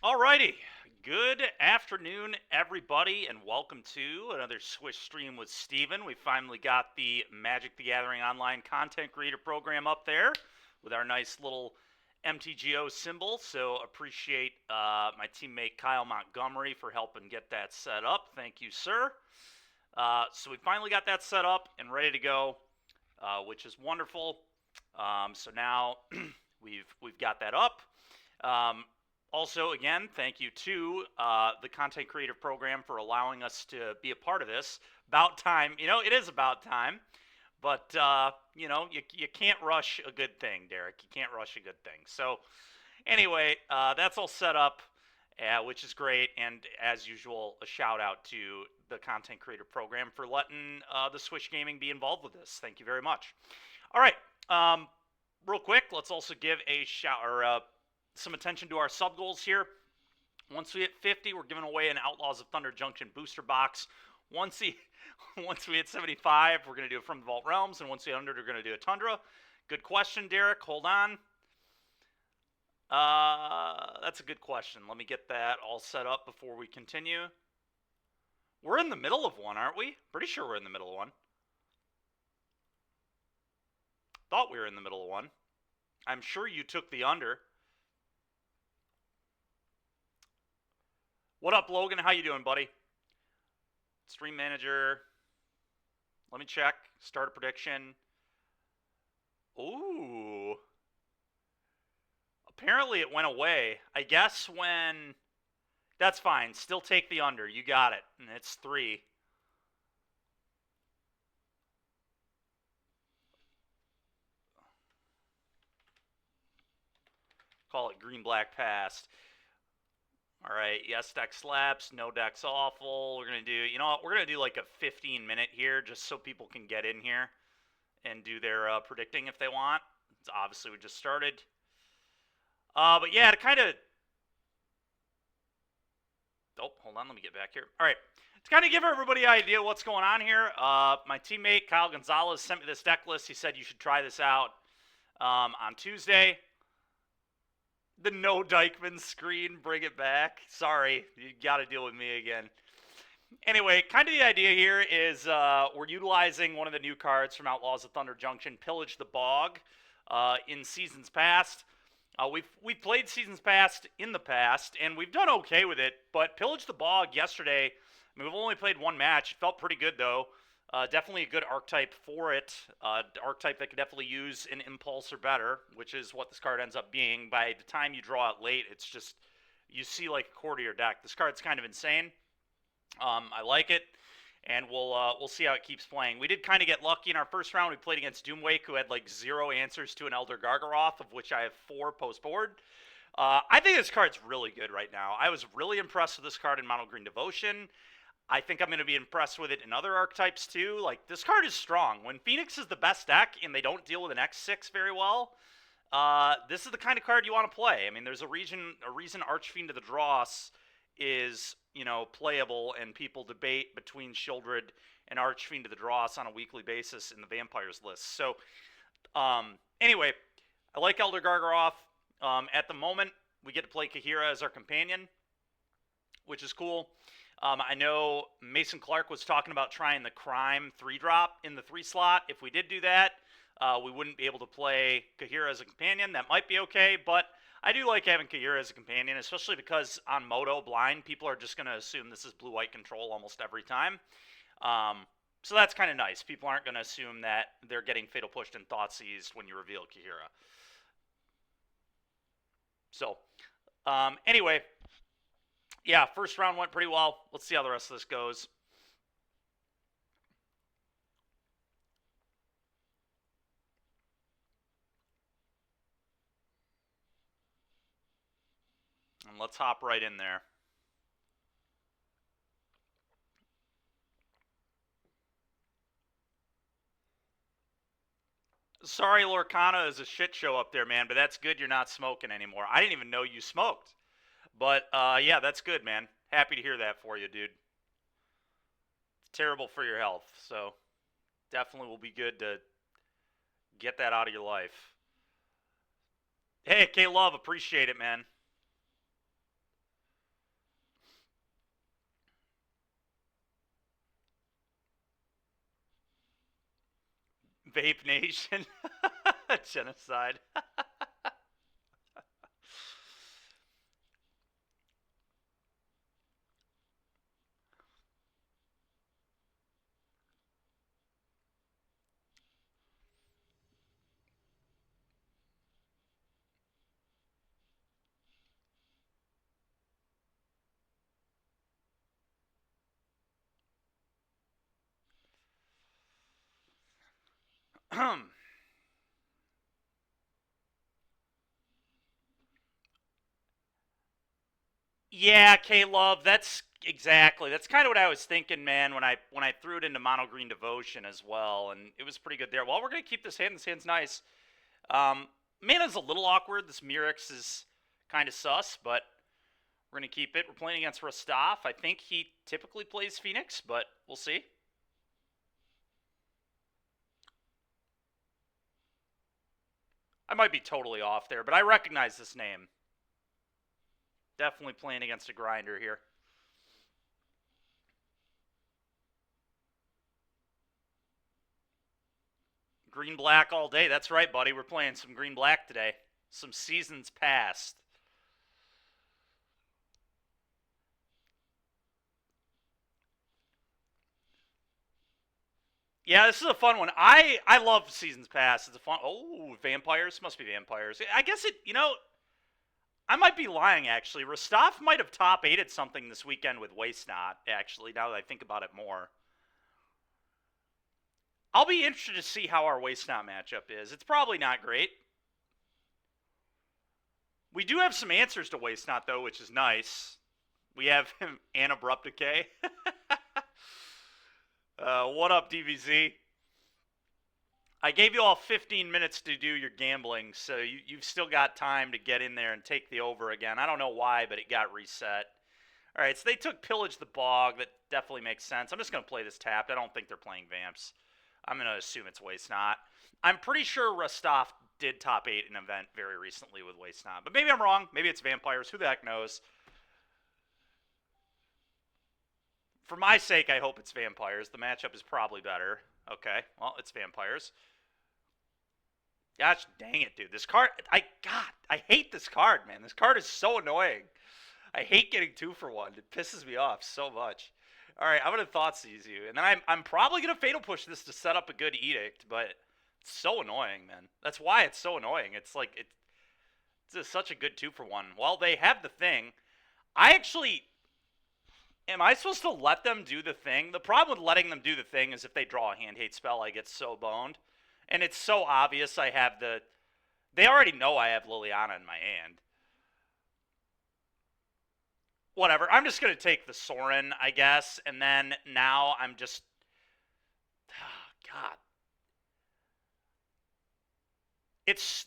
Alrighty, good afternoon, everybody, and welcome to another Swish stream with Steven. We finally got the Magic the Gathering Online Content Creator Program up there with our nice little MTGO symbol. So appreciate my teammate Kyle Montgomery for helping get that set up. Thank you, sir. So we finally got that set up and ready to go, which is wonderful. So now we've got that up. Also, again, thank you to the Content Creative Program for allowing us to be a part of this. About time. It is about time. But, you can't rush a good thing, Derek. You can't rush a good thing. So, anyway, that's all set up, which is great. And as usual, a shout out to the Content Creative Program for letting the Switch Gaming be involved with this. Thank you very much. All right. Real quick, let's also give a shout or some attention to our sub goals here. Once we hit 50, we're giving away an Outlaws of Thunder Junction booster box. Once we hit 75, we're going to do it From the Vault Realms, and once we hit 100, we're going to do a Tundra. Good question, Derek. Hold on. That's a good question. Let me get that all set up before we continue. We're in the middle of one, aren't we? Pretty sure we're in the middle of one. Thought we were in the middle of one. I'm sure you took the under. What up, Logan? How you doing, buddy? Stream manager. Let me check. Start a prediction. Ooh. Apparently it went away. I guess when... That's fine. Still take the under. You got it. And it's 3. Call it green-black passed. All right, yes, deck slaps, no deck's awful. We're going to do, you know what, we're going to do like a 15-minute here just so people can get in here and do their predicting if they want. It's obviously, we just started. But yeah, to kind of... Oh, hold on, let me get back here. All right, to kind of give everybody an idea what's going on here, my teammate Kyle Gonzalez sent me this deck list. He said you should try this out on Tuesday. The no Dykeman screen, bring it back. Sorry, you got to deal with me again. Anyway, kind of the idea here is we're utilizing one of the new cards from Outlaws of Thunder Junction, Pillage the Bog, in Seasons Past. We've played Seasons Past in the past, and we've done okay with it, but Pillage the Bog yesterday, I mean, we've only played one match. It felt pretty good, though. Definitely a good archetype for it. Archetype that could definitely use an Impulse or better, which is what this card ends up being. By the time you draw it late, it's just, you see like a quarter of your deck. This card's kind of insane. I like it, and we'll see how it keeps playing. We did kind of get lucky in our first round. We played against Doomwake, who had like 0 answers to an Elder Gargaroth, of which I have 4 post-board. I think this card's really good right now. I was really impressed with this card in Mono Green Devotion. I think I'm going to be impressed with it in other archetypes too. Like, this card is strong. When Phoenix is the best deck and they don't deal with an X6 very well, this is the kind of card you want to play. I mean, there's a reason Archfiend of the Dross is, playable, and people debate between Sheoldred and Archfiend of the Dross on a weekly basis in the Vampires list. So, anyway, I like Elder Gargaroth. At the moment, we get to play Kahira as our companion, which is cool. I know Mason Clark was talking about trying the Crime 3-drop in the 3 slot. If we did do that, we wouldn't be able to play Kahira as a companion. That might be okay, but I do like having Kahira as a companion, especially because on Moto Blind, people are just going to assume this is blue-white control almost every time. So that's kind of nice. People aren't going to assume that they're getting Fatal Pushed and Thoughtseized when you reveal Kahira. So, anyway... Yeah, first round went pretty well. Let's see how the rest of this goes. And let's hop right in there. Sorry, Lorcana is a shit show up there, man, but that's good you're not smoking anymore. I didn't even know you smoked. But, yeah, that's good, man. Happy to hear that for you, dude. It's terrible for your health, so definitely will be good to get that out of your life. Hey, K-Love, appreciate it, man. Vape Nation. Genocide. Yeah, K-Love, that's kind of what I was thinking, man, when I threw it into Mono Green Devotion as well, and it was pretty good there. Well, we're gonna keep this hand. This hand's nice. Um, Mana's a little awkward. This Murex is kind of sus, but we're gonna keep it. We're playing against Rostov. I think he typically plays Phoenix, but we'll see. I might be totally off there, but I recognize this name. Definitely playing against a grinder here. Green black all day. That's right, buddy. We're playing some green black today. Some seasons past. Yeah, this is a fun one. I love seasons past. It's a fun. Oh, vampires must be vampires. I guess it. I might be lying actually. Rostov might have top eighted something this weekend with Waste Not. Actually, now that I think about it more, I'll be interested to see how our Waste Not matchup is. It's probably not great. We do have some answers to Waste Not though, which is nice. We have him and Abrupt Decay. What up, DVZ? I gave you all 15 minutes to do your gambling, so you've still got time to get in there and take the over again. I don't know why, but it got reset. All right, so they took Pillage the Bog. That definitely makes sense. I'm just going to play this tapped. I don't think they're playing Vamps. I'm going to assume it's Waste Not. I'm pretty sure Rostov did top 8 an event very recently with Waste Not. But maybe I'm wrong. Maybe it's Vampires. Who the heck knows? For my sake, I hope it's Vampires. The matchup is probably better. Okay, well, it's Vampires. Gosh dang it, dude. This card, I hate this card, man. This card is so annoying. I hate getting 2 for 1. It pisses me off so much. All right, I'm going to Thoughtseize you. And then I'm probably going to Fatal Push this to set up a good Edict, but it's so annoying, man. That's why it's so annoying. It's like, it's just such a good 2 for 1. Well, they have the thing. Am I supposed to let them do the thing? The problem with letting them do the thing is if they draw a hand hate spell, I get so boned. And it's so obvious I have they already know I have Liliana in my hand. Whatever. I'm just going to take the Sorin, I guess. And then now I'm just... Oh, God.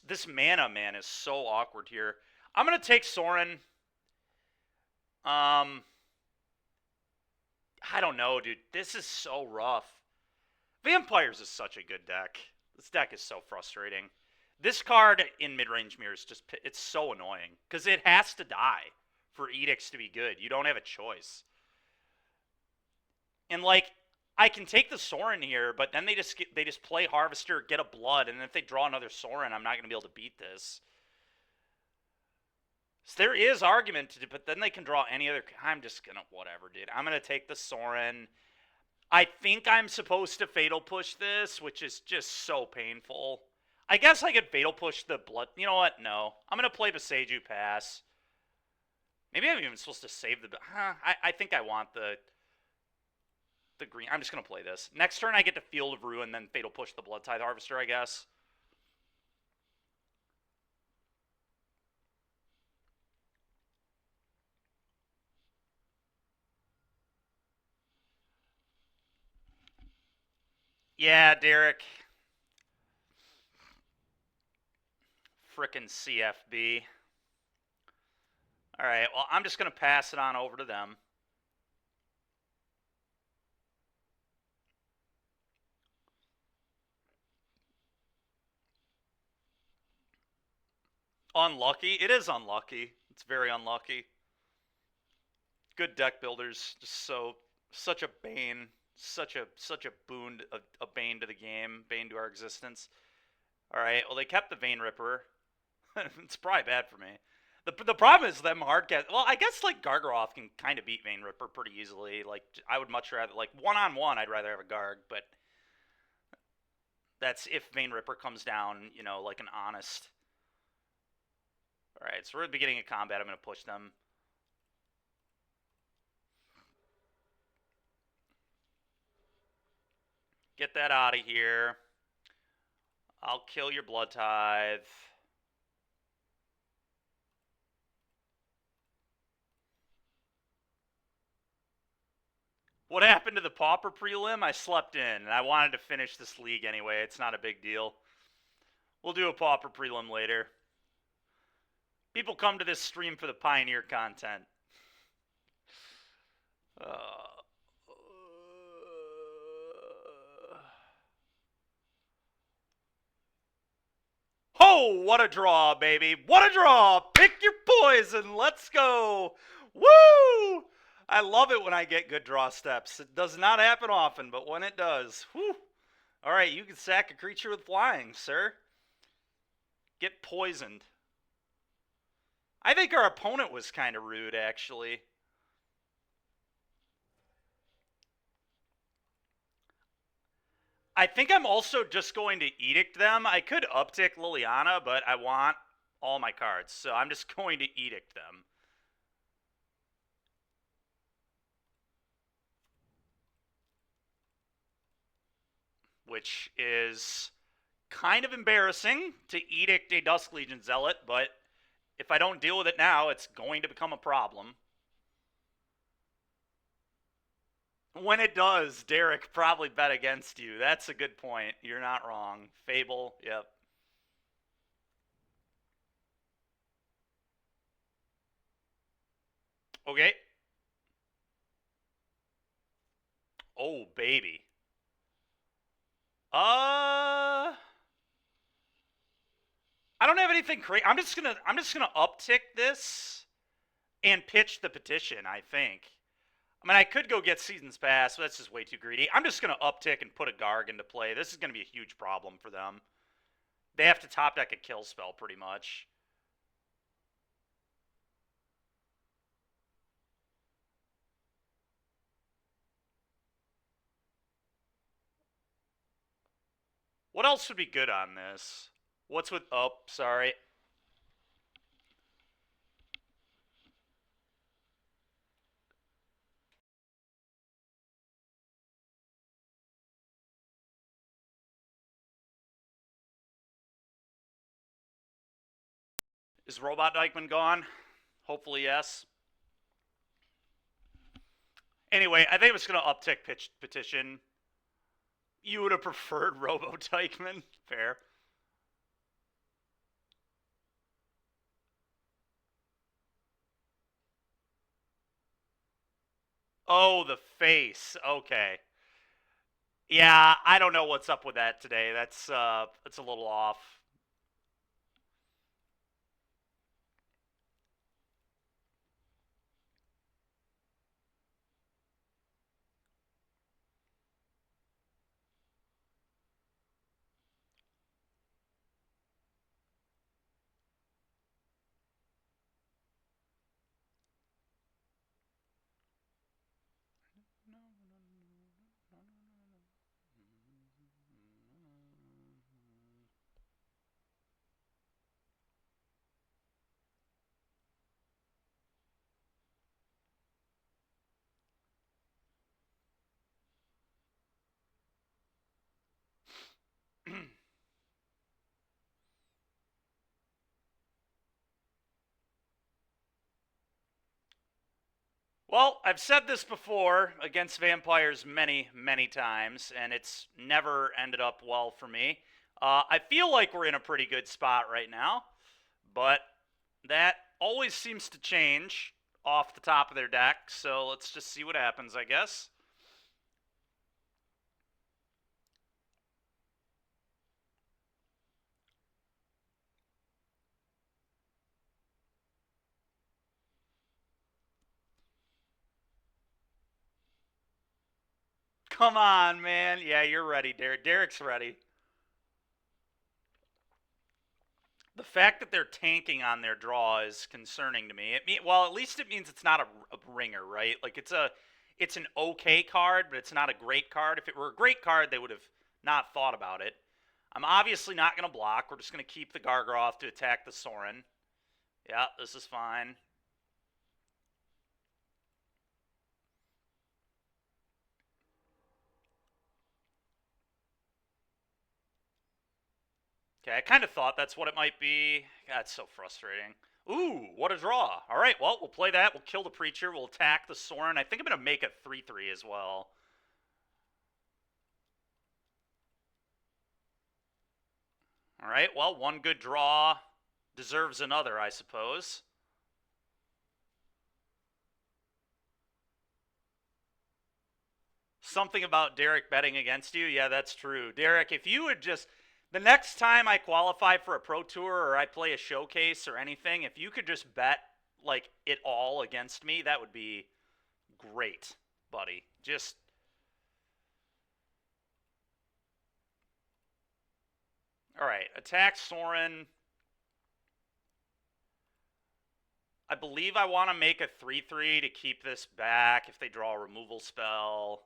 This mana, man, is so awkward here. I'm going to take Sorin. I don't know, dude. This is so rough. Vampires is such a good deck. This deck is so frustrating. This card in mid-range mirrors it's so annoying because it has to die for Edicts to be good. You don't have a choice. And like I can take the Sorin here, but then they just play Harvester, get a blood, and if they draw another Sorin, I'm not going to be able to beat this. So there is argument to, but then they can draw any other. I'm just gonna whatever, dude. I'm gonna take the Sorin. I think I'm supposed to Fatal Push this, which is just so painful. I guess I could Fatal Push the blood. You know what? No. I'm going to play Boseiju Pass. Maybe I'm even supposed to save the... I think I want the green. I'm just going to play this. Next turn I get to Field of Ruin, then Fatal Push the Blood Tithe Harvester, I guess. Yeah, Derek. Frickin' CFB. Alright, well, I'm just going to pass it on over to them. Unlucky? It is unlucky. It's very unlucky. Good deck builders. Just such a bane. Such a boon, a bane to the game, bane to our existence. All right. Well, they kept the Vein Ripper. It's probably bad for me. The problem is them hard cast. Well, I guess like Gargaroth can kind of beat Vein Ripper pretty easily. Like I would much rather like 1-on-1. I'd rather have a Garg, but that's if Vein Ripper comes down, you know, like an honest. All right, so we're at the beginning of combat. I'm gonna push them. Get that out of here. I'll kill your Blood Tithe. What happened to the Pauper prelim? I slept in, and I wanted to finish this league anyway. It's not a big deal. We'll do a Pauper prelim later. People come to this stream for the Pioneer content. Oh, what a draw, baby. What a draw. Pick your poison. Let's go. Woo! I love it when I get good draw steps. It does not happen often, but when it does, whew. All right, you can sack a creature with flying, sir. Get poisoned. I think our opponent was kind of rude, actually. I think I'm also just going to Edict them. I could uptick Liliana, but I want all my cards, so I'm just going to Edict them. Which is kind of embarrassing to Edict a Dusk Legion Zealot, but if I don't deal with it now, it's going to become a problem. When it does, Derek probably bet against you. That's a good point. You're not wrong. Fable, yep. Okay. Oh, baby. I don't have anything crazy. I'm just gonna uptick this and pitch the petition, I think. I mean, I could go get Seasons Pass, but that's just way too greedy. I'm just going to uptick and put a Garg into play. This is going to be a huge problem for them. They have to top deck a kill spell, pretty much. What else would be good on this? What's with... Oh, sorry. Is Robot Dykeman gone? Hopefully, yes. Anyway, I think I was going to uptick petition. You would have preferred Robo Dykeman? Fair. Oh, the face. Okay. Yeah, I don't know what's up with that today. That's a little off. Well, I've said this before against vampires many, many times, and it's never ended up well for me. I feel like we're in a pretty good spot right now, but that always seems to change off the top of their deck, so let's just see what happens, I guess. come on, man. Yeah, you're ready, Derek. Derek's ready. The fact that they're tanking on their draw is concerning to me. Well, at least it means it's not a ringer, right? Like it's an okay card, but it's not a great card. If it were a great card, they would have not thought about it. I'm obviously not going to block. We're just going to keep the Gargaroth to attack the Sorin. Yeah, this is fine. Okay, I kind of thought that's what it might be. God, it's so frustrating. Ooh, what a draw. All right, well, we'll play that. We'll kill the Preacher. We'll attack the Sorin. I think I'm going to make a 3-3 as well. All right, well, one good draw deserves another, I suppose. Something about Derek betting against you? Yeah, that's true. Derek, if you would just... The next time I qualify for a Pro Tour or I play a showcase or anything, if you could just bet, like, it all against me, that would be great, buddy. Just... All right, attack Sorin. I believe I want to make a 3-3 to keep this back if they draw a removal spell.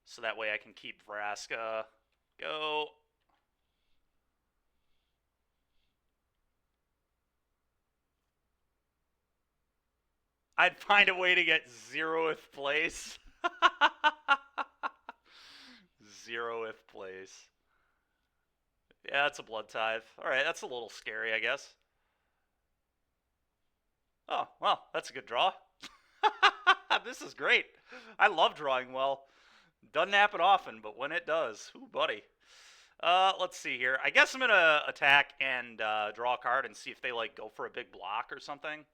So that way I can keep Vraska. Go. I'd find a way to get 0th place. 0th place. Yeah, that's a blood tithe. Alright, that's a little scary, I guess. Oh, well, that's a good draw. This is great. I love drawing well. Doesn't happen often, but when it does, ooh, buddy. Let's see here. I guess I'm gonna attack and draw a card and see if they like go for a big block or something.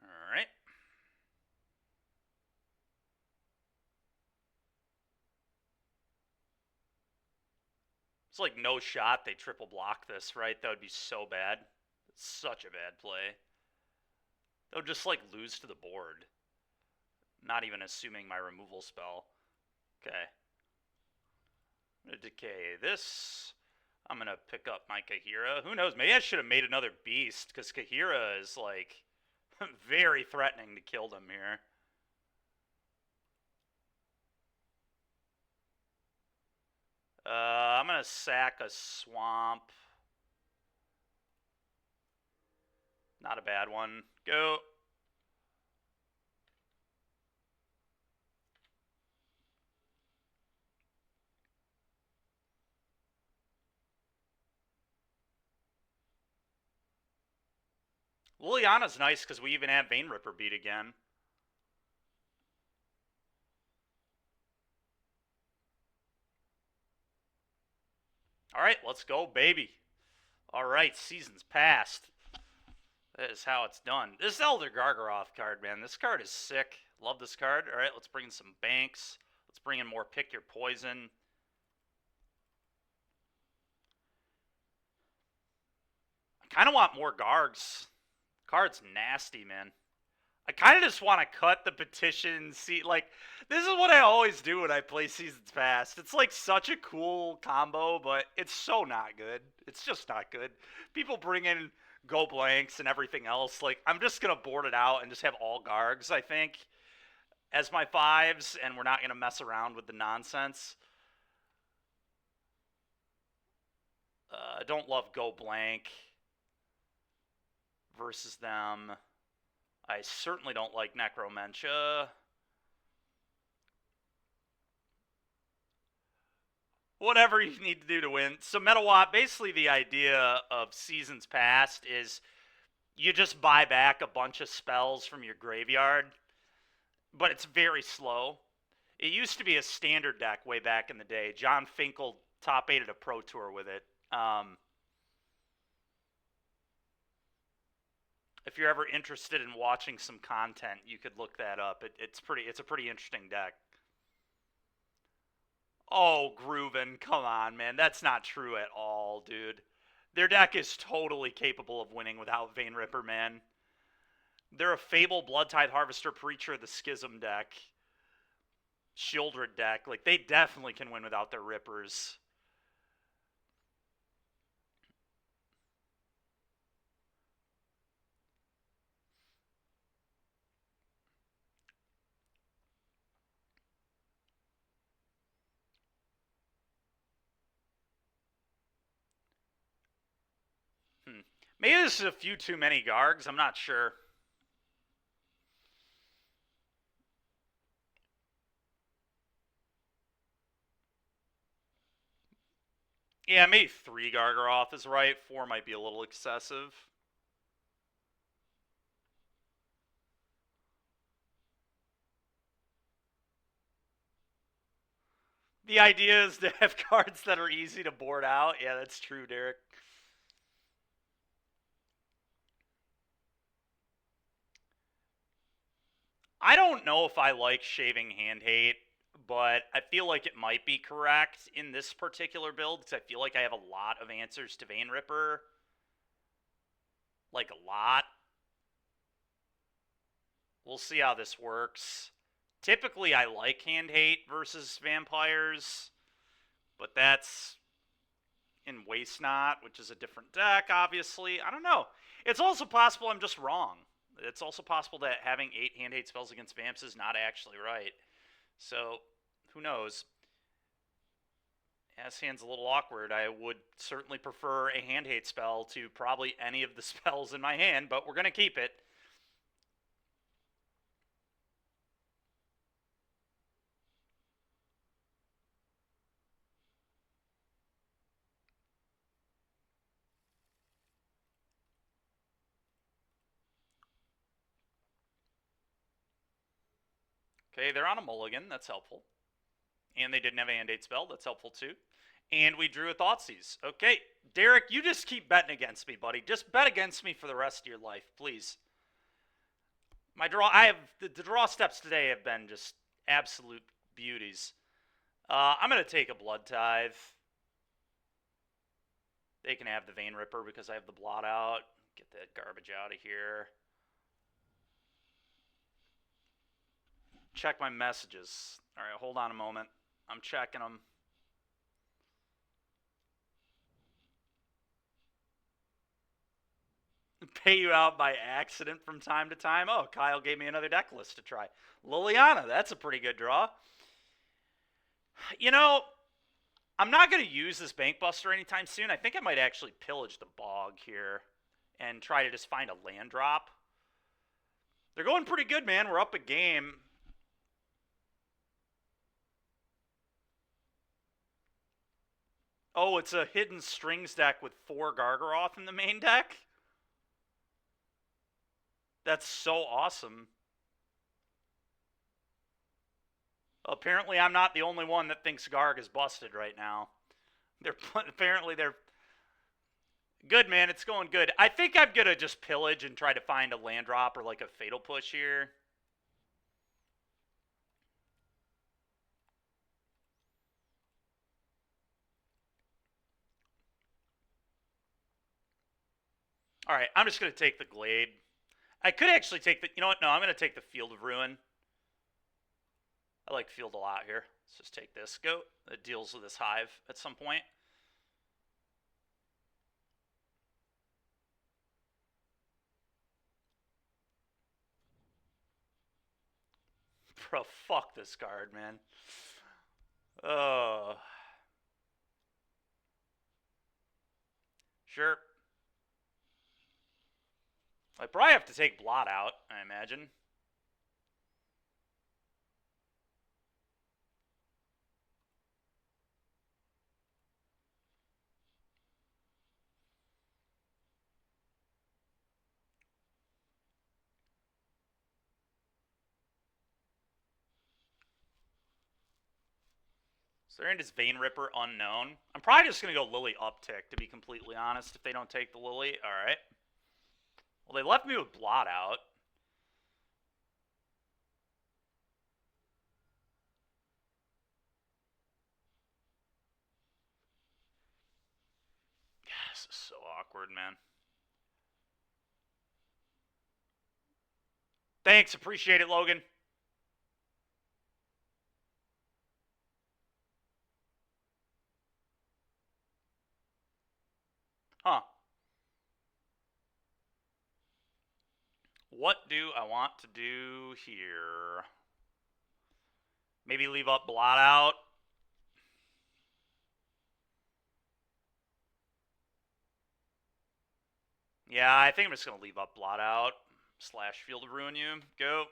All right. It's like no shot they triple block this, right? That would be so bad. It's such a bad play. They'll just like lose to the board. Not even assuming my removal spell. Okay. I'm gonna decay this. I'm gonna pick up my Kahira. Who knows? Maybe I should have made another beast, because Kahira is like very threatening to kill them here. I'm gonna sack a swamp. Not a bad one. Go. Liliana's nice because we even have Vein Ripper beat again. All right, let's go, baby. All right, season's passed. That is how it's done. This Elder Gargaroth card, man. This card is sick. Love this card. All right, let's bring in some banks. Let's bring in more Pick Your Poison. I kind of want more Gargs. Card's nasty, man. I kind of just want to cut the petition. See, like, this is what I always do when I play Seasons Past. It's like such a cool combo, but it's so not good. It's just not good. People bring in Go Blanks and everything else. Like, I'm just going to board it out and just have all Gargs, I think, as my 5s, and we're not going to mess around with the nonsense. I don't love Go Blank versus them. I certainly don't like Necromentia. Whatever you need to do to win. So Metawatt, basically the idea of Seasons Past is you just buy back a bunch of spells from your graveyard, but it's very slow. It used to be a standard deck way back in the day. John Finkel top 8 at a Pro Tour with it. If you're ever interested in watching some content, you could look that up. It's a pretty interesting deck. Oh, Grooven, come on, man. That's not true at all, dude. Their deck is totally capable of winning without Vein Ripper, man. They're a Fable, Bloodtithe Harvester, Preacher, the Schism deck, Shieldred deck. Like, they definitely can win without their Rippers. Maybe this is a few too many Gargs. I'm not sure. Yeah, maybe 3 Gargaroth is right. 4 might be a little excessive. The idea is to have cards that are easy to board out. Yeah, that's true, Derek. I don't know if I like Shaving Hand Hate, but I feel like it might be correct in this particular build because I feel like I have a lot of answers to Vein Ripper. Like, a lot. We'll see how this works. Typically, I like Hand Hate versus Vampires, but that's in Waste Not, which is a different deck, obviously. I don't know. It's also possible I'm just wrong. It's also possible that having 8 Hand Hate spells against Vamps is not actually right. So, who knows? As hand's a little awkward. I would certainly prefer a Hand Hate spell to probably any of the spells in my hand, but we're going to keep it. Okay, they're on a mulligan. That's helpful. And they didn't have a Hand Hate spell. That's helpful too. And we drew a Thoughtseize. Okay, Derek, you just keep betting against me, buddy. Just bet against me for the rest of your life, please. My draw, the draw steps today have been just absolute beauties. I'm gonna take a Bloodtithe. They can have the Vein Ripper because I have the Blot out. Get that garbage out of here. Check my messages. All right, hold on a moment. I'm checking them. Pay you out by accident from time to time. Oh, Kyle gave me another deck list to try. Liliana, that's a pretty good draw. You know, I'm not going to use this Bank Buster anytime soon. I think I might actually pillage the Bog here and try to just find a land drop. They're going pretty good, man. We're up a game. Oh, it's a Hidden Strings deck with 4 Gargaroth in the main deck? That's so awesome. Apparently, I'm not the only one that thinks Garg is busted right now. Apparently they're good, man. It's going good. I think I'm gonna just pillage and try to find a land drop or like a fatal push here. All right, I'm just gonna take the Glade. I could actually take the. You know what? No, I'm gonna take the Field of Ruin. I like Field a lot here. Let's just take this. Go. It deals with this Hive at some point. Bro, fuck this card, man. Oh. Sure. I probably have to take Blot out, I imagine. So they're in his Vein Ripper unknown. I'm probably just going to go Lily Uptick, to be completely honest, if they don't take the Lily. All right. Well, they left me with Blot out. This is so awkward, man. Thanks, appreciate it, Logan. Huh. What do I want to do here? Maybe leave up blot out. Yeah, I think I'm just going to leave up blot out. / Field of Ruin you. Go.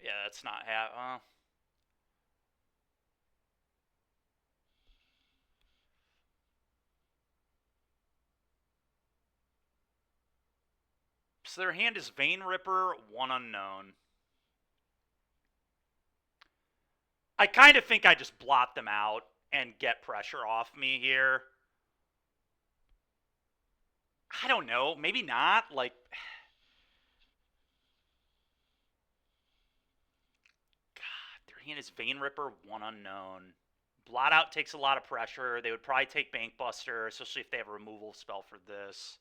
Yeah, that's not So their hand is Vein Ripper, 1 unknown. I kind of think I just blot them out and get pressure off me here. I don't know. Maybe not. Like, God, their hand is Vein Ripper, 1 unknown. Blot out takes a lot of pressure. They would probably take Bank Buster, especially if they have a removal spell for this.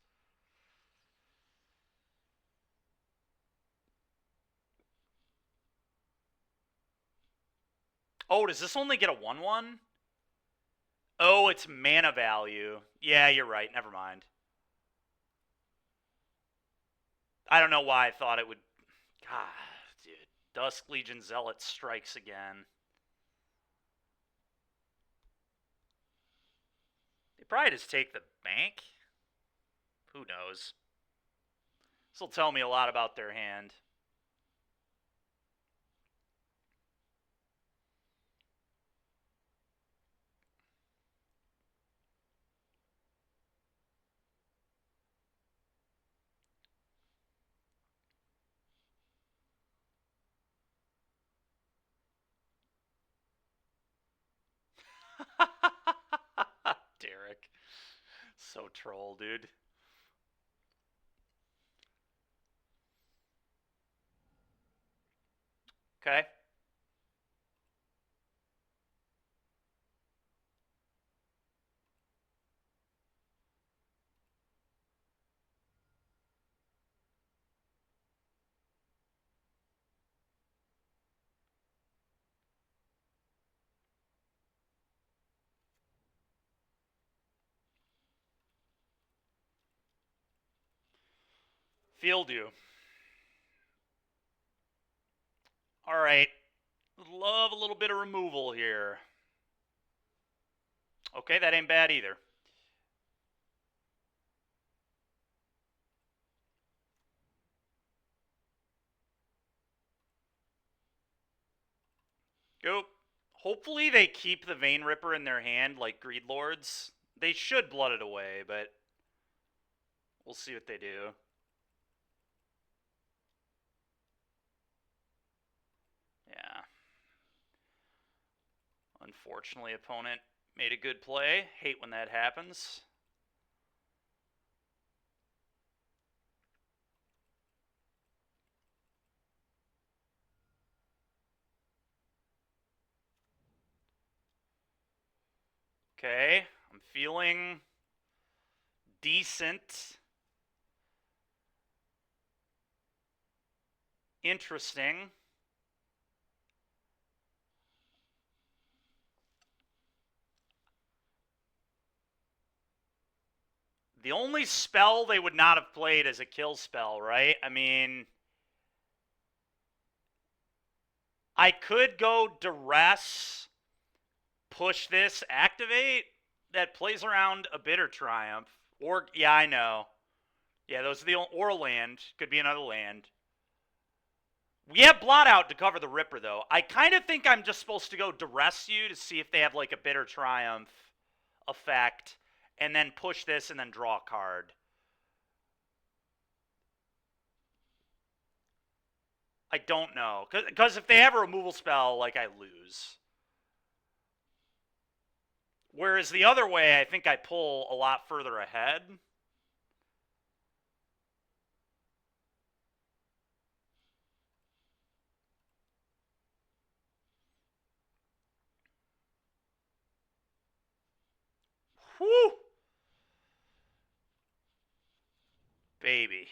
Oh, does this only get a 1/1? Oh, it's mana value. Yeah, you're right. Never mind. I don't know why I thought it would. God, dude. Dusk Legion Zealot strikes again. They probably just take the bank. Who knows? This will tell me a lot about their hand. Derek. So troll, dude. Okay. Field you. All right. Love a little bit of removal here. Okay, that ain't bad either. Go. Hopefully they keep the Vein Ripper in their hand like Greed Lords. They should blood it away, but we'll see what they do. Yeah. Unfortunately, opponent made a good play. Hate when that happens. Okay, I'm feeling decent. Interesting. The only spell they would not have played is a kill spell, right? I mean, I could go Duress, push this, activate. That plays around a Bitter Triumph. Or, yeah, I know. Yeah, those are the only, or land. Could be another land. We have Blot Out to cover the Ripper, though. I kind of think I'm just supposed to go Duress you to see if they have, like, a Bitter Triumph effect, and then push this and then draw a card. I don't know. Because if they have a removal spell, like, I lose. Whereas the other way, I think I pull a lot further ahead. Whew! Baby,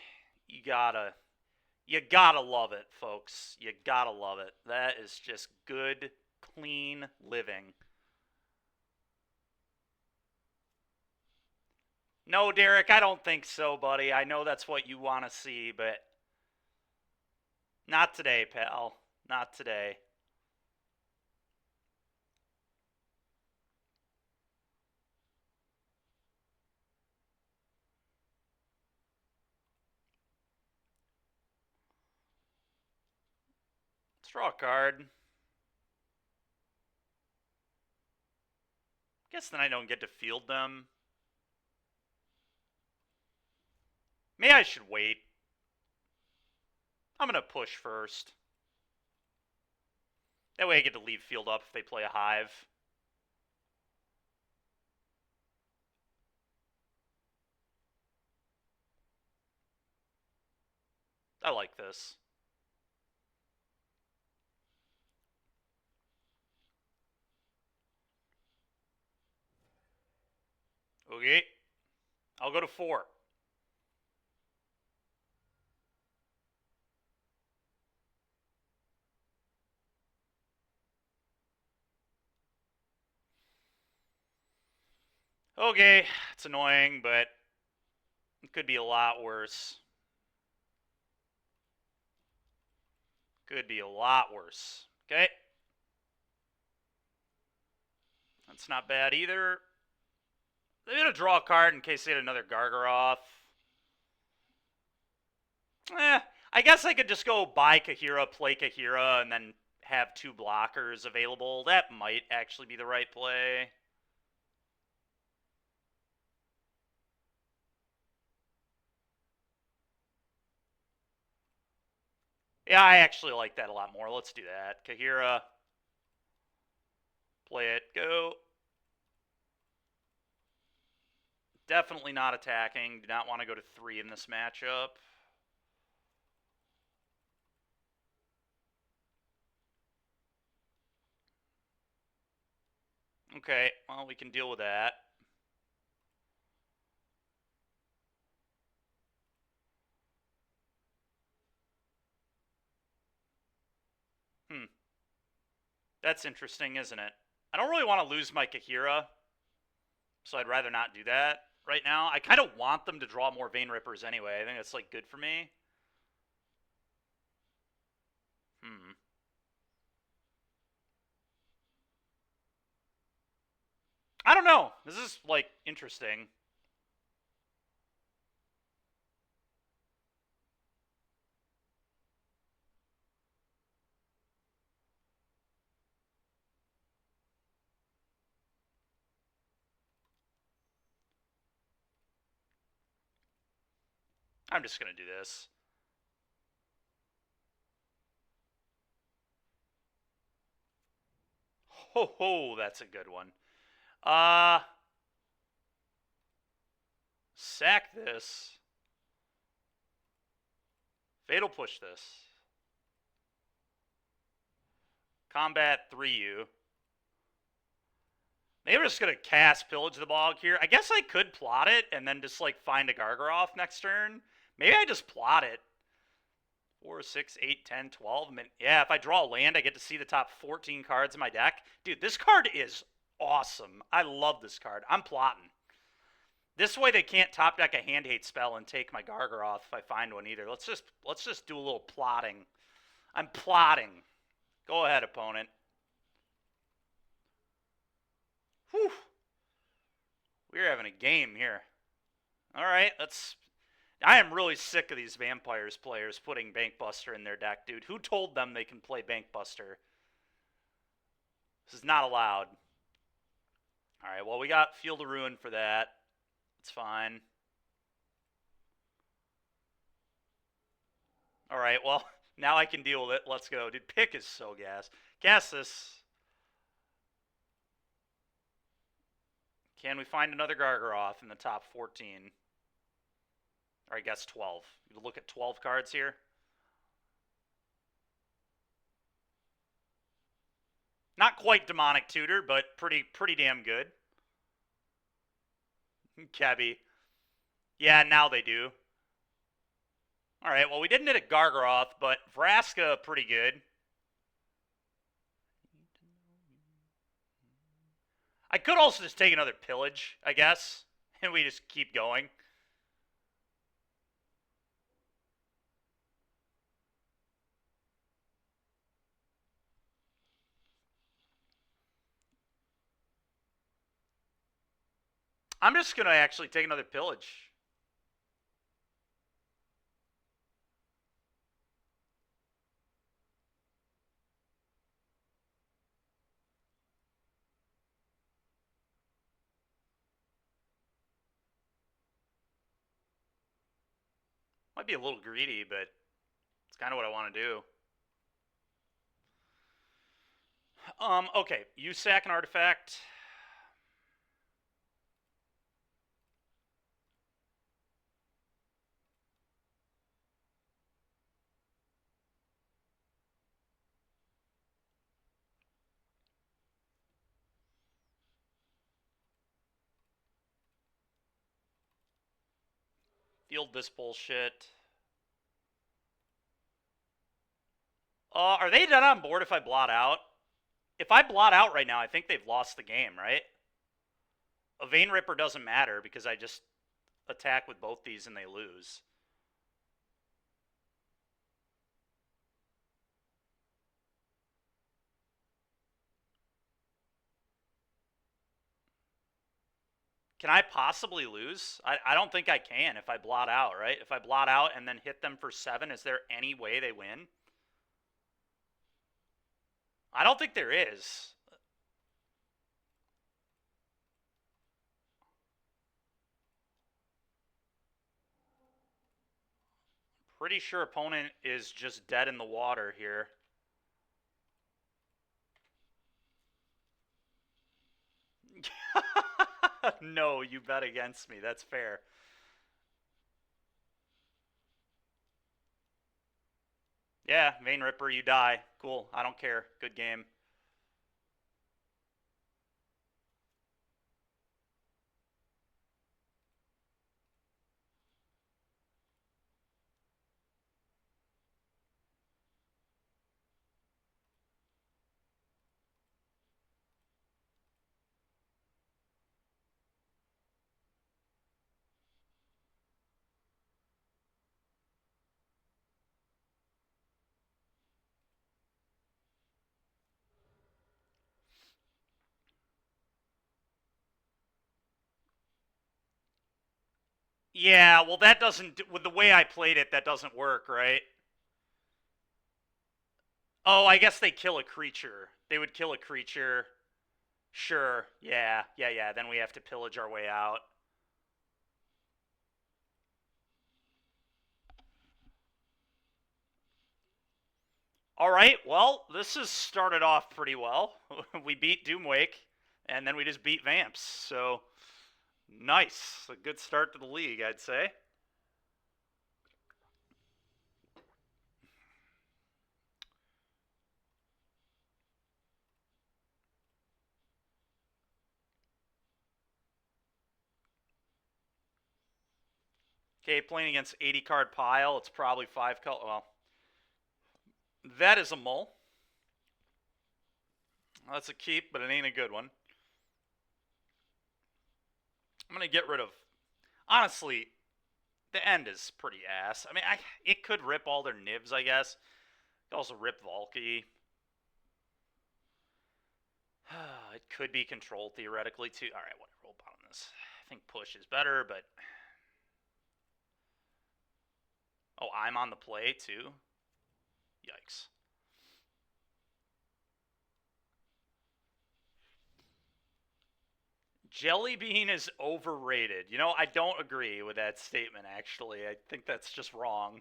you gotta love it, folks. You gotta love it. That is just good, clean living. No, Derek, I don't think so, buddy. I know that's what you want to see, but not today, pal. Not today. Let's draw a card. Guess then I don't get to field them. Maybe I should wait. I'm going to push first. That way I get to leave field up if they play a hive. I like this. Okay. I'll go to 4. Okay, it's annoying, but it could be a lot worse. Could be a lot worse. Okay. That's not bad either. They're going to draw a card in case they had another Gargaroth. I guess I could just go buy Kahira, play Kahira, and then have 2 blockers available. That might actually be the right play. Yeah, I actually like that a lot more. Let's do that. Kahira. Play it. Go. Definitely not attacking. Do not want to go to 3 in this matchup. Okay, well, we can deal with that. That's interesting, isn't it? I don't really want to lose my Kahira, so I'd rather not do that right now. I kind of want them to draw more Vein Rippers anyway. I think that's, like, good for me. I don't know. This is, like, interesting. I'm just going to do this. Ho ho, that's a good one. Sack this. Fatal Push this. Combat 3U. Maybe we're just going to cast Pillage the Bog here. I guess I could plot it and then just, like, find a Gargaroth next turn. Maybe I just plot it. 4, 6, 8, 10, 12. I mean, yeah, if I draw a land, I get to see the top 14 cards in my deck. Dude, this card is awesome. I love this card. I'm plotting. This way they can't top deck a hand hate spell and take my Gargaroth if I find one either. Let's just do a little plotting. I'm plotting. Go ahead, opponent. Whew. We're having a game here. All right, I am really sick of these Vampires players putting Bankbuster in their deck, dude. Who told them they can play Bankbuster? This is not allowed. All right, well, we got Field of Ruin for that. It's fine. All right, well, Now I can deal with it. Let's go. Dude, pick is so gas. Gas this. Can we find another Gargaroth in the top 14? Or I guess 12. You look at 12 cards here. Not quite Demonic Tutor, but pretty damn good. Kebby. Yeah, now they do. Alright, well, we didn't hit a Gargaroth, but Vraska, pretty good. I could also just take another Pillage, I guess, and we just keep going. I'm just going to actually take another Pillage. Might be a little greedy, but it's kind of what I want to do. Okay, you sack an artifact. Field this bullshit. Are they dead on board if I blot out? If I blot out right now, I think they've lost the game, right? A Vein Ripper doesn't matter because I just attack with both these and they lose. Can I possibly lose? I don't think I can if I blot out, right? If I blot out and then hit them for 7, is there any way they win? I don't think there is. Pretty sure opponent is just dead in the water here. No, you bet against me. That's fair. Yeah, Vein Ripper, you die. Cool. I don't care. Good game. Yeah, well, that doesn't, with the way I played it, that doesn't work, right? Oh, I guess they kill a creature. They would kill a creature. Sure. Yeah. Then we have to pillage our way out. All right. Well, this has started off pretty well. We beat Doomwake, and then we just beat Vamps. So, nice. A good start to the league, I'd say. Okay, playing against 80 card pile. It's probably 5 color. Well, that is a mull. That's a keep, but it ain't a good one. I'm going to get rid of... Honestly, the end is pretty ass. I mean, it could rip all their nibs, I guess. It could also rip Valky. It could be control theoretically, too. All right, whatever. We'll bottom this. I think push is better, but... Oh, I'm on the play, too? Yikes. Jellybean is overrated. You know, I don't agree with that statement, actually. I think that's just wrong.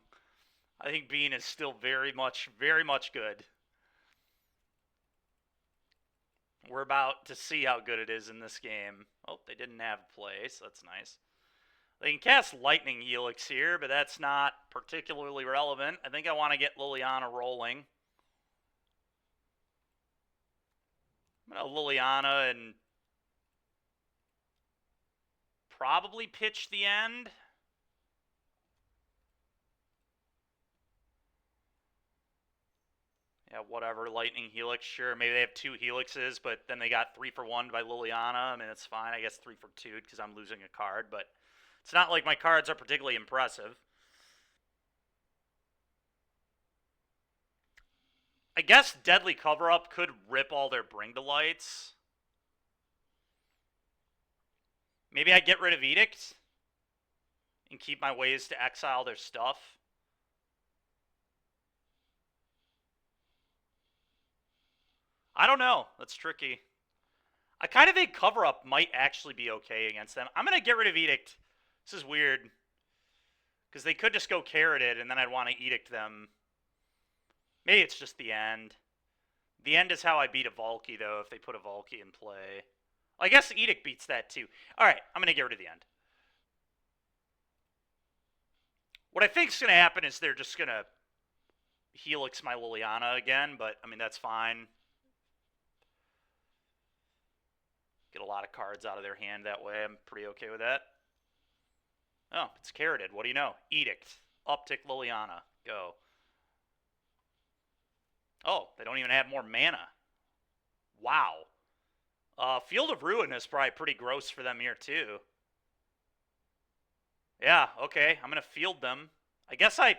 I think Bean is still very much good. We're about to see how good it is in this game. Oh, they didn't have play, so that's nice. They can cast Lightning Helix here, but that's not particularly relevant. I think I want to get Liliana rolling. I'm going to Liliana and probably pitch the end. Yeah, whatever. Lightning Helix, sure. Maybe they have 2 Helixes, but then they got 3 for 1 by Liliana. I mean, it's fine. I guess 3 for 2 because I'm losing a card, but it's not like my cards are particularly impressive. I guess Deadly Cover-Up could rip all their Bring to Lights. Maybe I get rid of Edict and keep my ways to exile their stuff. I don't know. That's tricky. I kind of think Cover-Up might actually be okay against them. I'm going to get rid of Edict. This is weird. Because they could just go Carrot it, and then I'd want to Edict them. Maybe it's just the end. The end is how I beat a Valky, though, if they put a Valky in play. I guess Edict beats that, too. Alright, I'm going to get rid of the end. What I think is going to happen is they're just going to Helix my Liliana again, but, I mean, that's fine. Get a lot of cards out of their hand that way. I'm pretty okay with that. Oh, it's Carroted. What do you know? Edict. Uptick Liliana. Go. Oh, they don't even have more mana. Wow. Field of Ruin is probably pretty gross for them here, too. Yeah, okay. I'm going to field them. I guess I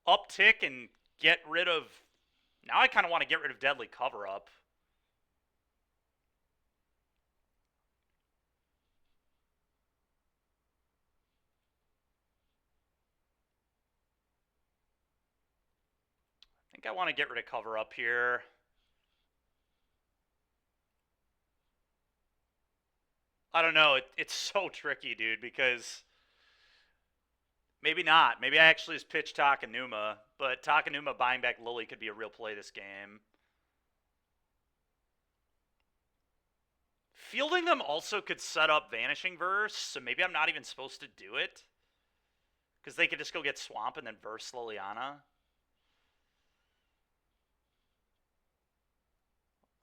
uptick and get rid of... Now I kind of want to get rid of Deadly Cover-Up. I think I want to get rid of Cover-Up here. I don't know. It's so tricky, dude, because... Maybe not. Maybe I actually just pitch Takenuma, but Takenuma buying back Lily could be a real play this game. Fielding them also could set up Vanishing Verse, so maybe I'm not even supposed to do it. Because they could just go get Swamp and then verse Liliana.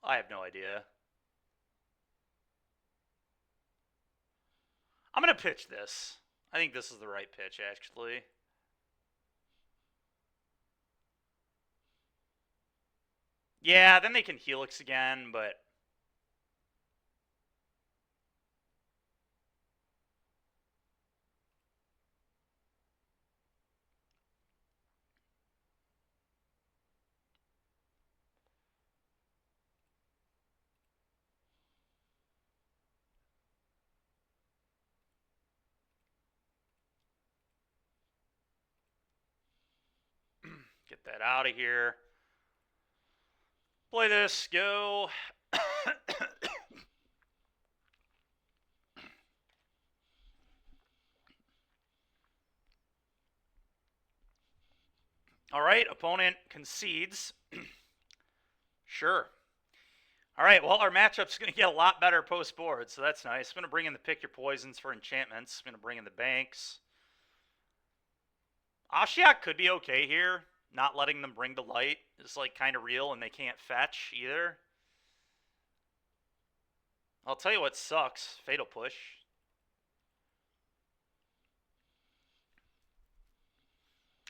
I have no idea. I'm going to pitch this. I think this is the right pitch, actually. Yeah, then they can Helix again, but... Get that out of here. Play this, go. All right, opponent concedes. Sure. All right, well, our matchup's going to get a lot better post-board, so that's nice. I'm going to bring in the Pick Your Poisons for enchantments. I'm going to bring in the banks. Ashiok could be okay here. Not letting them bring to light is, like, kind of real, and they can't fetch either. I'll tell you what sucks. Fatal Push.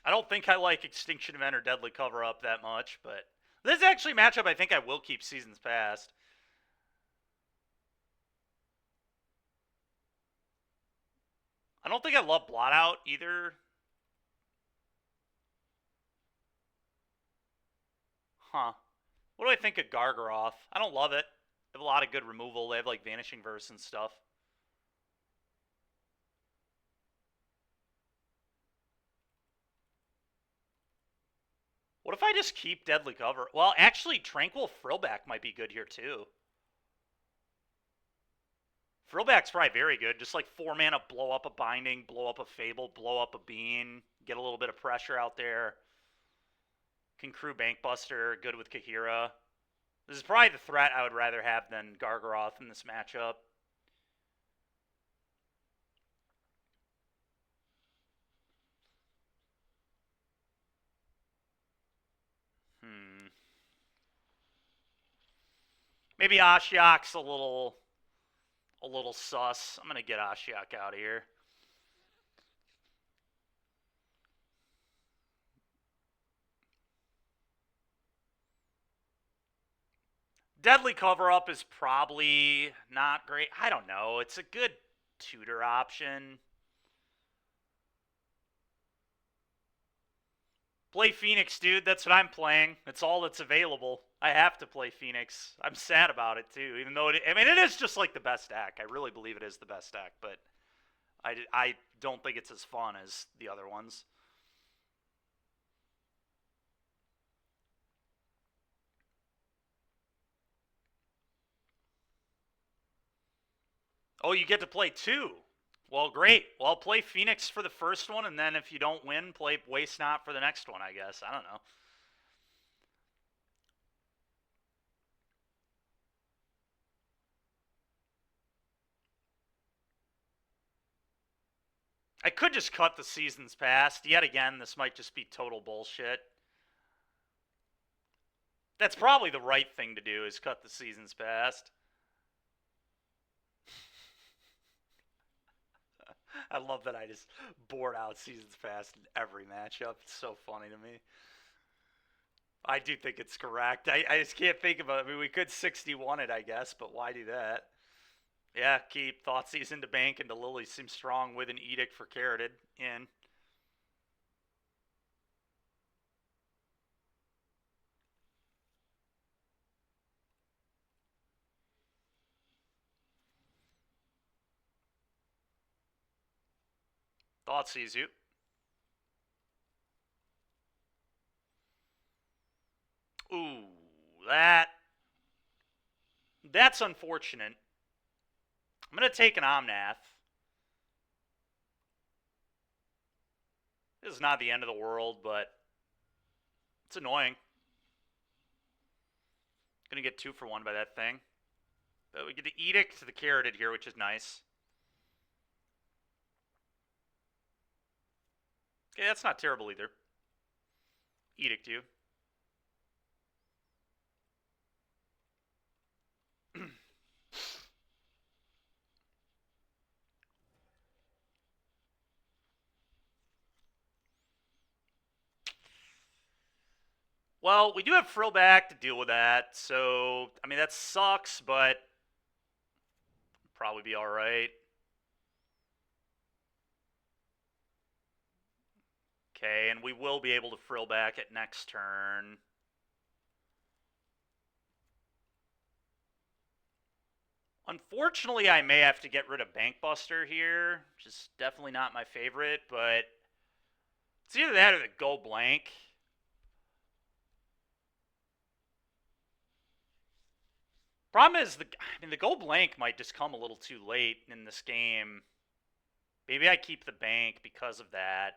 I don't think I like Extinction Event or Deadly Cover-Up that much, but... This is actually a matchup I think I will keep Seasons Past. I don't think I love Blot Out either. Huh. What do I think of Gargaroth? I don't love it. They have a lot of good removal. They have, like, Vanishing Verse and stuff. What if I just keep Deadly Cover? Well, actually, Tranquil Frillback might be good here, too. Frillback's probably very good. Just like 4 mana, blow up a Binding, blow up a Fable, blow up a Bean, get a little bit of pressure out there. Can crew Bankbuster, good with Kahira. This is probably the threat I would rather have than Gargaroth in this matchup. Maybe Ashiok's a little sus. I'm gonna get Ashiok out of here. Deadly Cover-Up is probably not great. I don't know. It's a good tutor option. Play Phoenix, dude. That's what I'm playing. It's all that's available. I have to play Phoenix. I'm sad about it, too. Even though, it is just like the best deck. I really believe it is the best deck, but I don't think it's as fun as the other ones. Oh, you get to play 2. Well, great. Well, I'll play Phoenix for the first one, and then if you don't win, play Waste Not for the next one, I guess. I don't know. I could just cut the Seasons Past. Yet again, this might just be total bullshit. That's probably the right thing to do, is cut the Seasons Past. I love that I just bored out Seasons Past in every matchup. It's so funny to me. I do think it's correct. I just can't think of it. I mean, we could 61 it, I guess, but why do that? Yeah, keep Thoughtseize into bank into Lily. Seems strong with an Edict for Carroted in. Thoughtseize you. Ooh, that's unfortunate. I'm going to take an Omnath. This is not the end of the world, but it's annoying. Going to get 2 for 1 by that thing. But we get the Edict to the Carroted here, which is nice. Okay, that's not terrible either. Edict you. Well, we do have Frillback to deal with that, so, I mean, that sucks, but probably be alright. Okay, and we will be able to Frillback at next turn. Unfortunately, I may have to get rid of Bankbuster here, which is definitely not my favorite, but it's either that or the Go Blank. Problem is, the Go Blank might just come a little too late in this game. Maybe I keep the bank because of that.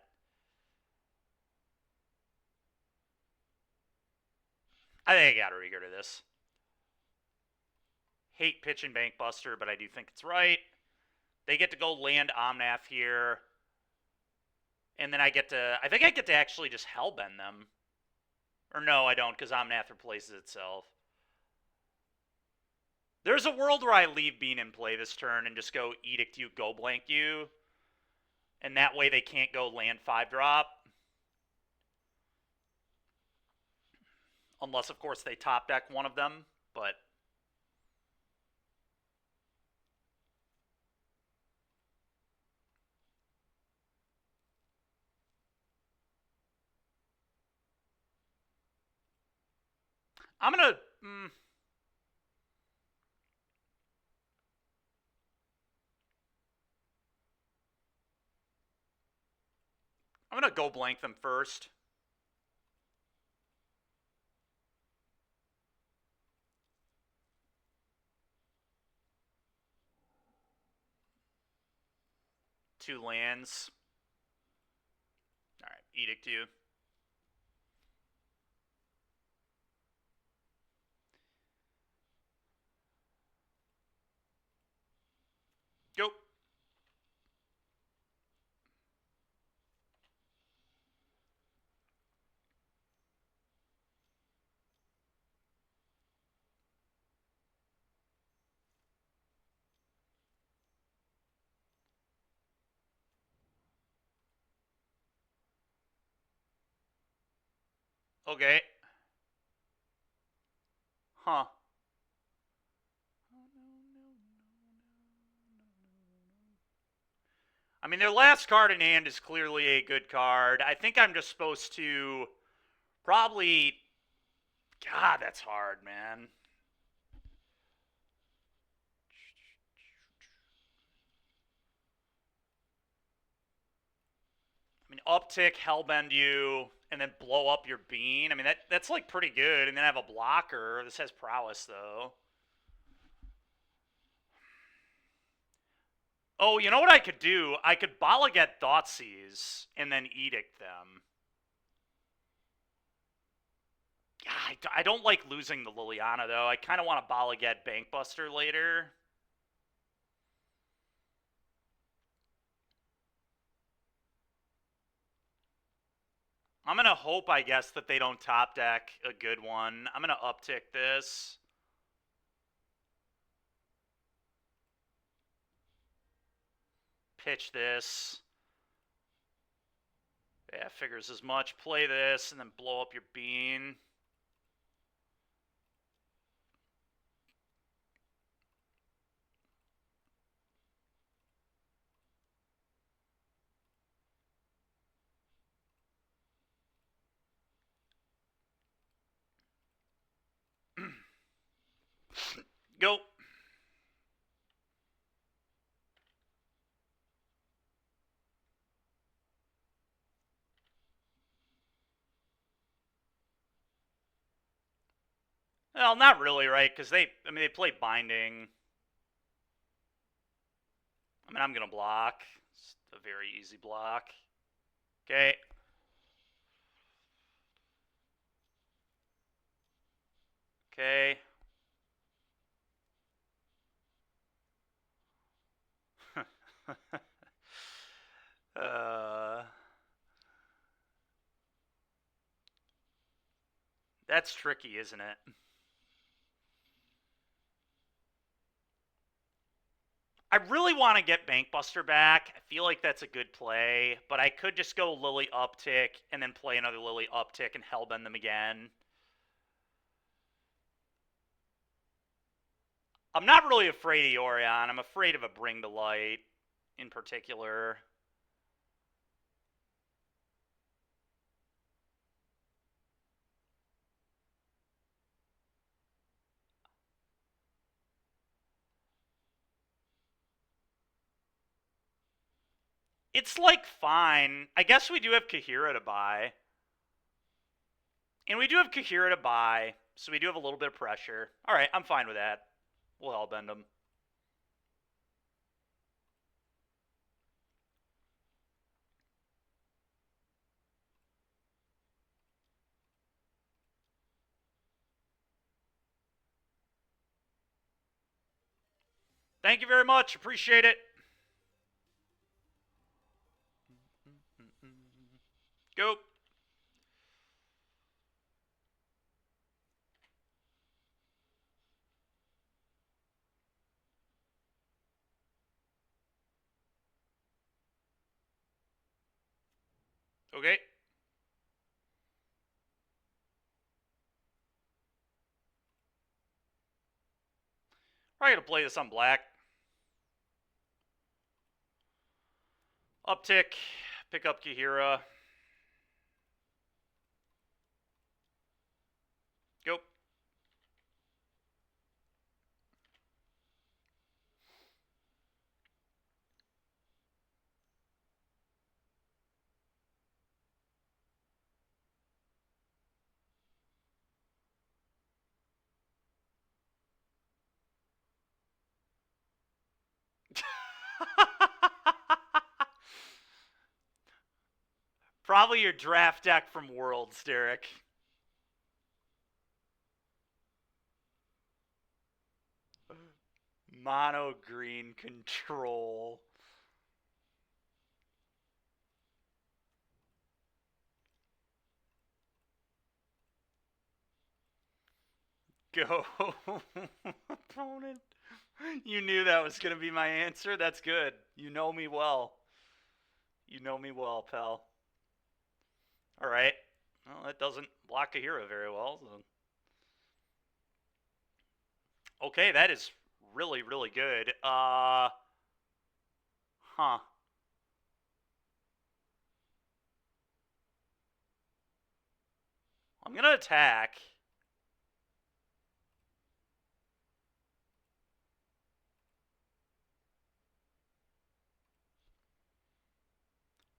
I think I got to re-go to this. Hate pitching Bankbuster, but I do think it's right. They get to go land Omnath here. And then I think I get to actually just Hellbend them. Or no, I don't, because Omnath replaces itself. There's a world where I leave Bean in play this turn and just go Edict you, Go Blank you. And that way they can't go land 5-drop. Unless, of course, they top deck one of them. But I'm going to... I'm going to Go Blank them first. 2 lands. Alright, Edict you. Go. Okay. Huh. I mean, their last card in hand is clearly a good card. I think I'm just supposed to probably... God, that's hard, man. I mean, uptick, hellbend you, and then blow up your bean. I mean, that's like pretty good. And then have a blocker. This has prowess, though. Oh, you know what I could do? I could Bala get Thoughtseize and then Edict them. Yeah, I don't like losing the Liliana, though. I kind of want to Bala get Bankbuster later. I'm going to hope, I guess, that they don't top deck a good one. I'm going to uptick this. Pitch this. Yeah, figures as much. Play this and then blow up your bean. Go. Well, not really, right? Because they play Binding. I mean, I'm going to block. It's a very easy block. Okay. Okay. That's tricky, isn't it? I really want to get Bankbuster back. I feel like that's a good play, but I could just go Lily uptick and then play another Lily uptick and hellbend them again. I'm not really afraid of Yorion. I'm afraid of a Bring to Light in particular. It's like fine. I guess we do have Kahira to buy. And we do have Kahira to buy, so we do have a little bit of pressure. Alright, I'm fine with that. We'll hellbend him. Thank you very much. Appreciate it. Go. Okay. Probably gonna play this on black. Uptick. Pick up Kahira. Go. Probably your draft deck from Worlds, Derek. Mono green control. Go, opponent. You knew that was going to be my answer. That's good. You know me well. You know me well, pal. All right. Well, that doesn't block a hero very well. So. Okay, that is really, really good. Huh. I'm going to attack.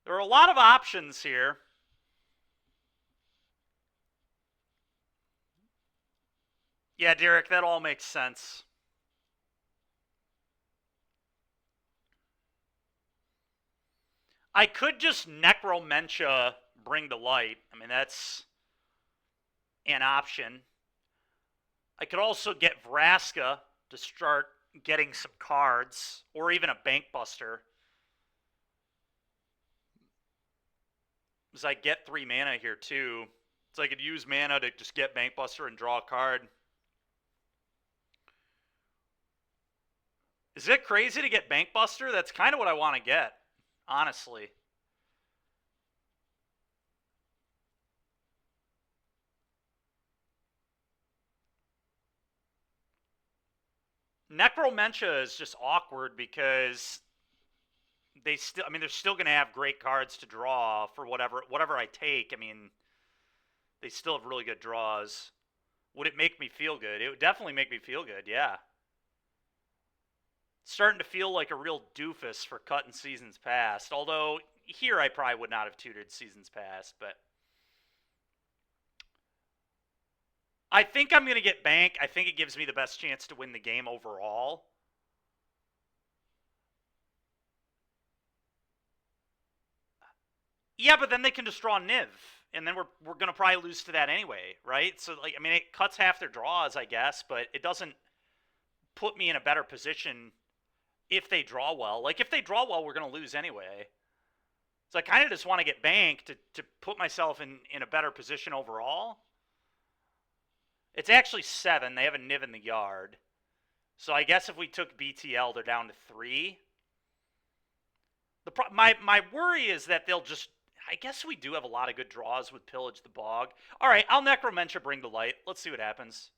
There are a lot of options here. Yeah, Derek, that all makes sense. I could just Necromentia Bring to Light. I mean, that's an option. I could also get Vraska to start getting some cards, or even a Bank Buster. Because I get 3 mana here, too. So I could use mana to just get Bank Buster and draw a card. Is it crazy to get Bank Buster? That's kind of what I want to get, honestly. Necromentia is just awkward because they still, I mean, they're still going to have great cards to draw for whatever I take. I mean, they still have really good draws. Would it make me feel good? It would definitely make me feel good, yeah. Starting to feel like a real doofus for cutting Seasons Past. Although, here I probably would not have tutored Seasons Past, but... I think I'm going to get Bank. I think it gives me the best chance to win the game overall. Yeah, but then they can just draw Niv, and then we're going to probably lose to that anyway, right? So, like, I mean, it cuts half their draws, I guess, but it doesn't put me in a better position if they draw well. Like, if they draw well, we're going to lose anyway. So I kind of just want to get Bank to put myself in a better position overall. It's actually 7. They have a Niv in the yard. So I guess if we took BTL, they're down to 3. My worry is that they'll just... I guess we do have a lot of good draws with Pillage the Bog. All right, I'll Necromentia Bring to Light. Let's see what happens.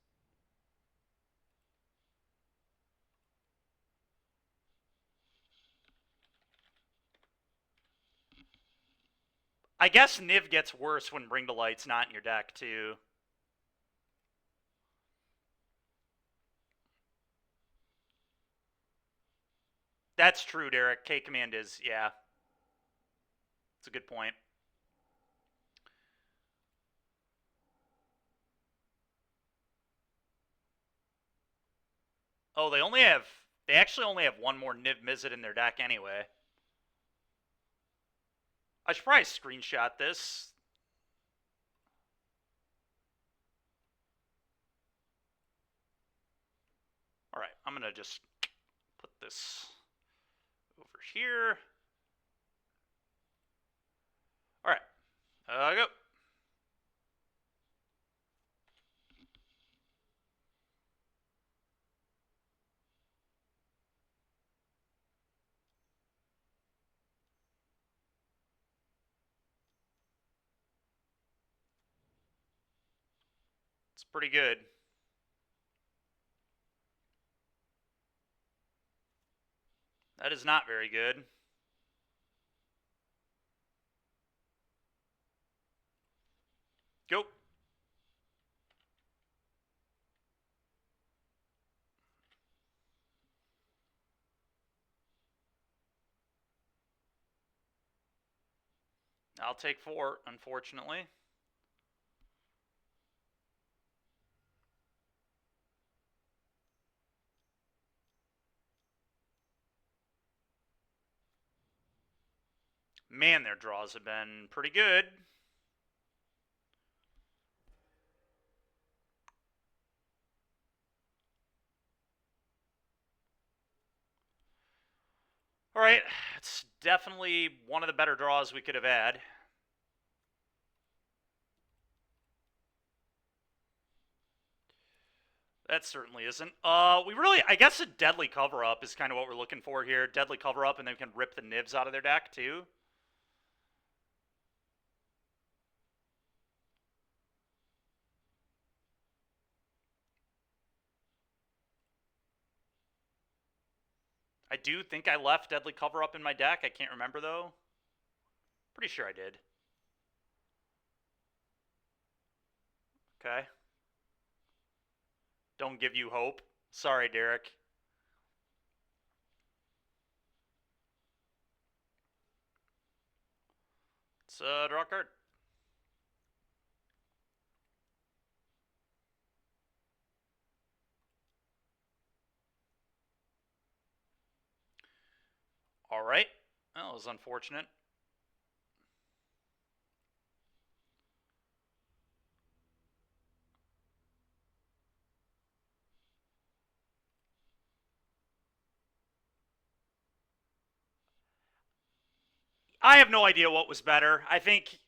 I guess Niv gets worse when Bring to Light's not in your deck, too. That's true, Derek. K-Command is, yeah. It's a good point. Oh, they actually only have one more Niv Mizzet in their deck anyway. I should probably screenshot this. All right, I'm going to just put this over here. All right, go. It's pretty good. That is not very good. Go. I'll take 4, unfortunately. Man, their draws have been pretty good. All right, it's definitely one of the better draws we could have had. That certainly isn't. I guess a deadly cover-up is kind of what we're looking for here. Deadly cover-up, and then we can rip the nibs out of their deck, too. I do think I left deadly cover-up in my deck. I can't remember, though. Pretty sure I did. Okay. Don't give you hope. Sorry, Derek. Let's draw a card. All right. That was unfortunate. I have no idea what was better. I think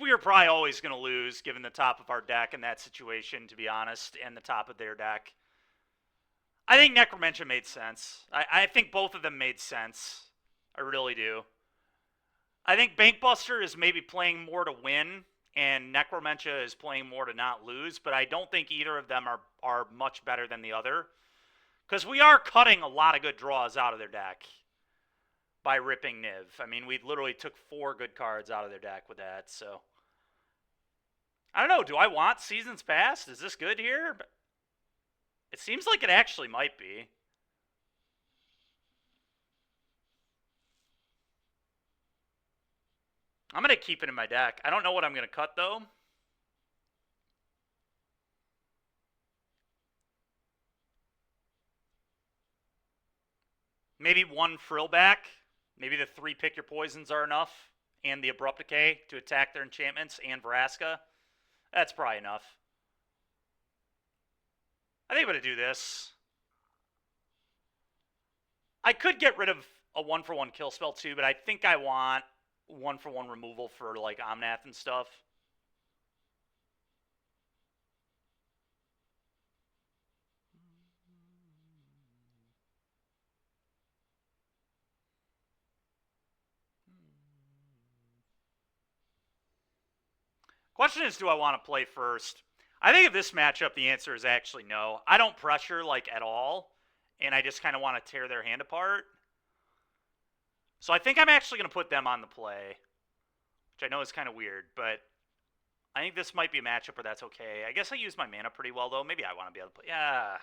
we were probably always going to lose given the top of our deck in that situation, to be honest, and the top of their deck. I think Necromentia made sense. I think both of them made sense. I really do. I think Bankbuster is maybe playing more to win, and Necromentia is playing more to not lose, but I don't think either of them are much better than the other. Because we are cutting a lot of good draws out of their deck by ripping Niv. I mean, we literally took 4 good cards out of their deck with that, so. I don't know, do I want Seasons Past? Is this good here? It seems like it actually might be. I'm going to keep it in my deck. I don't know what I'm going to cut, though. Maybe 1 Frillback. Maybe the 3 Pick Your Poisons are enough. And the Abrupt Decay to attack their enchantments and Vraska. That's probably enough. I think I'm going to do this. I could get rid of a 1-for-1 kill spell too, but I think I want 1-for-1 removal for like Omnath and stuff. Question is, do I want to play first? I think of this matchup, the answer is actually no. I don't pressure like at all, and I just kind of want to tear their hand apart. So I think I'm actually going to put them on the play, which I know is kind of weird, but I think this might be a matchup where that's okay. I guess I use my mana pretty well, though. Maybe I want to be able to play. Yeah.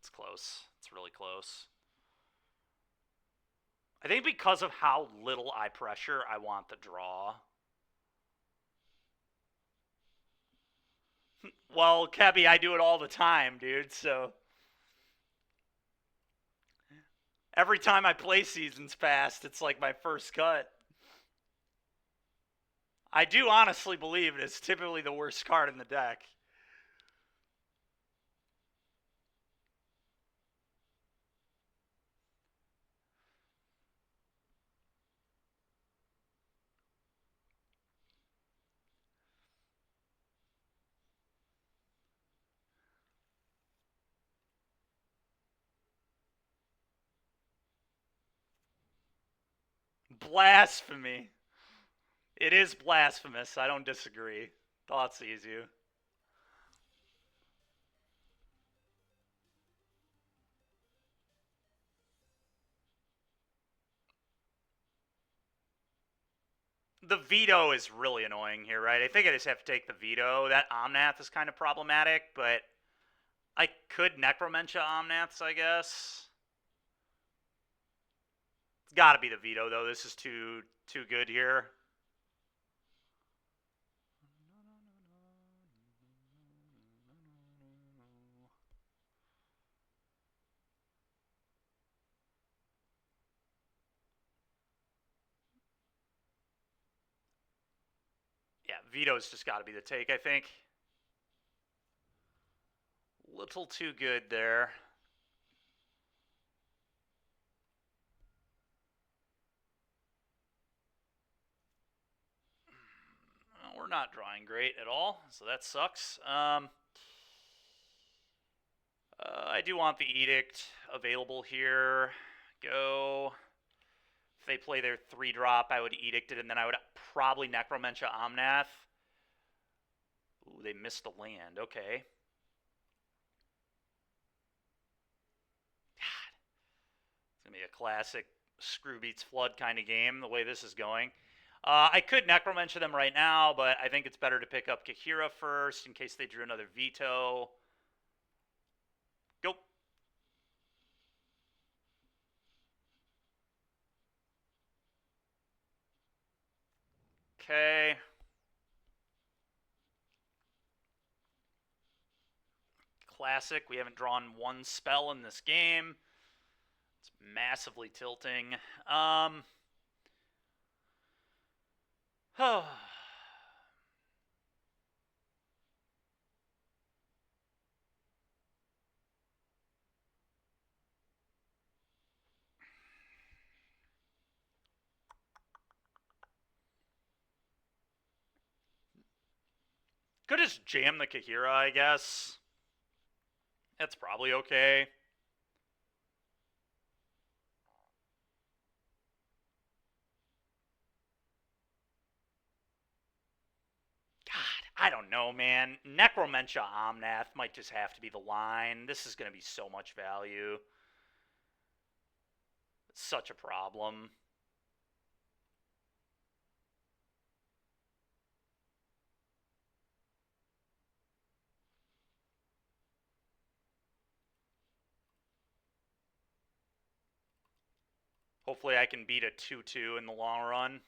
It's close. It's really close. I think because of how little I pressure, I want the draw. Well, Kebby, I do it all the time, dude, so. Every time I play Seasons Past, it's like my first cut. I do honestly believe it is typically the worst card in the deck. Blasphemy. It is blasphemous. I don't disagree. Thoughtseize you. The veto is really annoying here, right? I think I just have to take the veto. That Omnath is kind of problematic, but I could Necromentia Omnaths, I guess. It's got to be the veto, though. This is too good here. Veto's just got to be the take, I think. Little too good there. Well, we're not drawing great at all, so that sucks. I do want the Edict available here. Go. If they play their 3-drop, I would Edict it, and then I would probably Necromentia Omnath. Ooh, they missed a land. Okay. God. It's going to be a classic Screw Beats Flood kind of game, the way this is going. I could Necromentia them right now, but I think it's better to pick up Kaheera first in case they drew another Veto. Go. Okay. Classic. We haven't drawn one spell in this game. It's massively tilting. Could just jam the Kaheera, I guess. That's probably okay. God, I don't know, man. Necromentia Omnath might just have to be the line. This is going to be so much value. It's such a problem. Hopefully I can beat a 2-2 in the long run.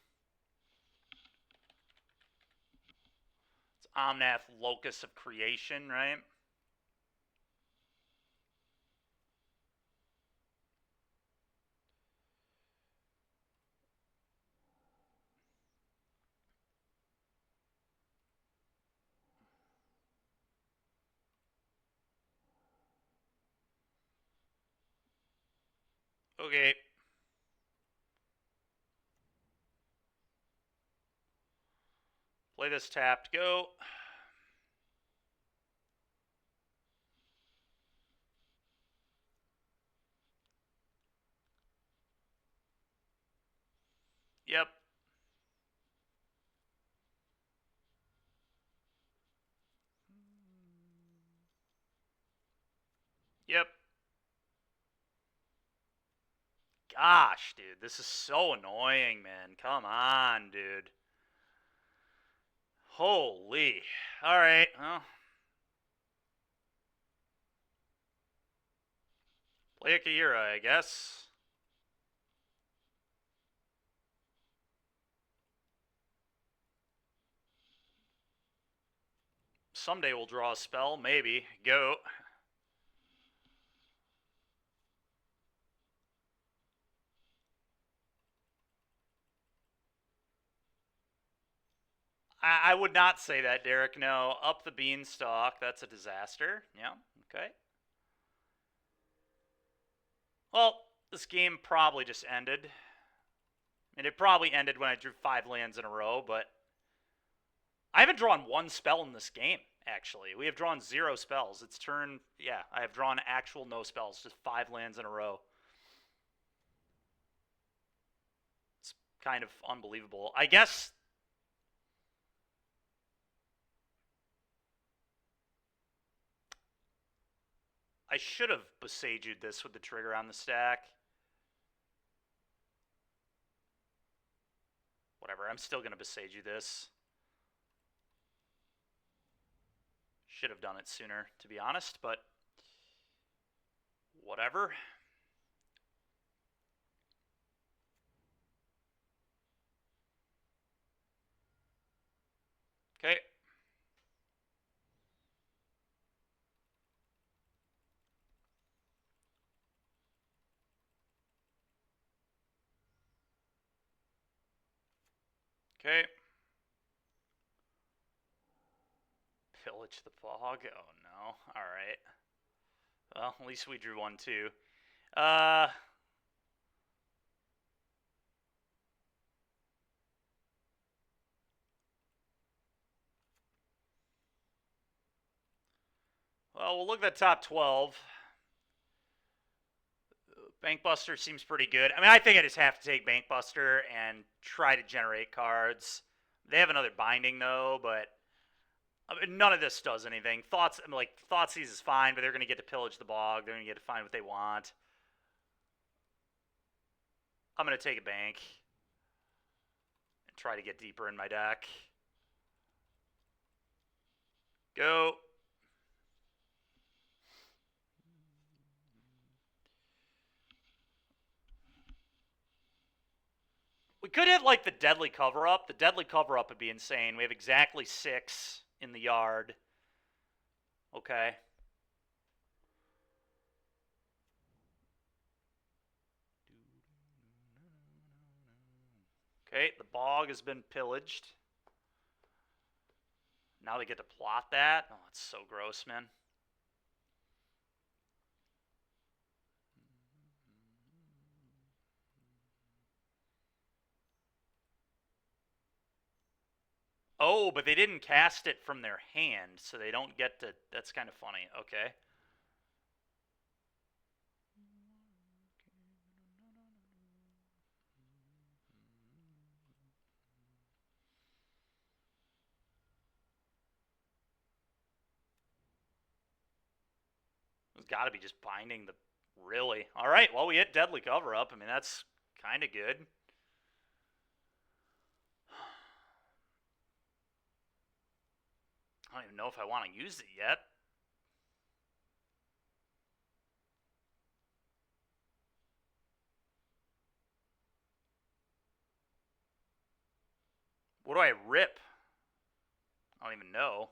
It's Omnath Locus of Creation, right? Okay. Play this tapped. Go. Yep. Yep. Gosh, dude. This is so annoying, man. Come on, dude. Holy. Alright, well. Play a Kaheera, I guess. Someday we'll draw a spell, maybe. Go. I would not say that, Derek. No. Up the beanstalk. That's a disaster. Yeah, okay. Well, this game probably just ended. And it probably ended when I drew 5 lands in a row, but I haven't drawn one spell in this game, actually. We have drawn 0 spells. It's turn, yeah, I have drawn actual no spells, just 5 lands in a row. It's kind of unbelievable. I guess I should have Boseju'd this with the trigger on the stack. Whatever, I'm still going to Boseiju this. Should have done it sooner, to be honest, but whatever. Okay. Okay. pillage the bog. Oh no. Alright. Well, at least we drew one too. Well, we'll look at the top 12. Bankbuster seems pretty good. I mean, I think I just have to take Bankbuster and try to generate cards. They have another binding, though, but I mean, none of this does anything. Thoughtseize is fine, but they're going to get to pillage the bog. They're going to get to find what they want. I'm going to take a bank and try to get deeper in my deck. Go. We could have, like, the Deadly Cover-Up. The Deadly Cover-Up would be insane. We have exactly 6 in the yard. Okay. Okay, the bog has been pillaged. Now they get to plot that. Oh, that's so gross, man. Oh, but they didn't cast it from their hand, so they don't get to... That's kind of funny. Okay. It's got to be just binding the... Really? All right, well, we hit Deadly Cover-Up. I mean, that's kind of good. I don't even know if I want to use it yet. What do I rip? I don't even know.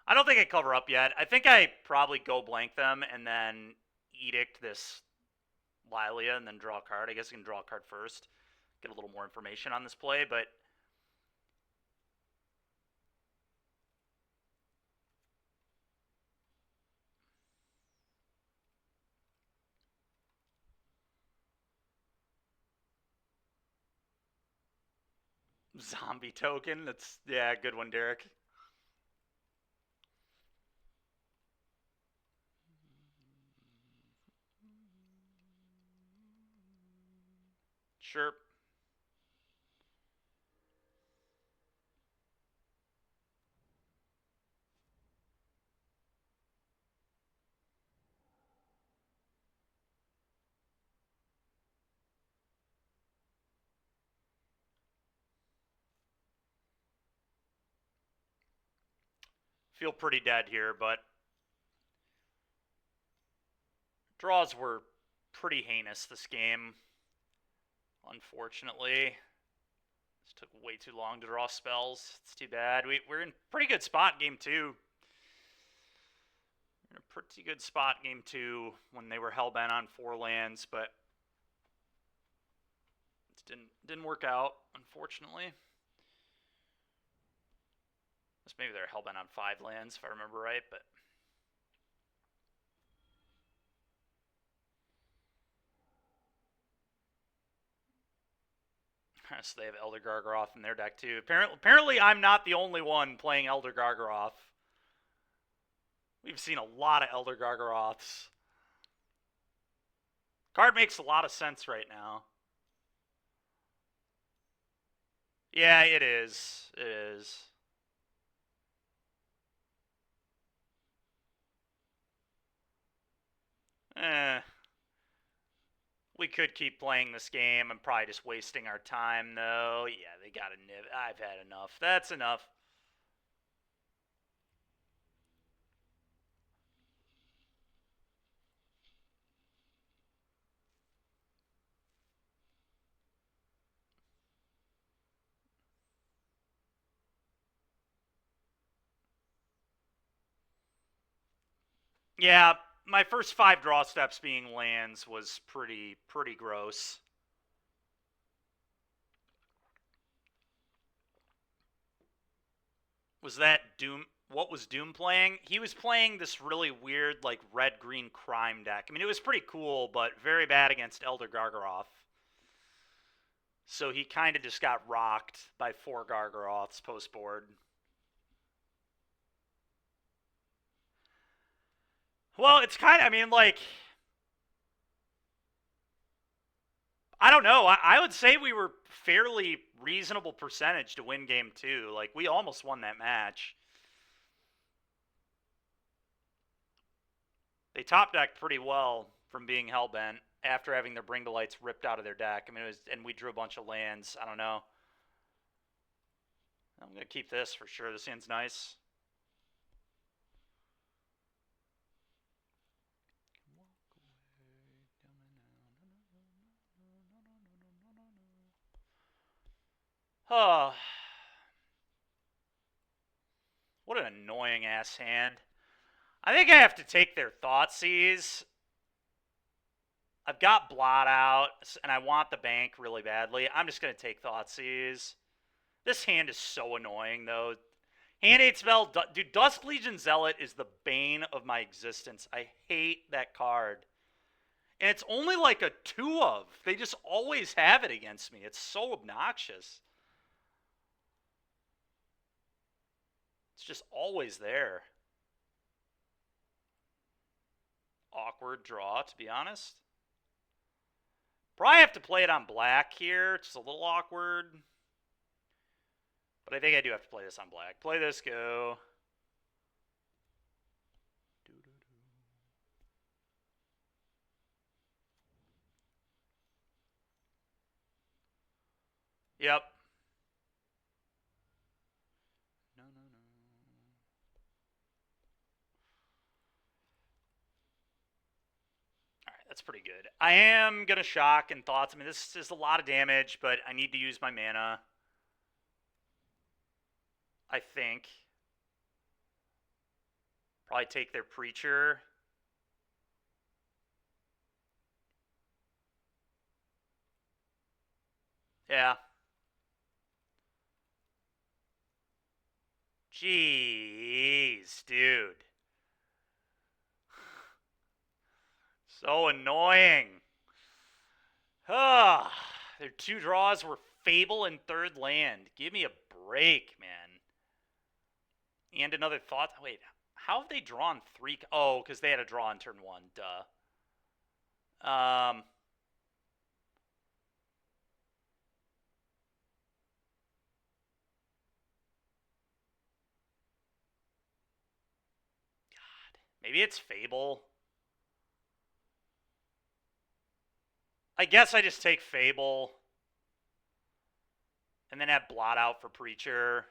I don't think I cover up yet. I think I probably go blank them and then edict this Lilia and then draw a card. I guess I can draw a card first. Get a little more information on this play, but... Zombie token? That's... Yeah, good one, Derek. Sure. Feel pretty dead here, but... Draws were pretty heinous this game. Unfortunately. This took way too long to draw spells. It's too bad. We're in pretty good spot game 2. We're in a pretty good spot game 2 when they were hellbent on 4 lands, but it didn't work out, unfortunately. Maybe they're hellbent on 5 lands, if I remember right, but... So they have Elder Gargaroth in their deck, too. Apparently I'm not the only one playing Elder Gargaroth. We've seen a lot of Elder Gargaroths. Card makes a lot of sense right now. Yeah, it is. It is. We could keep playing this game. I'm probably just wasting our time, though. Yeah, they got a nib. I've had enough. That's enough. Yeah, my first 5 draw steps being lands was pretty gross. Was that Doom? What was Doom playing? He was playing this really weird, like, red-green crime deck. I mean, it was pretty cool, but very bad against Elder Gargaroth. So he kind of just got rocked by 4 Gargaroths post-board. Well, it's kind of, I mean, like, I don't know. I would say we were fairly reasonable percentage to win game 2. Like, we almost won that match. They top decked pretty well from being Hellbent after having their Bring to Lights ripped out of their deck. I mean, it was, and we drew a bunch of lands. I don't know. I'm going to keep this for sure. This hand's nice. Oh. What an annoying ass hand. I think I have to take their Thoughtseize. I've got Blot out, and I want the bank really badly. I'm just going to take Thoughtseize. This hand is so annoying, though. Hand 8 spell. Dude, Dusk Legion Zealot is the bane of my existence. I hate that card. And it's only like a 2 of. They just always have it against me. It's so obnoxious. It's just always there. Awkward draw, to be honest. Probably have to play it on black here. It's a little awkward. But I think I do have to play this on black. Play this, go. Yep. No. Alright, that's pretty good. I am going to shock and thoughts. I mean, this is a lot of damage, but I need to use my mana. I think. Probably take their Preacher. Yeah. Jeez, dude. So annoying. Ah, their 2 draws were Fable and Third Land. Give me a break, man. And another thought. Wait, how have they drawn 3? Oh, because they had a draw on turn 1. Duh. God. Maybe it's Fable. I guess I just take Fable. And then have Blot out for Preacher.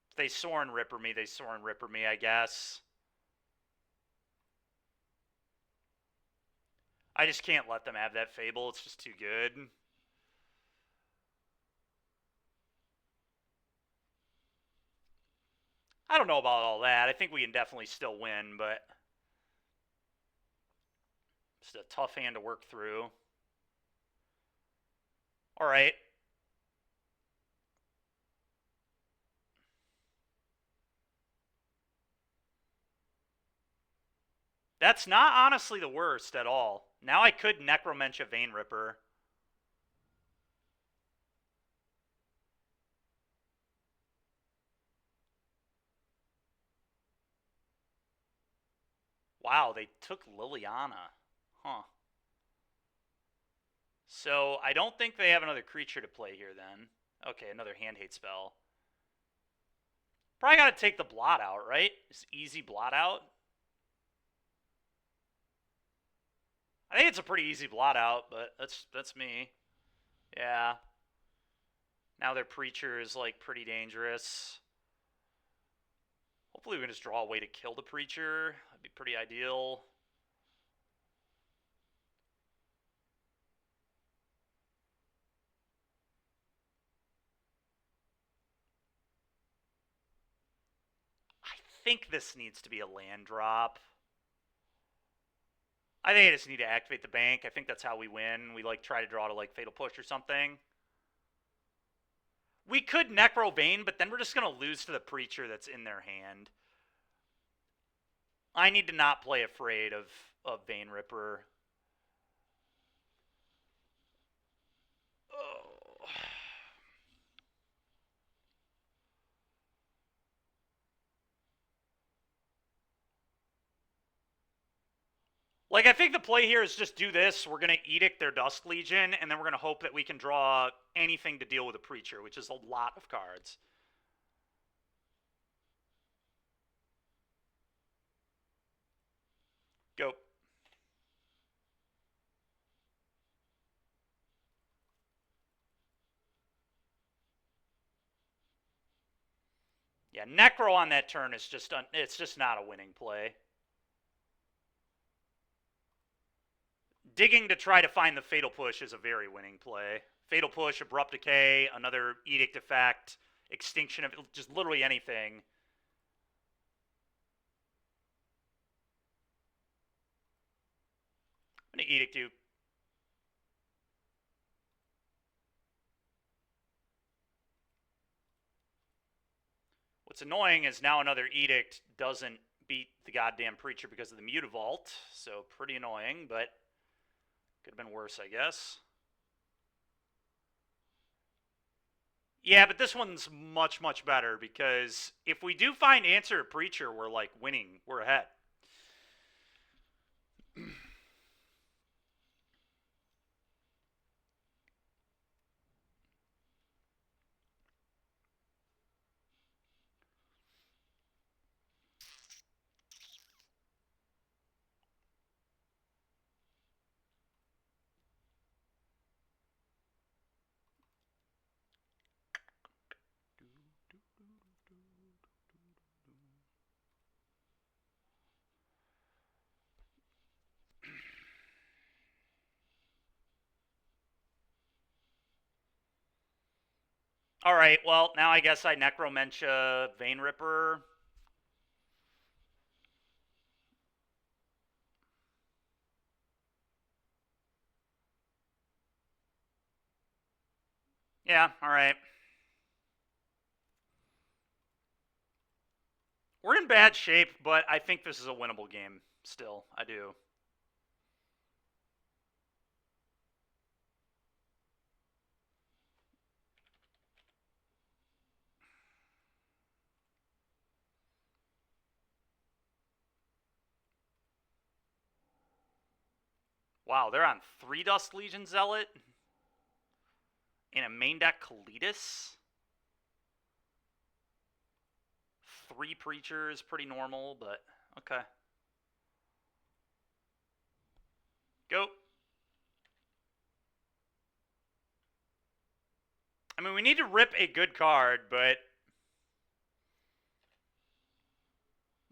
If they Sorin Ripper me, they Sorin Ripper me, I guess. I just can't let them have that Fable. It's just too good. I don't know about all that. I think we can definitely still win, but it's a tough hand to work through. All right. That's not honestly the worst at all. Now I could Necromentia Vein Ripper. Wow, they took Liliana. Huh. So I don't think they have another creature to play here then. Okay, another hand hate spell. Probably got to take the Blot out, right? Just easy Blot out. I think it's a pretty easy Blot out, but that's me. Yeah. Now their Preacher is like pretty dangerous. Hopefully we can just draw a way to kill the Preacher. That'd be pretty ideal. I think this needs to be a land drop. I think I just need to activate the bank. I think that's how we win. We like try to draw to like Fatal Push or something. We could Necro Vein, but then we're just gonna lose to the Preacher that's in their hand. I need to not play afraid of Vein Ripper. Oh. Like, I think the play here is just do this. We're going to Edict their Dusk Legion, and then we're going to hope that we can draw anything to deal with a Preacher, which is a lot of cards. Go. Yeah, Necro on that turn is just it's just not a winning play. Digging to try to find the Fatal Push is a very winning play. Fatal Push, Abrupt Decay, another Edict effect, Extinction of just literally anything. I'm going to Edict you. What's annoying is now another Edict doesn't beat the goddamn Preacher because of the Mutavault, so pretty annoying, but could have been worse, I guess. Yeah, but this one's much, much better because if we do find Answer to Preacher, we're like winning. We're ahead. All right, well, now I guess I Necromentia Vein Ripper. Yeah, all right. We're in bad shape, but I think this is a winnable game still. I do. Wow, they're on 3 Dusk Legion Zealot in a main deck Kalitas. 3 Preachers, pretty normal, but okay. Go. I mean, we need to rip a good card, but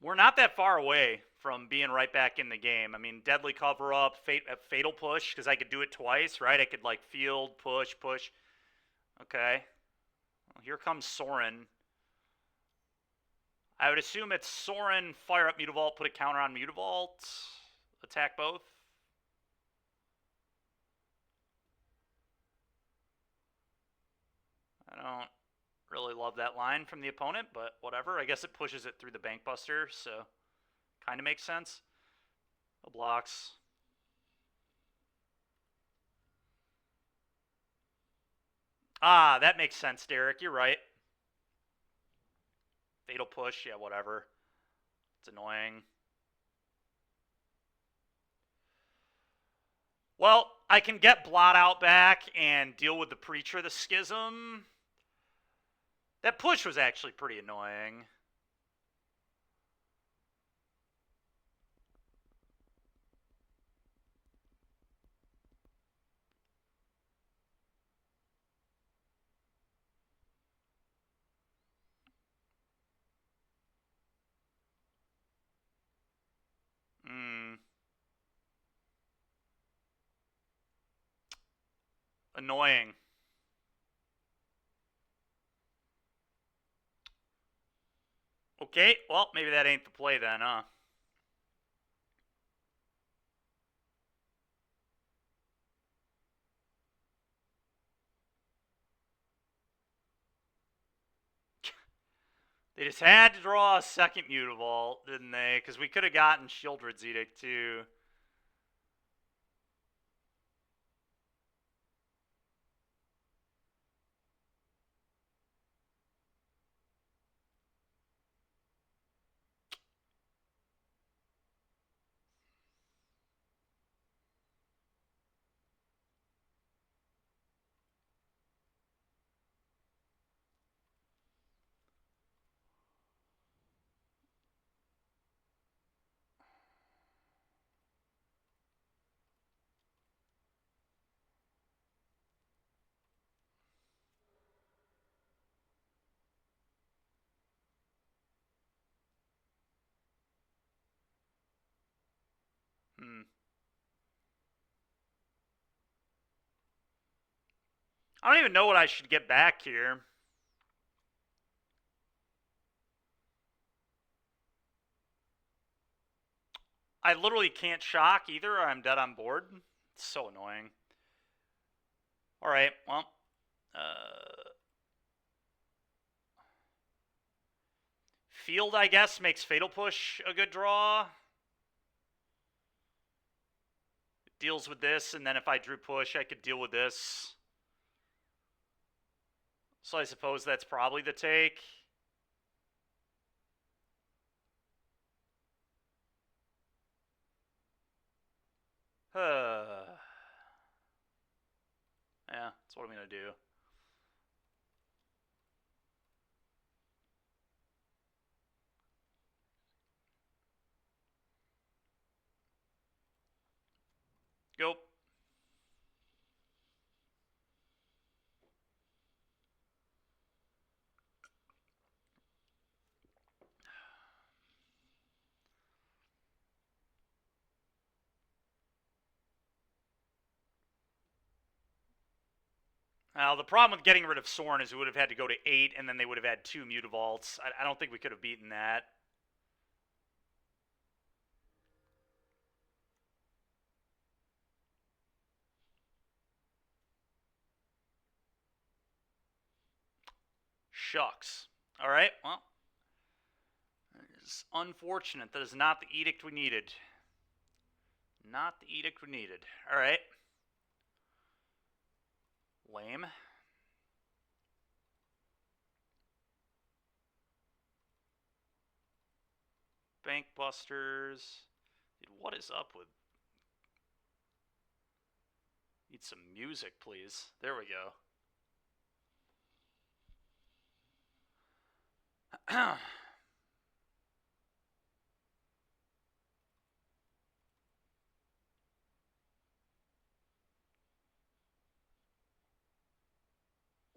we're not that far away from being right back in the game. I mean, Deadly Cover Up, Fatal Push, because I could do it twice, right? I could, like, field, push. Okay. Well, here comes Sorin. I would assume it's Sorin, fire up Mutavault, put a counter on Mutavault, attack both. I don't really love that line from the opponent, but whatever. I guess it pushes it through the Bankbuster, so kind of makes sense. No blocks. Ah, that makes sense, Derek. You're right. Fatal Push, yeah, whatever. It's annoying. Well, I can get Blot Out back and deal with the Preacher of the Schism. That push was actually pretty annoying. Annoying. Okay, well, maybe that ain't the play then, huh? They just had to draw a second Mutavault, didn't they? Because we could have gotten Shieldred's Edict, too. I don't even know what I should get back here. I literally can't shock either, or I'm dead on board. It's so annoying. Alright, well. Field, I guess, makes Fatal Push a good draw. It deals with this, and then if I drew Push, I could deal with this. So I suppose that's probably the take. Yeah, that's what I'm going to do. Go. Now, the problem with getting rid of Sorin is we would have had to go to 8, and then they would have had 2 Mutavaults. I don't think we could have beaten that. Shucks. Alright, well. It is unfortunate. That is not the edict we needed. Not the edict we needed. Alright. Lame. Bank Busters. Dude, what is up with... Need some music, please. There we go.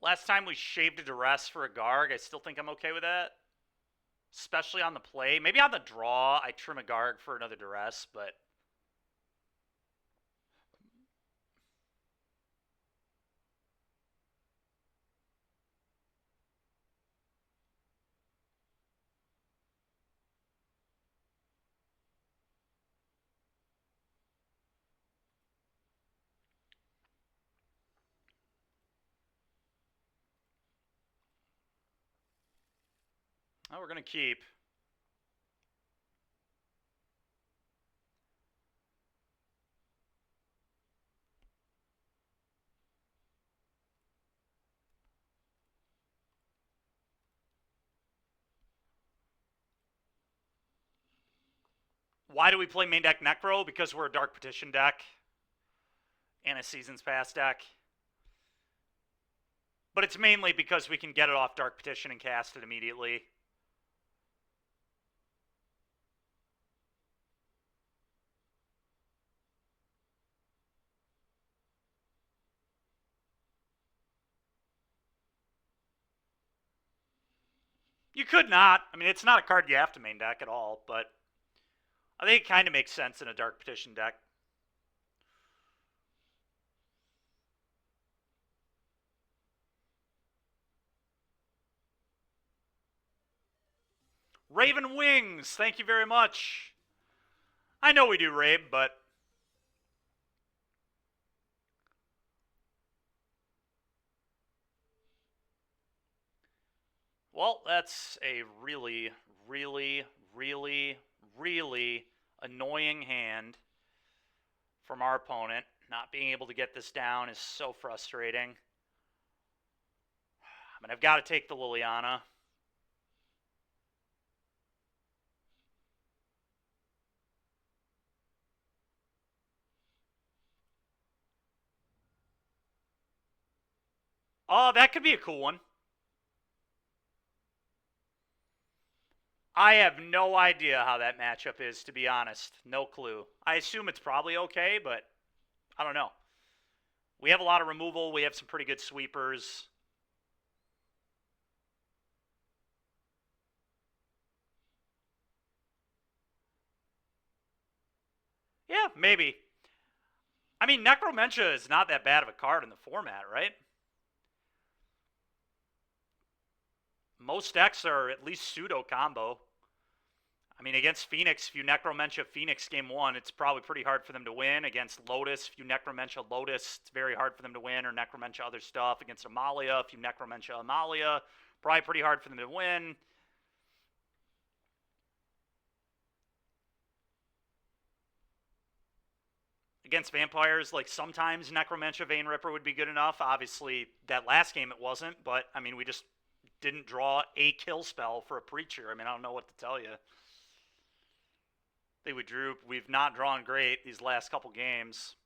Last time we shaved a Duress for a Garg. I still think I'm okay with that. Especially on the play. Maybe on the draw, I trim a Garg for another Duress, but... Oh, we're going to keep. Why do we play main deck Necro? Because we're a Dark Petition deck. And a Seasons Past deck. But it's mainly because we can get it off Dark Petition and cast it immediately. You could not. I mean, it's not a card you have to main deck at all, but I think it kind of makes sense in a Dark Petition deck. Raven Wings, thank you very much. I know we do, Rabe, but... Well, that's a really, really, really, really annoying hand from our opponent. Not being able to get this down is so frustrating. I mean, I've got to take the Liliana. Oh, that could be a cool one. I have no idea how that matchup is, to be honest. No clue. I assume it's probably okay, but I don't know. We have a lot of removal. We have some pretty good sweepers. Yeah, maybe. I mean, Necromentia is not that bad of a card in the format, right? Most decks are at least pseudo combo. I mean, against Phoenix, if you Necromentia Phoenix game 1, it's probably pretty hard for them to win. Against Lotus, if you Necromentia Lotus, it's very hard for them to win, or Necromentia other stuff. Against Amalia, if you Necromentia Amalia, probably pretty hard for them to win. Against vampires, like sometimes Necromentia Vein Ripper would be good enough. Obviously, that last game it wasn't, but I mean, we just didn't draw a kill spell for a Preacher. I mean, I don't know what to tell you. They would droop. We've not drawn great these last couple games.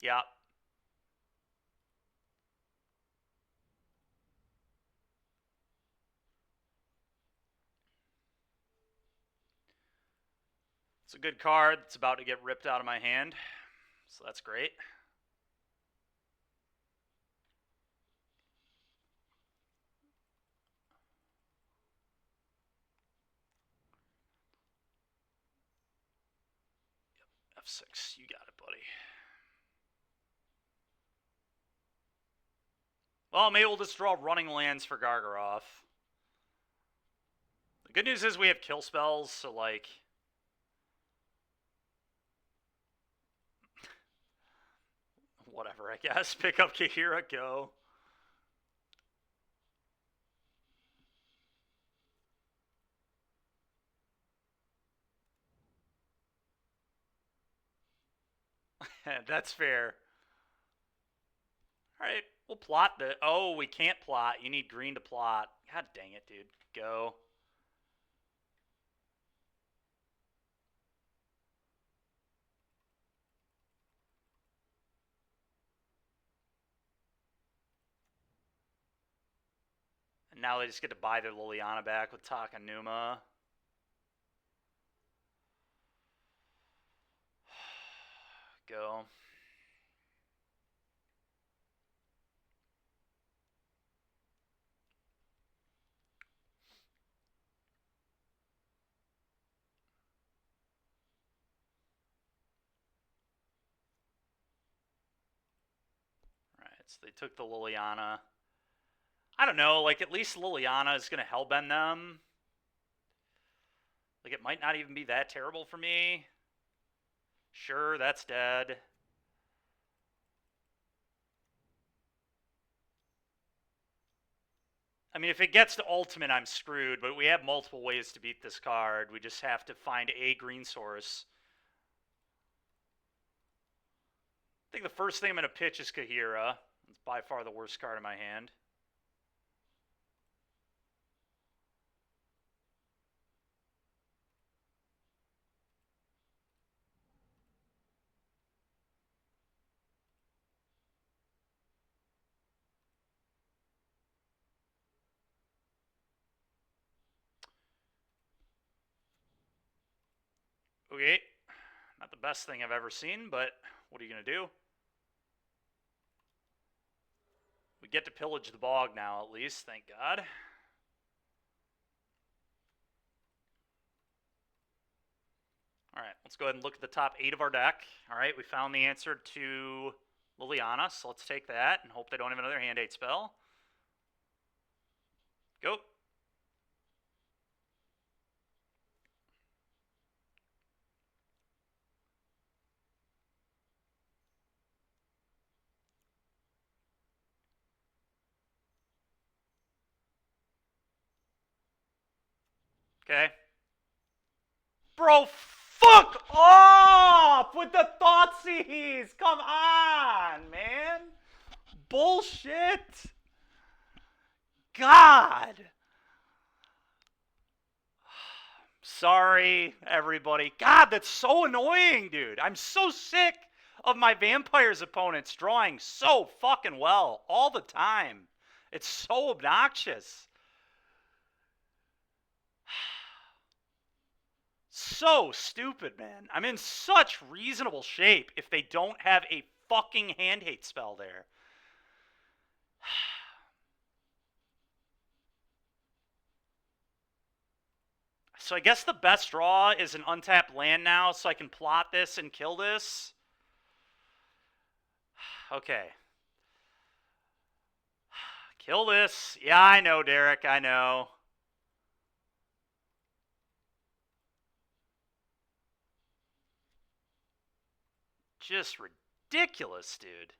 Yeah. It's a good card. It's about to get ripped out of my hand. So that's great. F6. You got it, buddy. Well, maybe we'll just draw running lands for Gargaroth. The good news is we have kill spells, so like... whatever, I guess. Pick up Kaheera, go. That's fair. Alright, we'll plot the... oh, we can't plot. You need green to plot. God dang it, dude. Go. And now they just get to buy their Liliana back with Takenuma. Go. Alright, so they took the Liliana. I don't know, like, at least Liliana is going to hellbend them. Like, it might not even be that terrible for me. Sure, that's dead. I mean, if it gets to ultimate, I'm screwed, but we have multiple ways to beat this card. We just have to find a green source. I think the first thing I'm going to pitch is Kaheera. It's by far the worst card in my hand. Okay. Not the best thing I've ever seen, but what are you going to do? We get to pillage the bog now, at least. Thank God. All right, let's go ahead and look at the top 8 of our deck. All right, we found the answer to Liliana, so let's take that and hope they don't have another hand 8 spell. Go. Okay. Bro, fuck off with the Thoughtseize! Come on, man! Bullshit! God! Sorry, everybody. God, that's so annoying, dude. I'm so sick of my Vampires opponents drawing so fucking well all the time. It's so obnoxious. So stupid, man. I'm in such reasonable shape if they don't have a fucking hand hate spell there. So I guess the best draw is an untapped land now, so I can plot this and kill this. Okay. Kill this. Yeah, I know, Derek. I know. Just ridiculous, dude.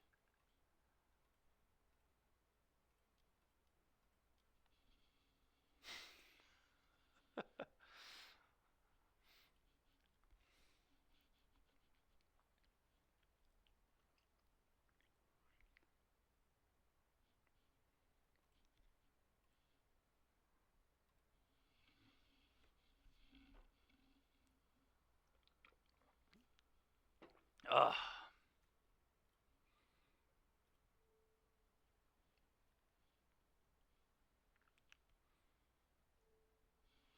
Ugh.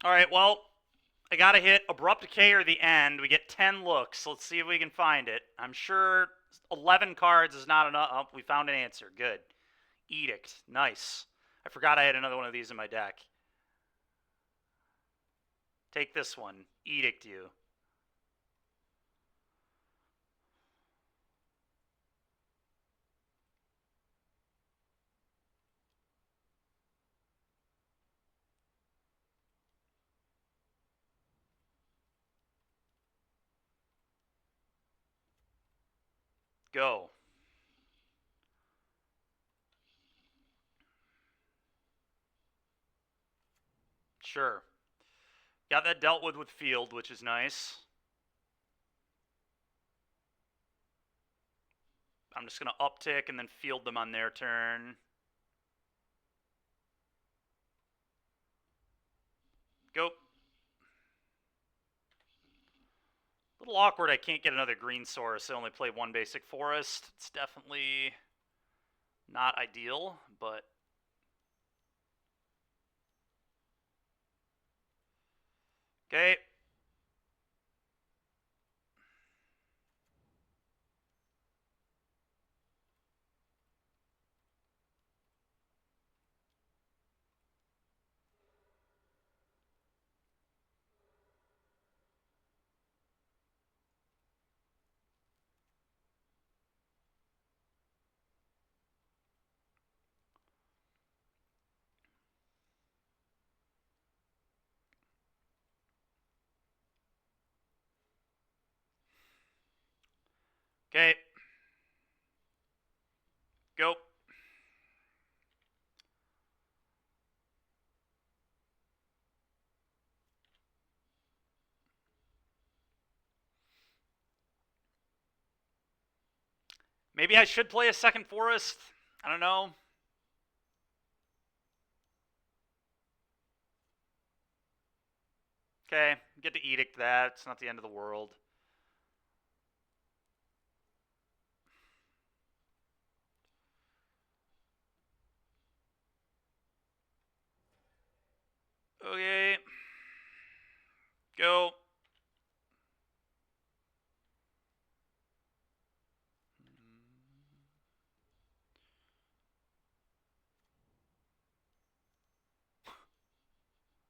All right, well, I gotta hit Abrupt Decay or the end. We get 10 looks. Let's see if we can find it. I'm sure 11 cards is not enough. Oh, we found an answer. Good. Edict. Nice. I forgot I had another one of these in my deck. Take this one. Edict you. Go. Sure. Got that dealt with field, which is nice. I'm just going to uptick and then field them on their turn. Go. A little awkward I can't get another green source. I only play one basic forest. It's definitely not ideal, but... Okay. Okay. Go. Maybe I should play a second forest. I don't know. Okay. Get to edict that. It's not the end of the world. Okay. Go.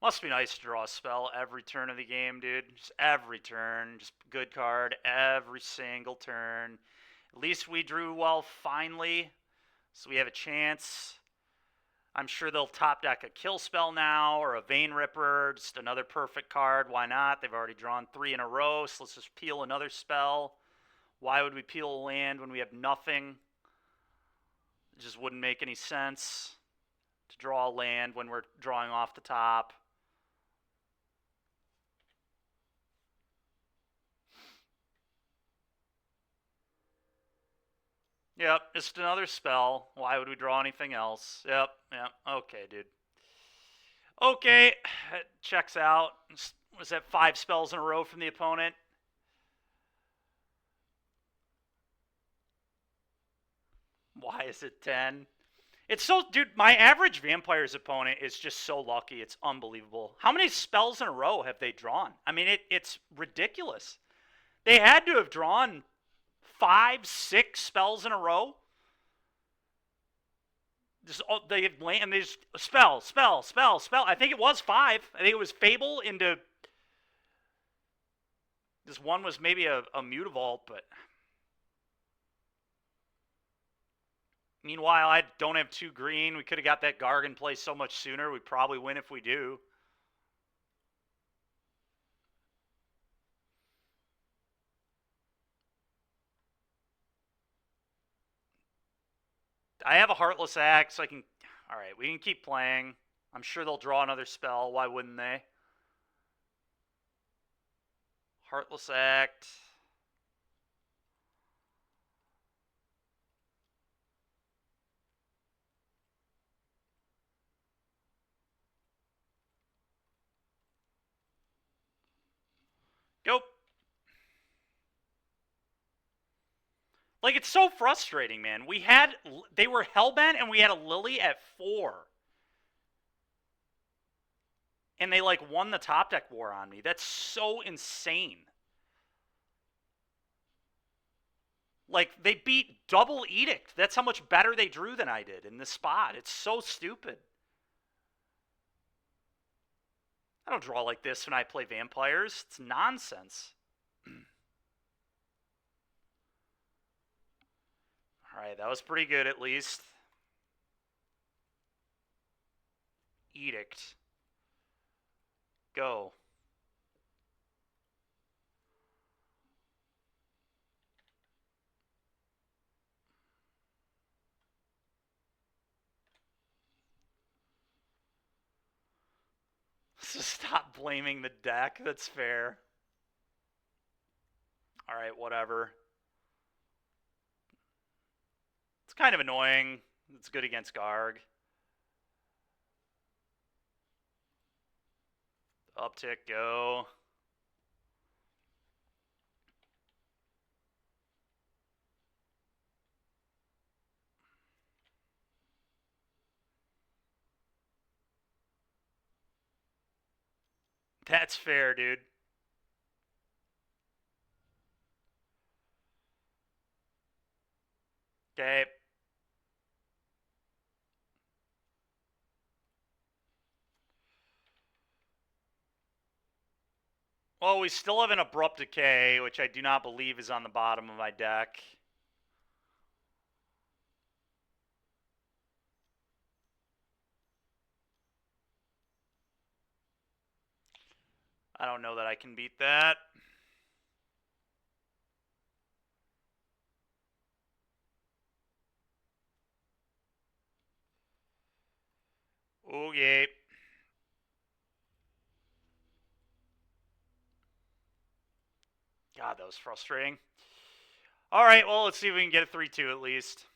Must be nice to draw a spell every turn of the game, dude. Just every turn. Just good card every single turn. At least we drew well finally, so we have a chance. I'm sure they'll top deck a kill spell now or a Vein Ripper, just another perfect card. Why not? They've already drawn 3 in a row, so let's just peel another spell. Why would we peel a land when we have nothing? It just wouldn't make any sense to draw a land when we're drawing off the top. Yep, just another spell. Why would we draw anything else? Yep. Okay, dude. Okay, checks out. Was that 5 spells in a row from the opponent? Why is it 10? It's so, dude, my average Vampire's opponent is just so lucky. It's unbelievable. How many spells in a row have they drawn? I mean, it's ridiculous. They had to have drawn 5, 6 spells in a row. Just they land and they just spell. I think it was 5. I think it was Fable into. This one was maybe a Mutavault, but. Meanwhile, I don't have 2 green. We could have got that Garg in play so much sooner. We'd probably win if we do. I have a Heartless Axe, so I can... Alright, we can keep playing. I'm sure they'll draw another spell. Why wouldn't they? Heartless Act. Go. Like, it's so frustrating, man. They were hellbent, and we had a Lily at 4. And they, like, won the top deck war on me. That's so insane. Like, they beat double Edict. That's how much better they drew than I did in this spot. It's so stupid. I don't draw like this when I play Vampires. It's nonsense. Alright, that was pretty good at least. Edict. Go. So stop blaming the deck. That's fair. Alright, whatever. It's kind of annoying. It's good against Garg. Uptick, go. That's fair, dude. Okay. Well, we still have an Abrupt Decay, which I do not believe is on the bottom of my deck. I don't know that I can beat that. Okay. God, that was frustrating. All right, well, let's see if we can get a 3-2 at least.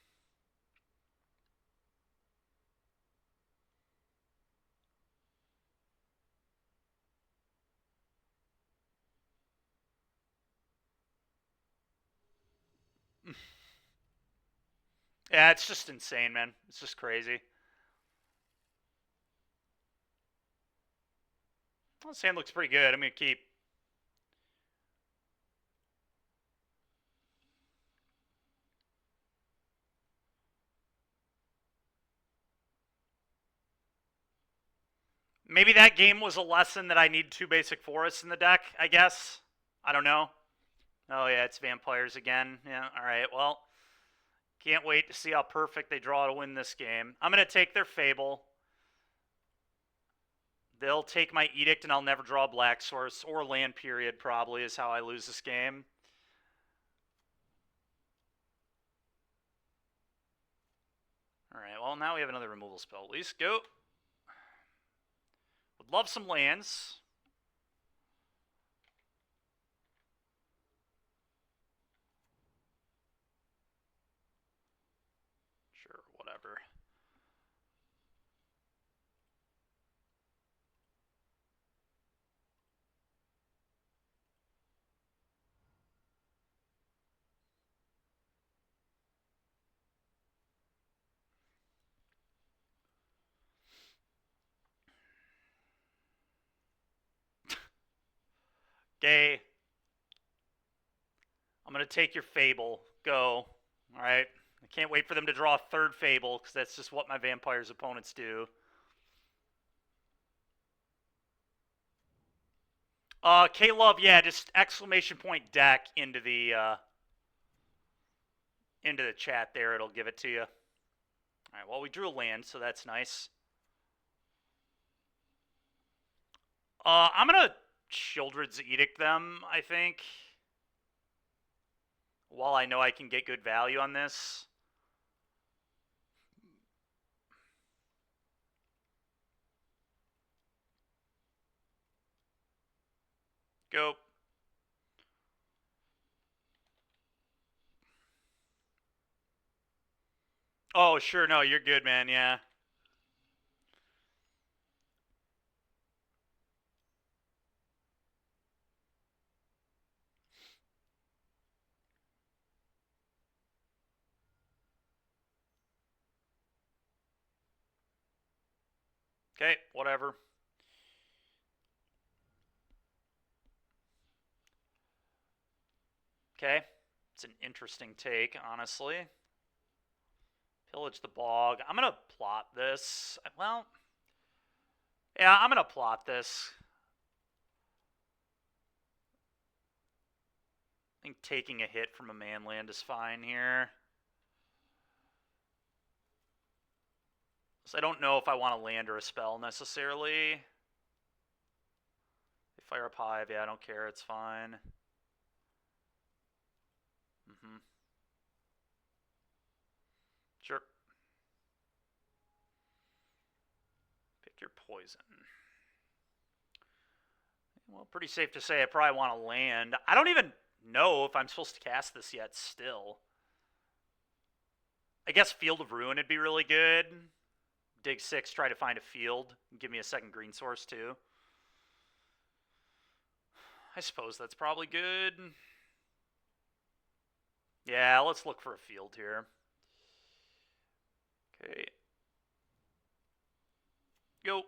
Yeah, it's just insane, man. It's just crazy. Well, this hand looks pretty good. I'm going to keep. Maybe that game was a lesson that I need 2 basic forests in the deck, I guess. I don't know. Oh, yeah, it's Vampires again. Yeah, all right, well. Can't wait to see how perfect they draw to win this game. I'm going to take their Fable. They'll take my Edict, and I'll never draw Black Source or land period, probably, is how I lose this game. Alright, well, now we have another removal spell. At least go. Would love some lands. Okay. I'm going to take your Fable. Go. All right. I can't wait for them to draw a third Fable, because that's just what my Vampire's opponents do. K-Love, yeah, just exclamation point deck into the chat there. It'll give it to you. All right, well, we drew a land, so that's nice. I'm going to Children's Edict them, I think. While I know I can get good value on this. Go. Oh, sure, no, you're good, man, yeah. Okay, whatever. Okay, it's an interesting take, honestly. Pillage the Bog. I'm going to plot this. Well, yeah, I'm going to plot this. I think taking a hit from a manland is fine here. So I don't know if I want a land or a spell necessarily. They fire up Hive. Yeah, I don't care. It's fine. Sure. Pick your poison. Well, pretty safe to say I probably want to land. I don't even know if I'm supposed to cast this yet still. I guess Field of Ruin would be really good. Dig 6, try to find a field. Give me a second green source too. I suppose that's probably good. Yeah, let's look for a field here. Okay. Go.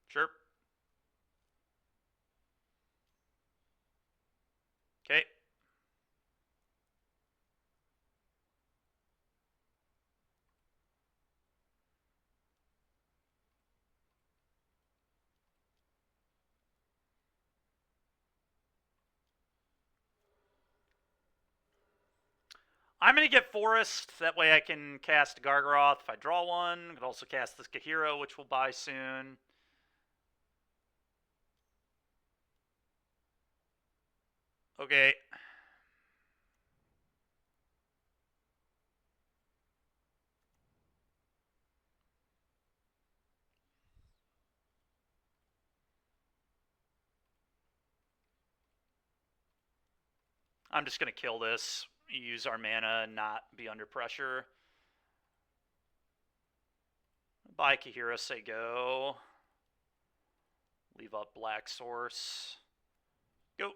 Sure. Okay. I'm going to get Forest. That way I can cast Gargaroth if I draw one. I could also cast this Kahira, which we'll buy soon. Okay. I'm just going to kill this. Use our mana and not be under pressure. Buy Kahira, say go. Leave up Black Source. Go.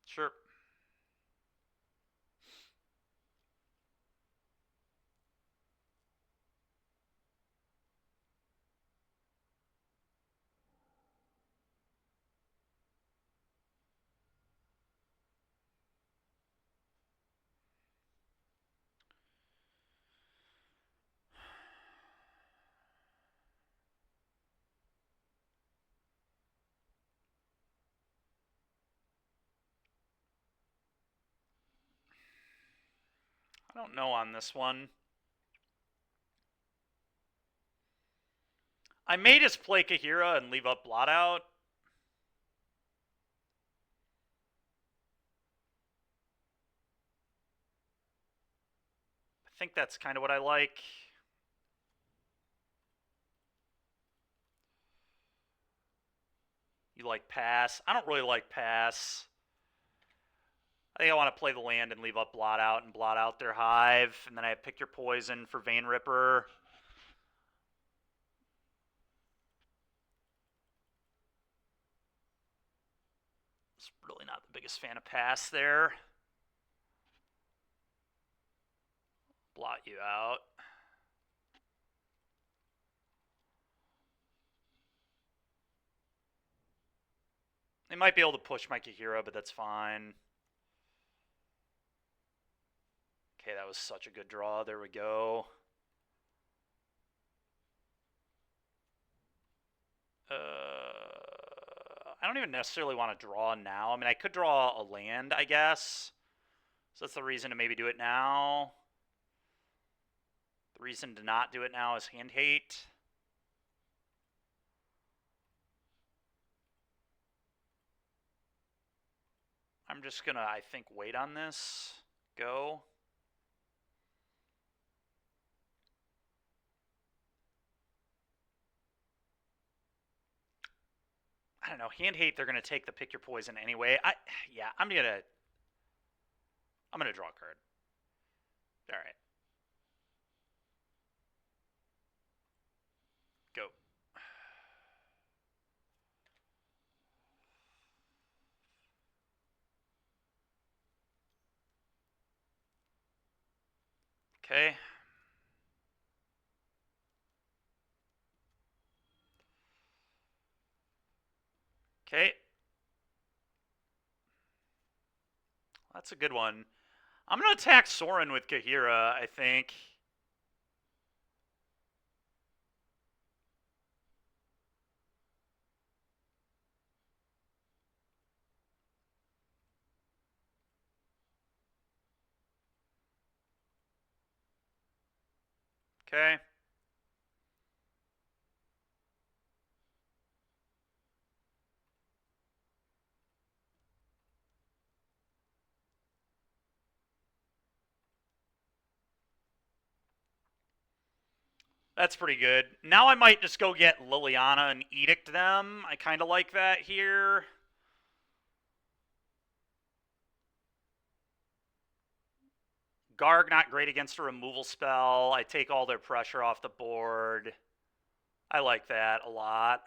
Sure. I don't know on this one. I may just play Kahira and leave up Blot Out. I think that's kind of what I like. You like Pass? I don't really like Pass. I think I want to play the land and leave up Blot Out and blot out their Hive. And then I have Pick Your Poison for Vein Ripper. It's really not the biggest fan of pass there. Blot you out. They might be able to push my Kaheera, but that's fine. Okay, that was such a good draw. There we go. I don't even necessarily want to draw now. I mean, I could draw a land, I guess. So that's the reason to maybe do it now. The reason to not do it now is hand hate. I'm just going to, I think, wait on this. Go. I don't know. Hand hate, they're going to take the Pick Your Poison anyway. I'm going to draw a card. All right. Go. Okay. Okay. That's a good one. I'm going to attack Sorin with Kaheera, I think. Okay. That's pretty good. Now I might just go get Liliana and Edict them. I kind of like that here. Garg not great against a removal spell. I take all their pressure off the board. I like that a lot.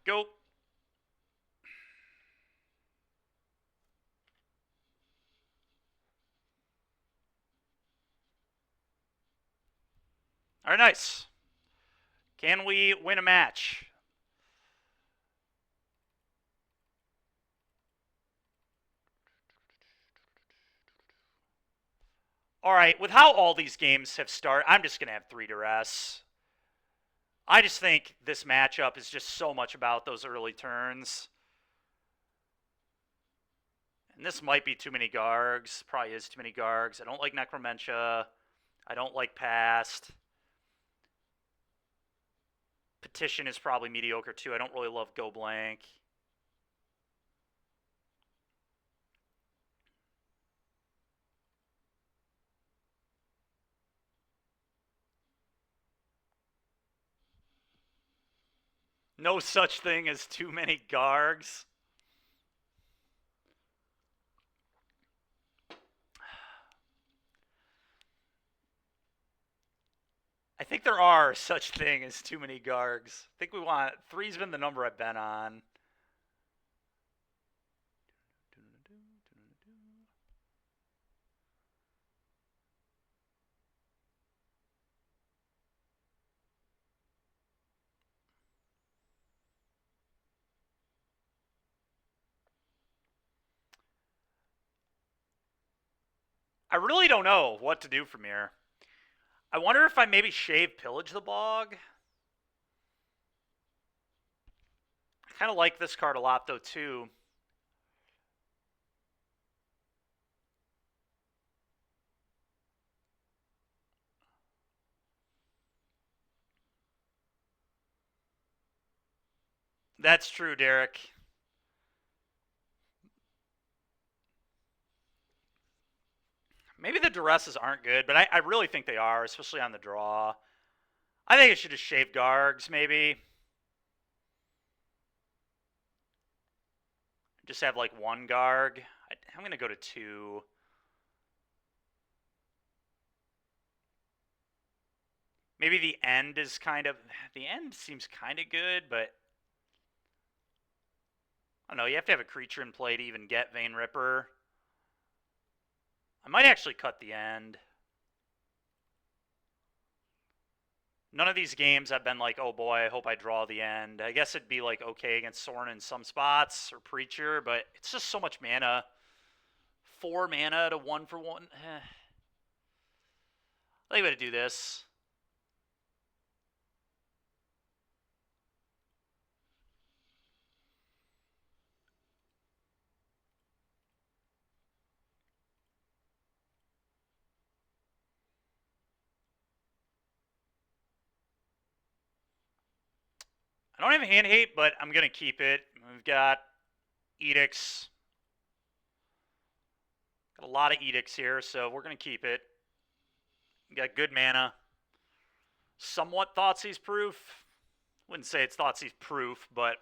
Go. All right, nice. Can we win a match? All right, with how all these games have started, I'm just going to have 3 duress. I just think this matchup is just so much about those early turns. And this might be too many Gargs. Probably is too many Gargs. I don't like Necromentia. I don't like Past. Petition is probably mediocre too. I don't really love Go Blank. No such thing as too many Gargs. I think there are such thing as too many Gargs. I think we want 3's been the number I've been on. I really don't know what to do from here. I wonder if I maybe shave Pillage the Bog. I kind of like this card a lot, though, too. That's true, Derek. Maybe the duresses aren't good, but I really think they are, especially on the draw. I think I should just shave Gargs, maybe. Just have like one Garg. I'm going to go to 2. Maybe the end is kind of... The end seems kind of good, but... I don't know, you have to have a creature in play to even get Vein Ripper. I might actually cut the end. None of these games have been like, oh boy, I hope I draw the end. I guess it'd be like okay against Sorin in some spots or Preacher, but it's just so much mana. 4 mana to 1 for 1. I think I'm going to do this. I don't have a hand hate, but I'm going to keep it. We've got Edicts. Got a lot of Edicts here, so we're going to keep it. We got good mana. Somewhat Thoughtseize proof. Wouldn't say it's Thoughtseize proof, but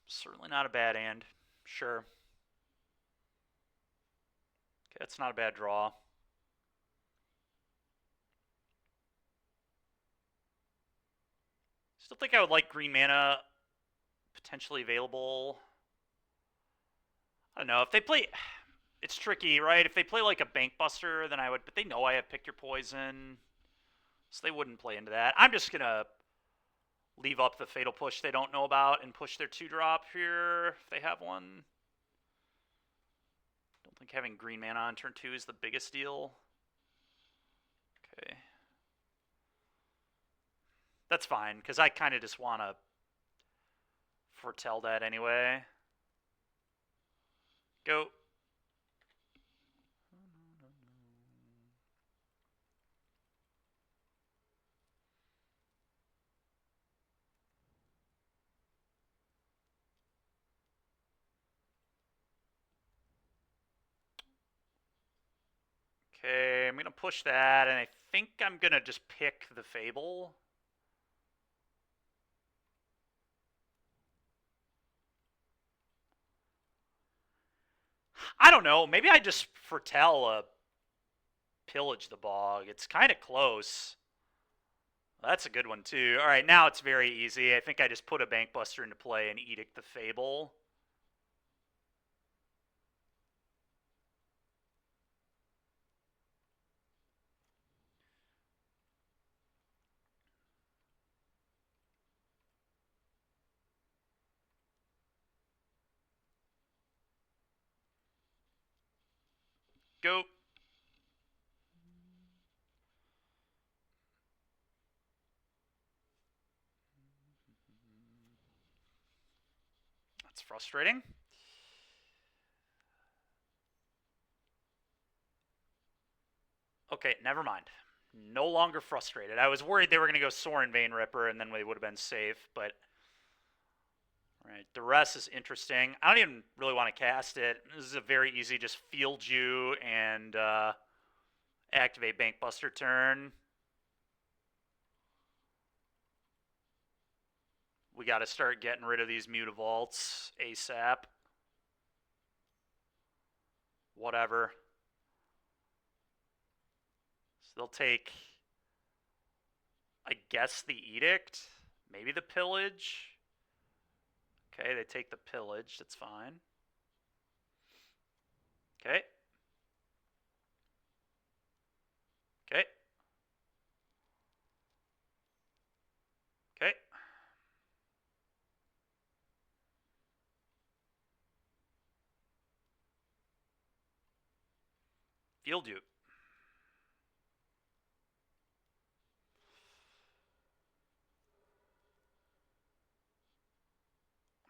certainly not a bad hand. Sure. Okay, that's not a bad draw. Still think I would like green mana potentially available. I don't know. If they play... It's tricky, right? If they play like a Bank Buster, then I would... But they know I have Pick Your Poison, so they wouldn't play into that. I'm just going to leave up the Fatal Push they don't know about and push their 2-drop here if they have one. Don't think having green mana on turn 2 is the biggest deal. Okay. That's fine, because I kind of just want to foretell that anyway. Go. Okay, I'm going to push that, and I think I'm going to just pick the Fable. I don't know. Maybe I just foretell a Pillage the Bog. It's kind of close. That's a good one, too. All right, now it's very easy. I think I just put a Bank Buster into play and Edict the Fable. Go. That's frustrating. Okay, never mind. No longer frustrated. I was worried they were going to go Sorin Vein Ripper, and then we would have been safe, but... All right, the rest is interesting. I don't even really want to cast it. This is a very easy, just field you and activate Bank Buster turn. We got to start getting rid of these Mutavaults ASAP. Whatever. So they'll take, I guess, the Edict. Maybe the Pillage. Okay, they take the Pillage. That's fine. Okay. Okay. Okay. Field you.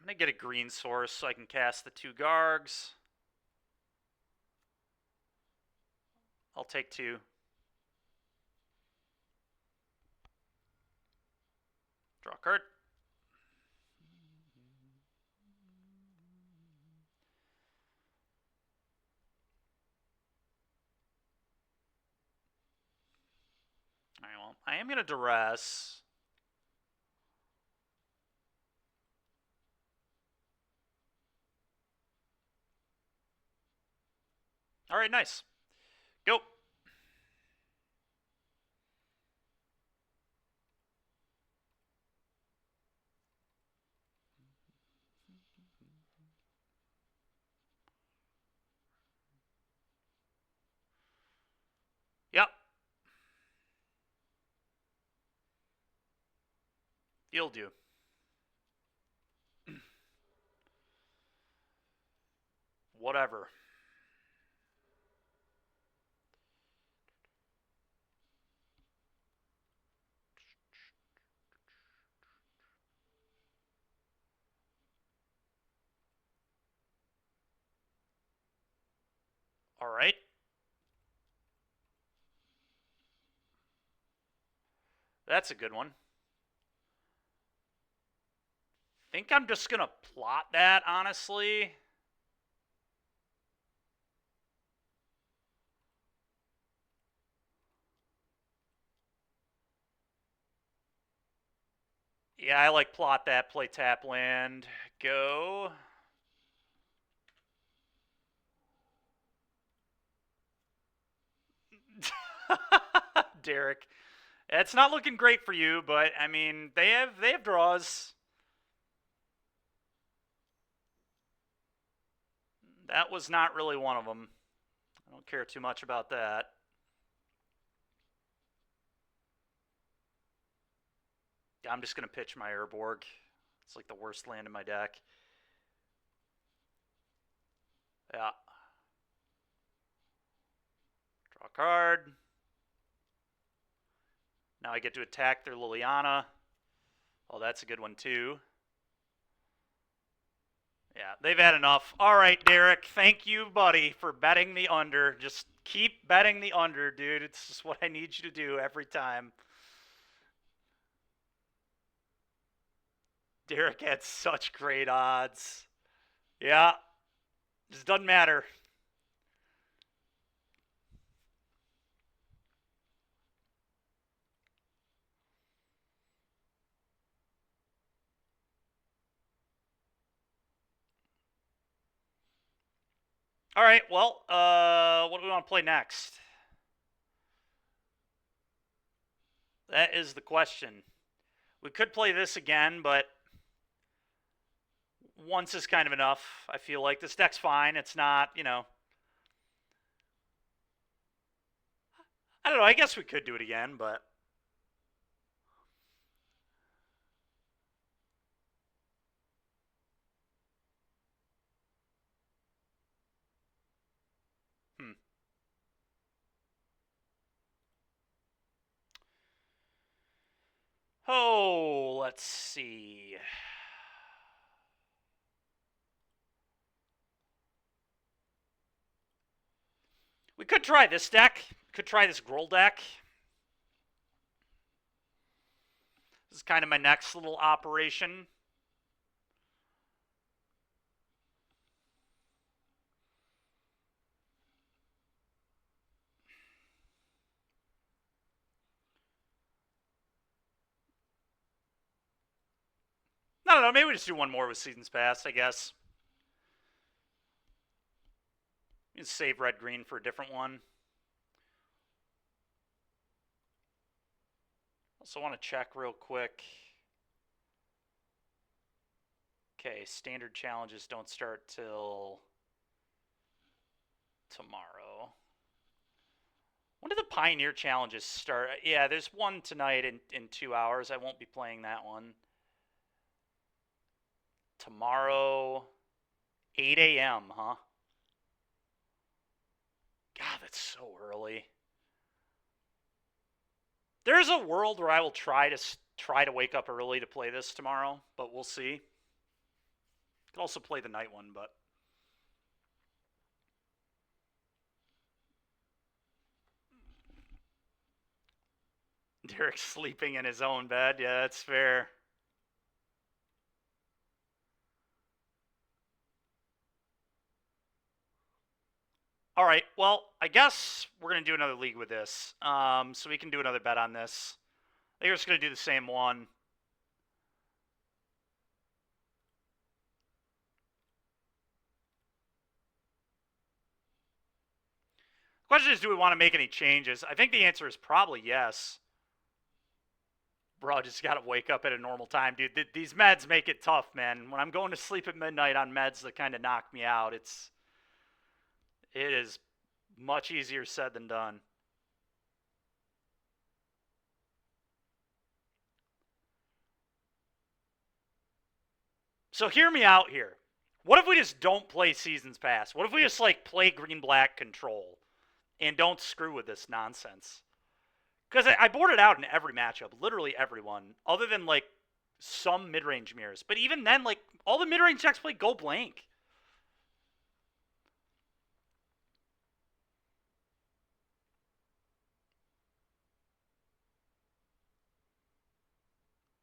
I'm going to get a green source so I can cast the 2 Gargs. I'll take 2. a card. All right, well, I am going to duress. All right, nice. Go. Yep. You'll do. Whatever. All right. That's a good one. Think I'm just going to plot that, honestly. Yeah, I like plot that, play tap land, go. Derek. It's not looking great for you, but I mean, they have draws. That was not really one of them. I don't care too much about that. I'm just going to pitch my Urborg. It's like the worst land in my deck. Yeah. Draw a card. Now I get to attack their Liliana. Oh, that's a good one, too. Yeah, they've had enough. All right, Derek. Thank you, buddy, for betting the under. Just keep betting the under, dude. It's just what I need you to do every time. Derek had such great odds. Yeah, just doesn't matter. All right, well, what do we want to play next? That is the question. We could play this again, but once is kind of enough. I feel like this deck's fine. It's not, you know. I don't know. I guess we could do it again, but. Oh, let's see. We could try this deck. Could try this Gruul deck. This is kind of my next little operation. I don't know. Maybe we just do one more with Seasons Past, I guess. You can save red-green for a different one. Also want to check real quick. Okay, standard challenges don't start till tomorrow. When do the Pioneer challenges start? Yeah, there's one tonight in 2 hours. I won't be playing that one. Tomorrow, 8 a.m., huh? God, that's so early. There's a world where I will try to wake up early to play this tomorrow, but we'll see. Could also play the night one, but Derek's sleeping in his own bed. Yeah, that's fair. All right, well, I guess we're going to do another league with this. So we can do another bet on this. I think we're just going to do the same one. Question is, do we want to make any changes? I think the answer is probably yes. Bro, I just got to wake up at a normal time. Dude, these meds make it tough, man. When I'm going to sleep at midnight on meds that kind of knock me out, it is much easier said than done. So hear me out here. What if we just don't play Seasons Pass? What if we just like play green-black control and don't screw with this nonsense? Because I boarded out in every matchup, literally everyone, other than like some mid-range mirrors. But even then, like all the mid-range decks play Go Blank.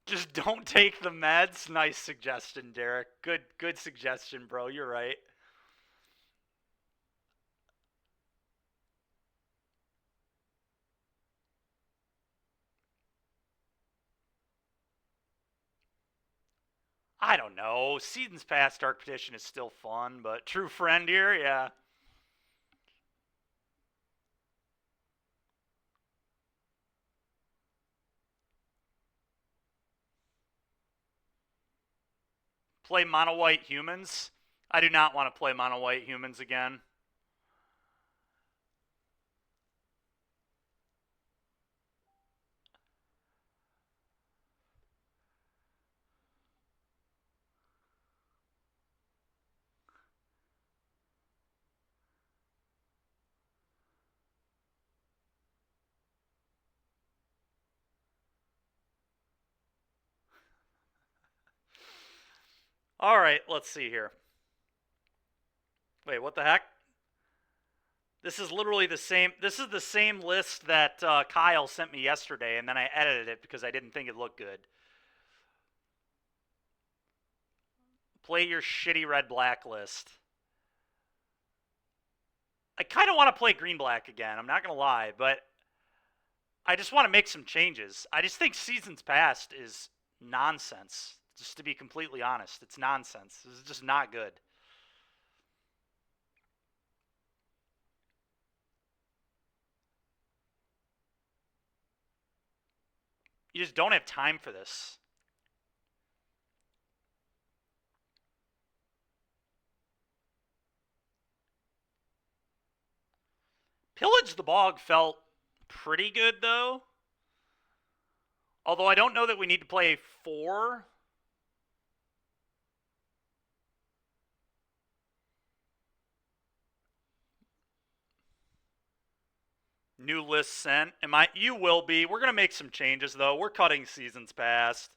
Just don't take the meds. Nice suggestion, Derek. Good suggestion, bro. You're right. I don't know. Seasons Past Dark Petition is still fun, but True Friend here, yeah. Play Mono White Humans. I do not want to play Mono White Humans again. All right, let's see here. Wait, what the heck? This is literally the same. This is the same list that Kyle sent me yesterday, and then I edited it because I didn't think it looked good. Play your shitty red-black list. I kind of want to play green-black again. I'm not going to lie, but I just want to make some changes. I just think Seasons Past is nonsense. Just to be completely honest, it's nonsense. This is just not good. You just don't have time for this. Pillage the Bog felt pretty good, though. Although I don't know that we need to play 4. New list sent. You will be. We're going to make some changes, though. We're cutting Seasons Past.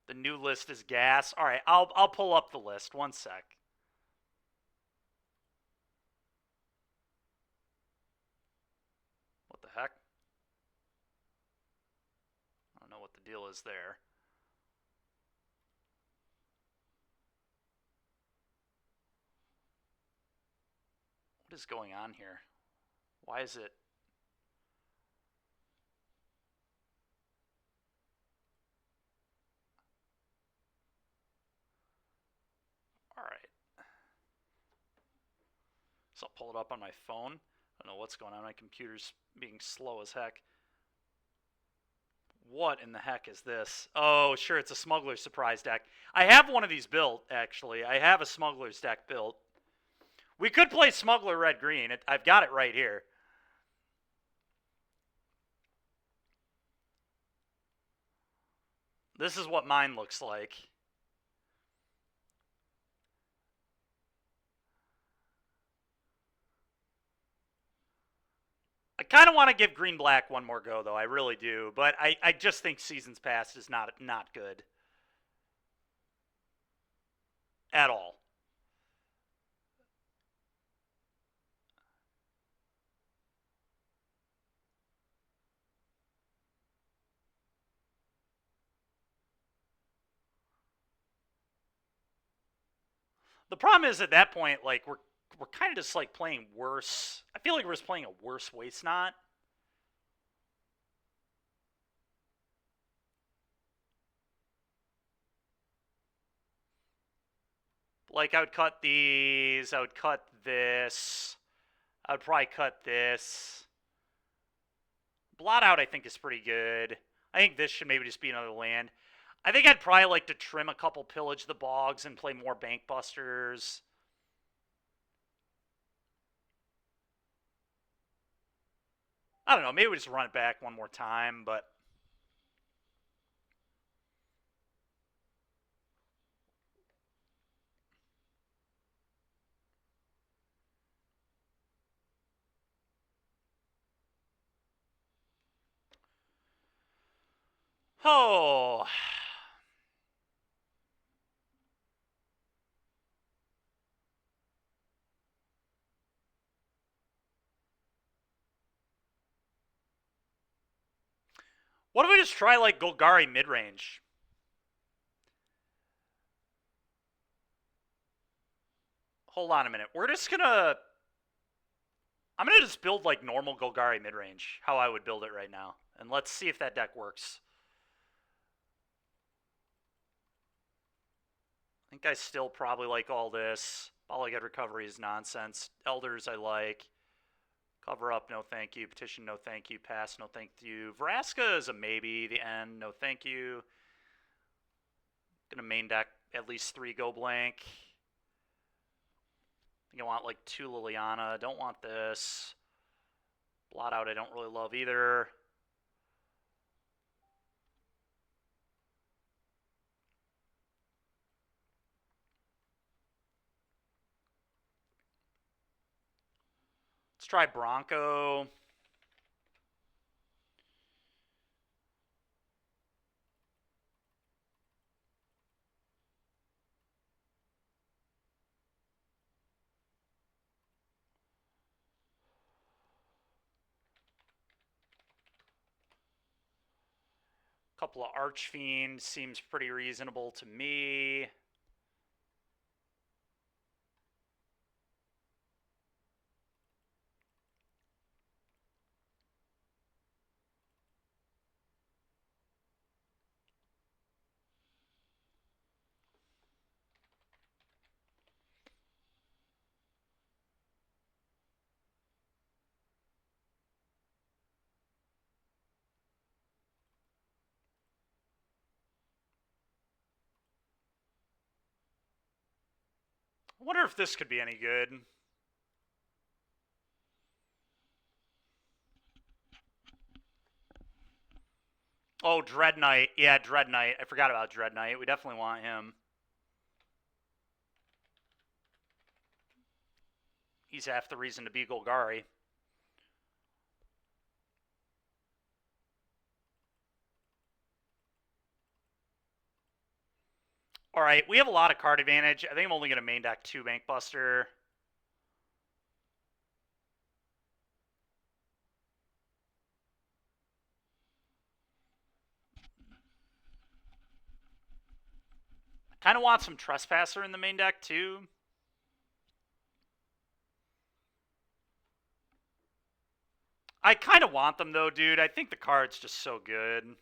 The new list is gas. All right, I'll pull up the list. One sec. What the heck? I don't know what the deal is there. What is going on here? Why is it? All right. So I'll pull it up on my phone. I don't know what's going on. My computer's being slow as heck. What in the heck is this? Oh, sure, it's a Smuggler's Surprise deck. I have one of these built, actually. I have a Smuggler's deck built. We could play Smuggler Red-Green. I've got it right here. This is what mine looks like. I kind of want to give green-black one more go, though. I really do. But I just think Seasons Past is not good. At all. The problem is at that point, like we're kind of just like playing worse. I feel like we're just playing a worse waste knot. Like I would cut these. I would cut this. I would probably cut this. Blot out, I think, is pretty good. I think this should maybe just be another land. I think I'd probably like to trim a couple Pillage the Bogs and play more Bank Busters. I don't know. Maybe we just run it back one more time, but oh. What if we just try like Golgari mid-range? Hold on a minute. We're just gonna... I'm gonna just build like normal Golgari mid-range, how I would build it right now. And let's see if that deck works. I think I still probably like all this. Polyhead Recovery is nonsense. Elders I like. Cover Up, no thank you. Petition, no thank you. Pass, no thank you. Vraska is a maybe. The End, no thank you. Gonna main deck at least 3 Go Blank. I think I want like 2 Liliana. Don't want this. Blot Out I don't really love either. Let's try Bronco. Couple of Archfiend seems pretty reasonable to me. I wonder if this could be any good. Oh, Dread Knight. Yeah, Dread Knight. I forgot about Dread Knight. We definitely want him. He's half the reason to be Golgari. All right, we have a lot of card advantage. I think I'm only going to main deck 2 Bank Buster. I kind of want some Trespasser in the main deck too. I kind of want them though, dude. I think the card's just so good.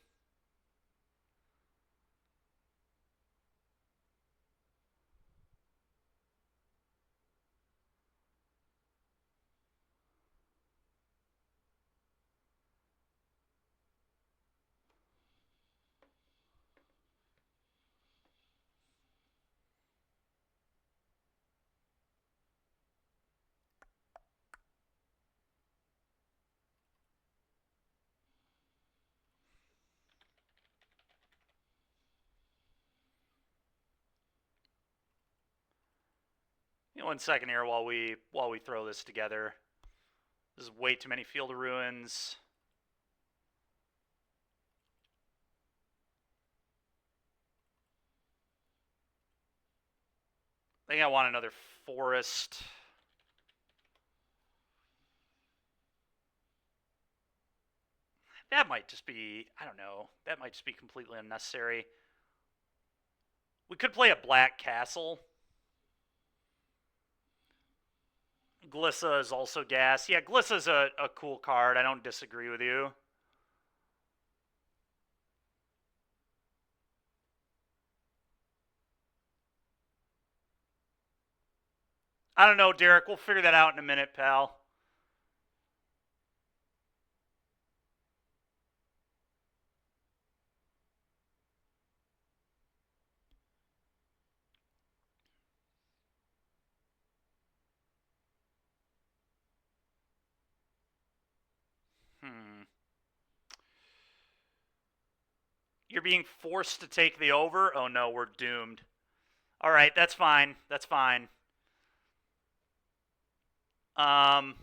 You know, 1 second here while we throw this together. This is way too many Field of Ruins. I think I want another Forest. That might just be, I don't know, that might just be completely unnecessary. We could play a Black Castle. Glissa is also gas. Yeah, Glissa's a cool card. I don't disagree with you. I don't know, Derek. We'll figure that out in a minute, pal. Hmm. You're being forced to take the over? Oh no, we're doomed. All right, that's fine. That's fine. Um,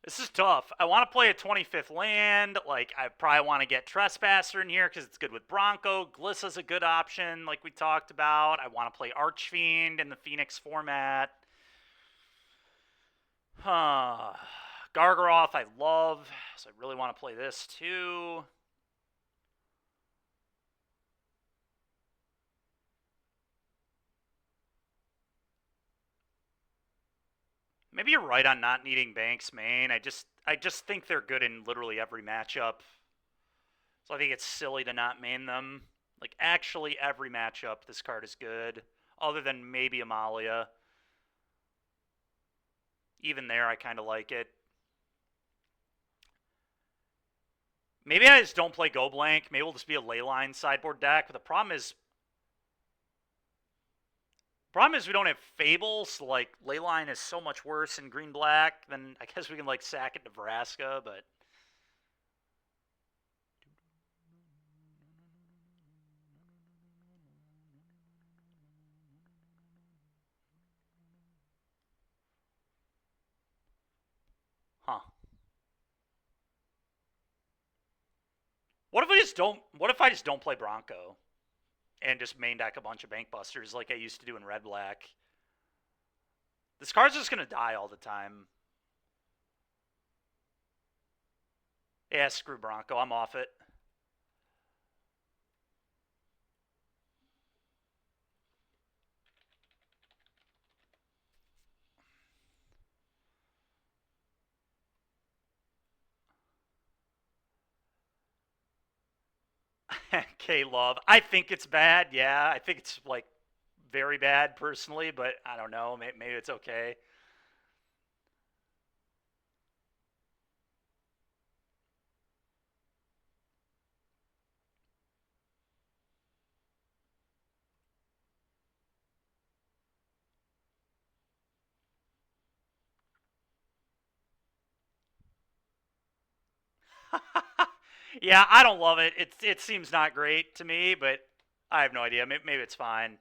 this is tough. I want to play a 25th land. Like, I probably want to get Trespasser in here because it's good with Bronco. Glissa's a good option, like we talked about. I want to play Archfiend in the Phoenix format. Huh. Gargaroth I love, so I really want to play this too. Maybe you're right on not needing Banks main. I just think they're good in literally every matchup. So I think it's silly to not main them. Like, actually every matchup this card is good, other than maybe Amalia. Even there I kind of like it. Maybe I just don't play Go Blank. Maybe it'll just be a Leyline sideboard deck. But the problem is we don't have Fables. So like, Leyline is so much worse in green black. Then I guess we can like sack it Nebraska, but huh. What if I just don't play Bronco and just main deck a bunch of Bank Busters like I used to do in red black? This card's just gonna die all the time. Yeah, screw Bronco. I'm off it. K-Love. I think it's bad. Yeah, I think it's like very bad personally, but I don't know. Maybe it's okay. Yeah, I don't love it. It seems not great to me, but I have no idea. Maybe it's fine.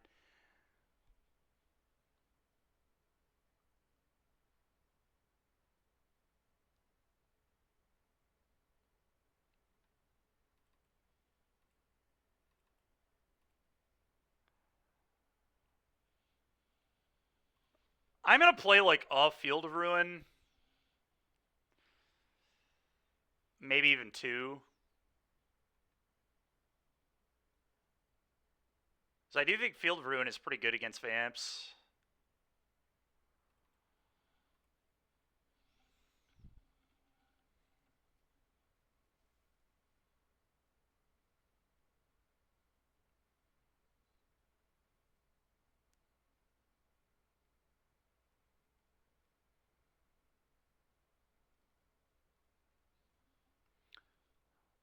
I'm gonna play like a Field of Ruin, maybe even two. So I do think Field of Ruin is pretty good against Vamps.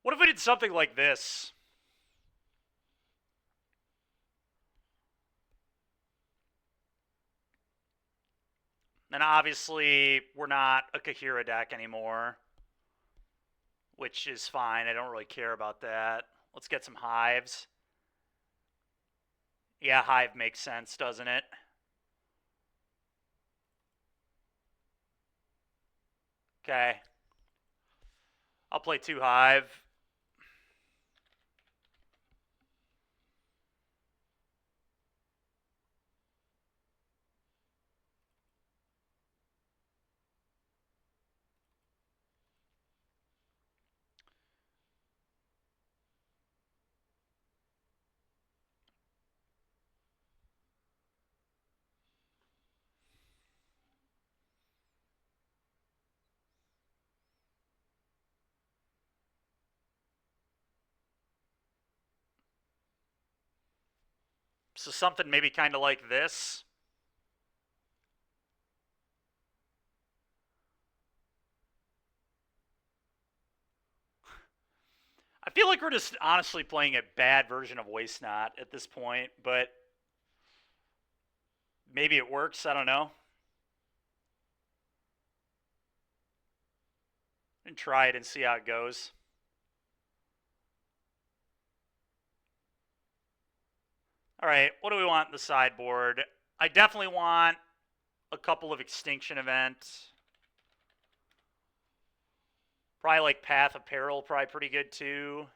What if we did something like this? And obviously, we're not a Kahira deck anymore, which is fine. I don't really care about that. Let's get some Hives. Yeah, Hive makes sense, doesn't it? Okay. I'll play 2 Hive. So something maybe kind of like this. I feel like we're just honestly playing a bad version of Waste Not at this point, but maybe it works. I don't know. And try it and see how it goes. All right, what do we want in the sideboard? I definitely want a couple of Extinction events. Probably like Path of Peril, probably pretty good too.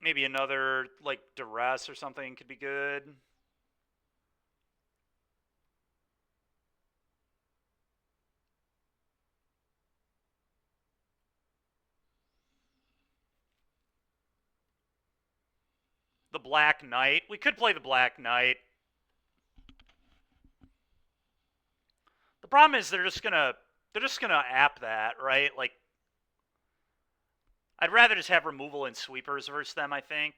Maybe another like Duress or something could be good. The Black Knight. We could play the Black Knight. The problem is they're just gonna app that, right? Like, I'd rather just have removal and sweepers versus them, I think.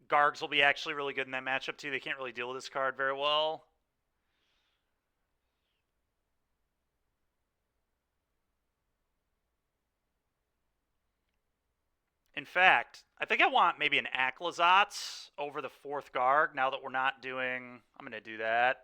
Gargs will be actually really good in that matchup too. They can't really deal with this card very well. In fact, I think I want maybe an Aclazotz over the 4th Garg now that we're not doing... I'm going to do that.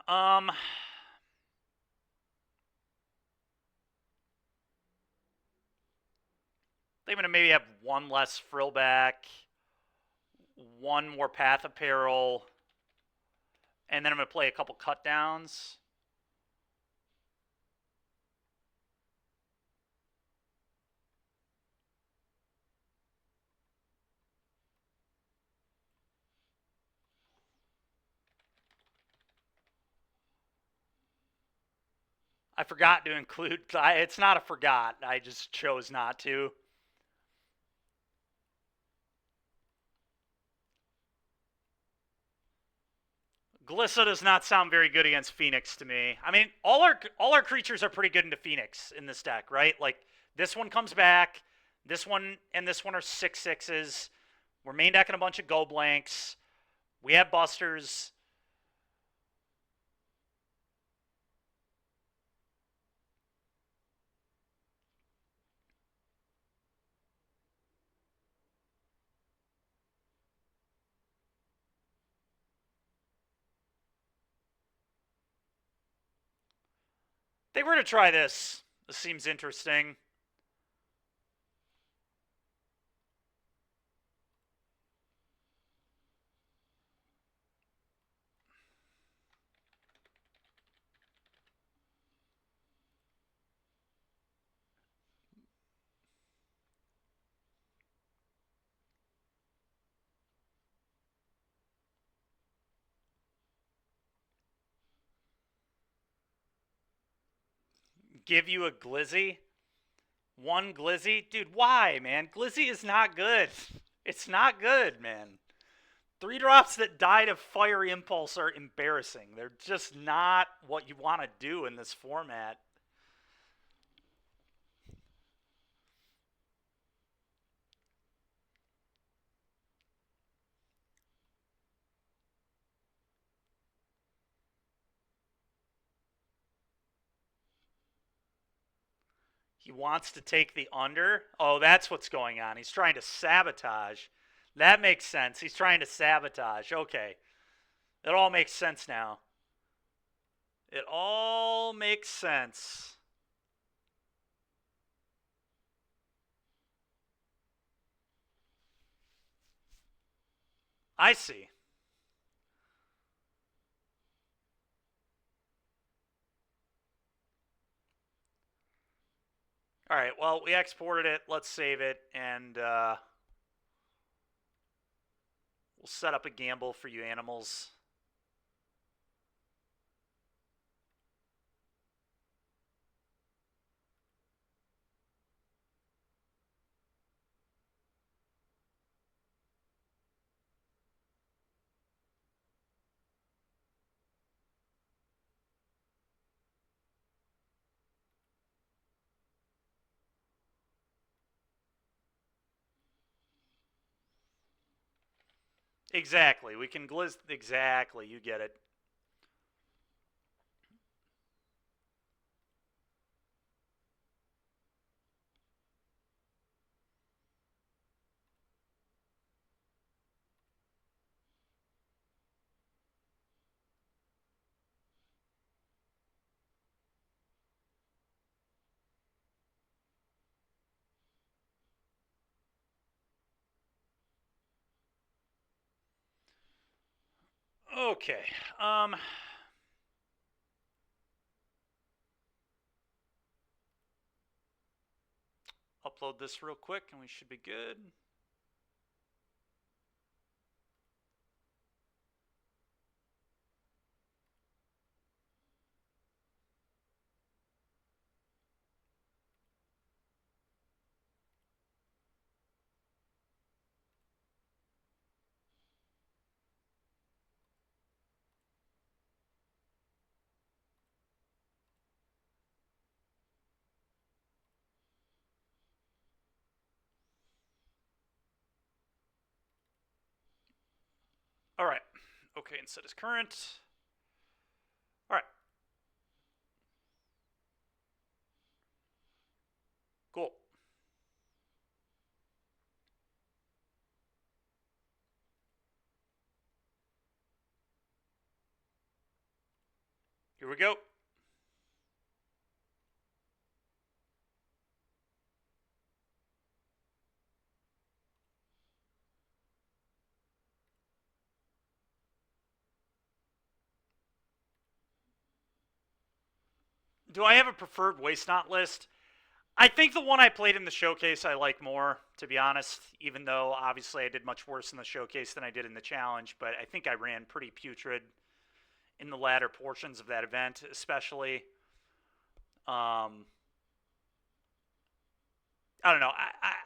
I think I'm going to maybe have one less Frillback, one more Path of Peril, and then I'm going to play a couple cut downs. I forgot to include... It's not a forgot. I just chose not to. Glissa does not sound very good against Phoenix to me. I mean, all our creatures are pretty good into Phoenix in this deck, right? Like, this one comes back. This one and this one are 6/6s. We're main decking a bunch of Go Blanks. We have Busters. They were to try this. This seems interesting. Give you a Glizzy? One Glizzy? Dude, why, man? Glizzy is not good. It's not good, man. 3 drops that died of Fire Impulse are embarrassing. They're just not what you want to do in this format. He wants to take the under. Oh, that's what's going on. He's trying to sabotage. That makes sense. He's trying to sabotage. Okay. It all makes sense now. It all makes sense. I see. All right, well, we exported it. Let's save it, and we'll set up a gamble for you animals. Exactly. We can glizz. Exactly. You get it. Okay. Upload this real quick, and we should be good. All right. Okay, and set as current. All right. Cool. Here we go. Do I have a preferred waste not list? I think the one I played in the showcase I like more, to be honest, even though obviously I did much worse in the showcase than I did in the challenge, but I think I ran pretty putrid in the latter portions of that event, especially. I don't know.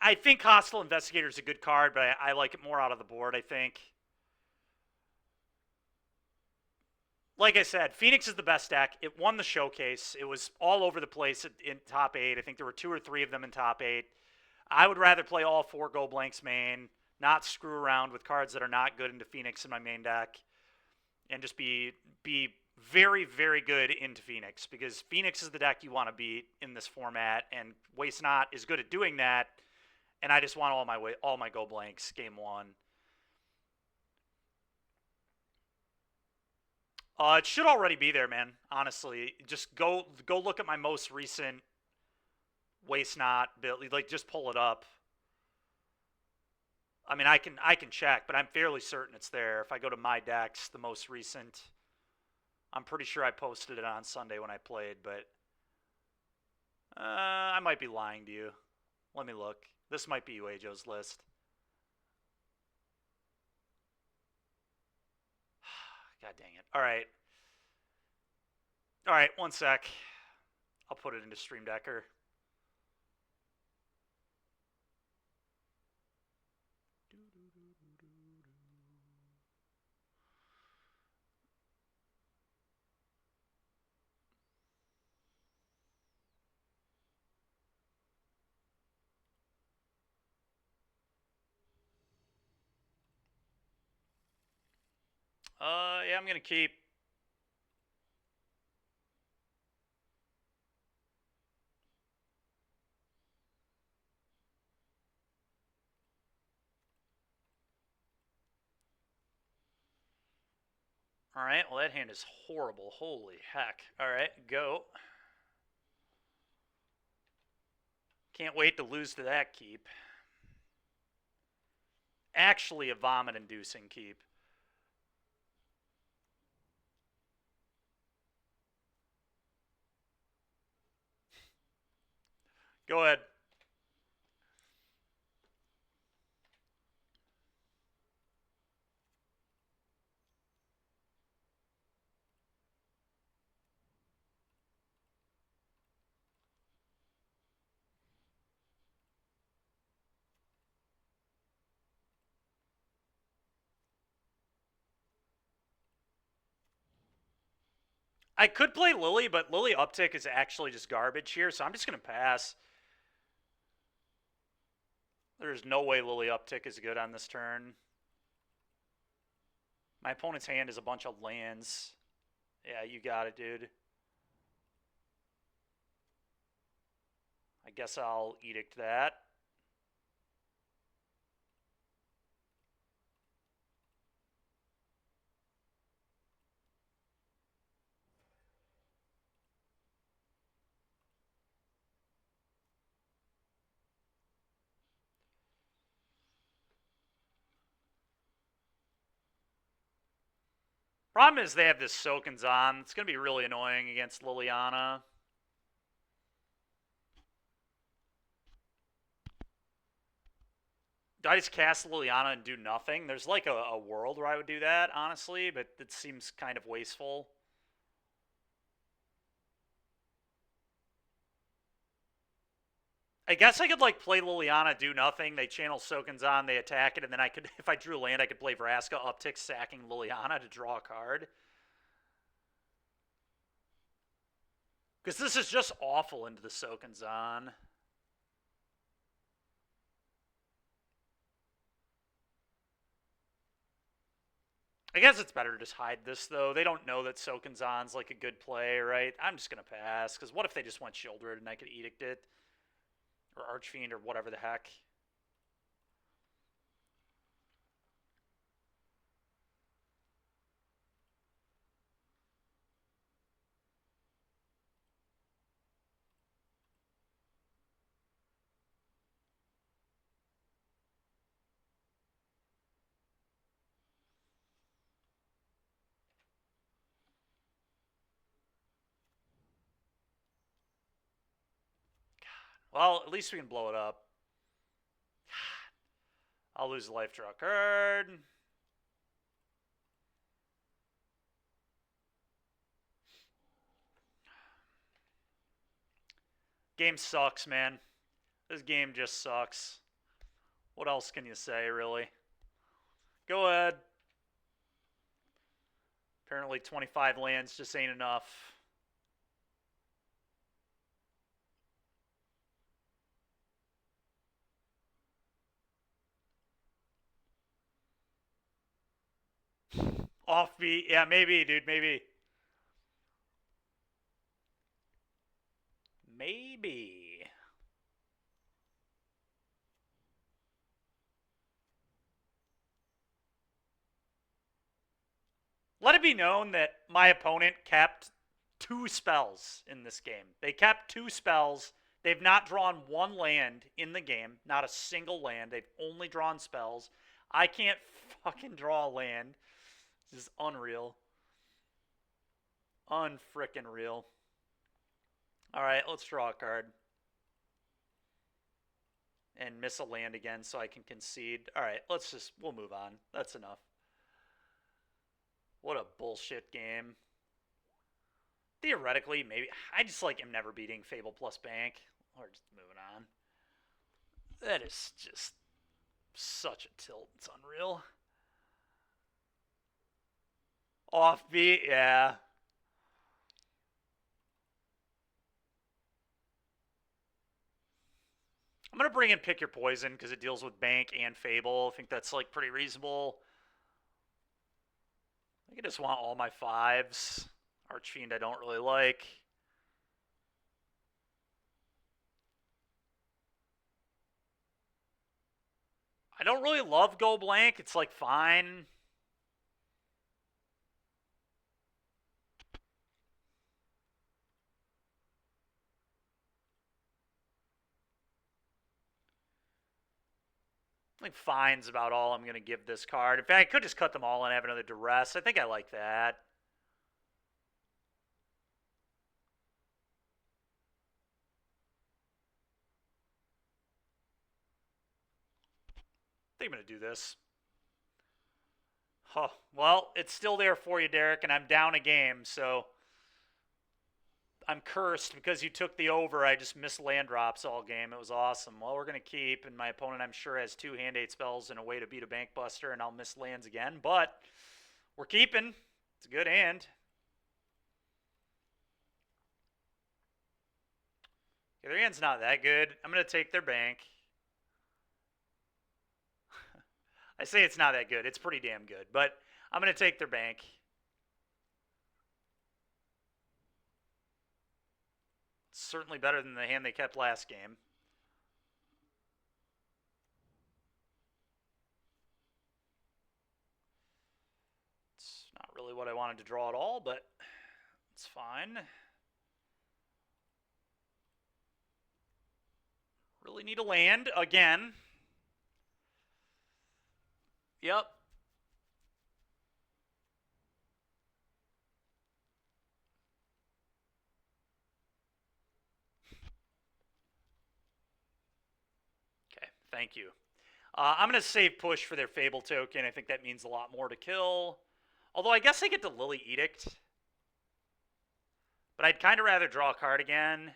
I think Hostile Investigator is a good card, but I like it more out of the board, I think. Like I said, Phoenix is the best deck. It won the showcase. It was all over the place in top 8. I think there were 2 or 3 of them in top 8. I would rather play all 4 Go Blanks main, not screw around with cards that are not good into Phoenix in my main deck, and just be very, very good into Phoenix, because Phoenix is the deck you want to beat in this format, and Waste Not is good at doing that, and I just want all my Go Blanks game 1. It should already be there, man. Honestly, just go look at my most recent Waste Not build. Like, just pull it up. I mean, I can check, but I'm fairly certain it's there. If I go to my decks, the most recent, I'm pretty sure I posted it on Sunday when I played, but I might be lying to you. Let me look. This might be UAJO's list. God dang it. All right. All right, one sec. I'll put it into Stream Decker. Yeah, I'm going to keep. Alright, well that hand is horrible. Holy heck. Alright, go. Can't wait to lose to that keep. Actually a vomit-inducing keep. Go ahead. I could play Lily, but Lily uptick is actually just garbage here, so I'm just going to pass. There's no way Lily uptick is good on this turn. My opponent's hand is a bunch of lands. Yeah, you got it, dude. I guess I'll edict that. Problem is they have this Sokenzan. It's going to be really annoying against Liliana. Do I just cast Liliana and do nothing? There's like a world where I would do that, honestly, but it seems kind of wasteful. I guess I could like play Liliana, do nothing. They channel Sokenzan, they attack it, and then I could, if I drew land, I could play Vraska, uptick, sacking Liliana to draw a card. Because this is just awful into the Sokenzan. I guess it's better to just hide this, though. They don't know that Sokenzan's like a good play, right? I'm just going to pass, because what if they just went Shieldred and I could edict it? Or Archfiend or whatever the heck. Well, at least we can blow it up. I'll lose a life, draw a card. Game sucks, man. This game just sucks. What else can you say, really? Go ahead. Apparently 25 lands just ain't enough. Offbeat. Yeah, maybe, dude. Maybe. Maybe. Let it be known that my opponent kept 2 spells in this game. They kept 2 spells. They've not drawn 1 land in the game. Not a single land. They've only drawn spells. I can't fucking draw a land. This is unreal. Unfrickin' real. Alright, let's draw a card. And miss a land again so I can concede. Alright, we'll move on. That's enough. What a bullshit game. Theoretically, maybe. I just like am never beating Fable plus Bank. Or just moving on. That is just such a tilt. It's unreal. Offbeat, yeah. I'm going to bring in Pick Your Poison because it deals with Bank and Fable. I think that's like pretty reasonable. I think I just want all my 5s. Archfiend I don't really like. I don't really love Go Blank. It's like fine. I think fine's about all I'm going to give this card. In fact, I could just cut them all and have another duress. I think I like that. I think I'm going to do this. Oh, well, it's still there for you, Derek, and I'm down a game, so I'm cursed because you took the over. I just missed land drops all game. It was awesome. Well, we're going to keep, and my opponent, I'm sure, has 2 Hand 8 spells and a way to beat a Bank Buster, and I'll miss lands again, but we're keeping. It's a good hand. Okay, their hand's not that good. I'm going to take their bank. I say it's not that good. It's pretty damn good, but I'm going to take their bank. It's certainly better than the hand they kept last game. It's not really what I wanted to draw at all, but it's fine. Really need a land again. Yep. Okay, thank you. I'm going to save push for their Fable token. I think that means a lot more to kill. Although I guess I get the Lily Edict. But I'd kind of rather draw a card again.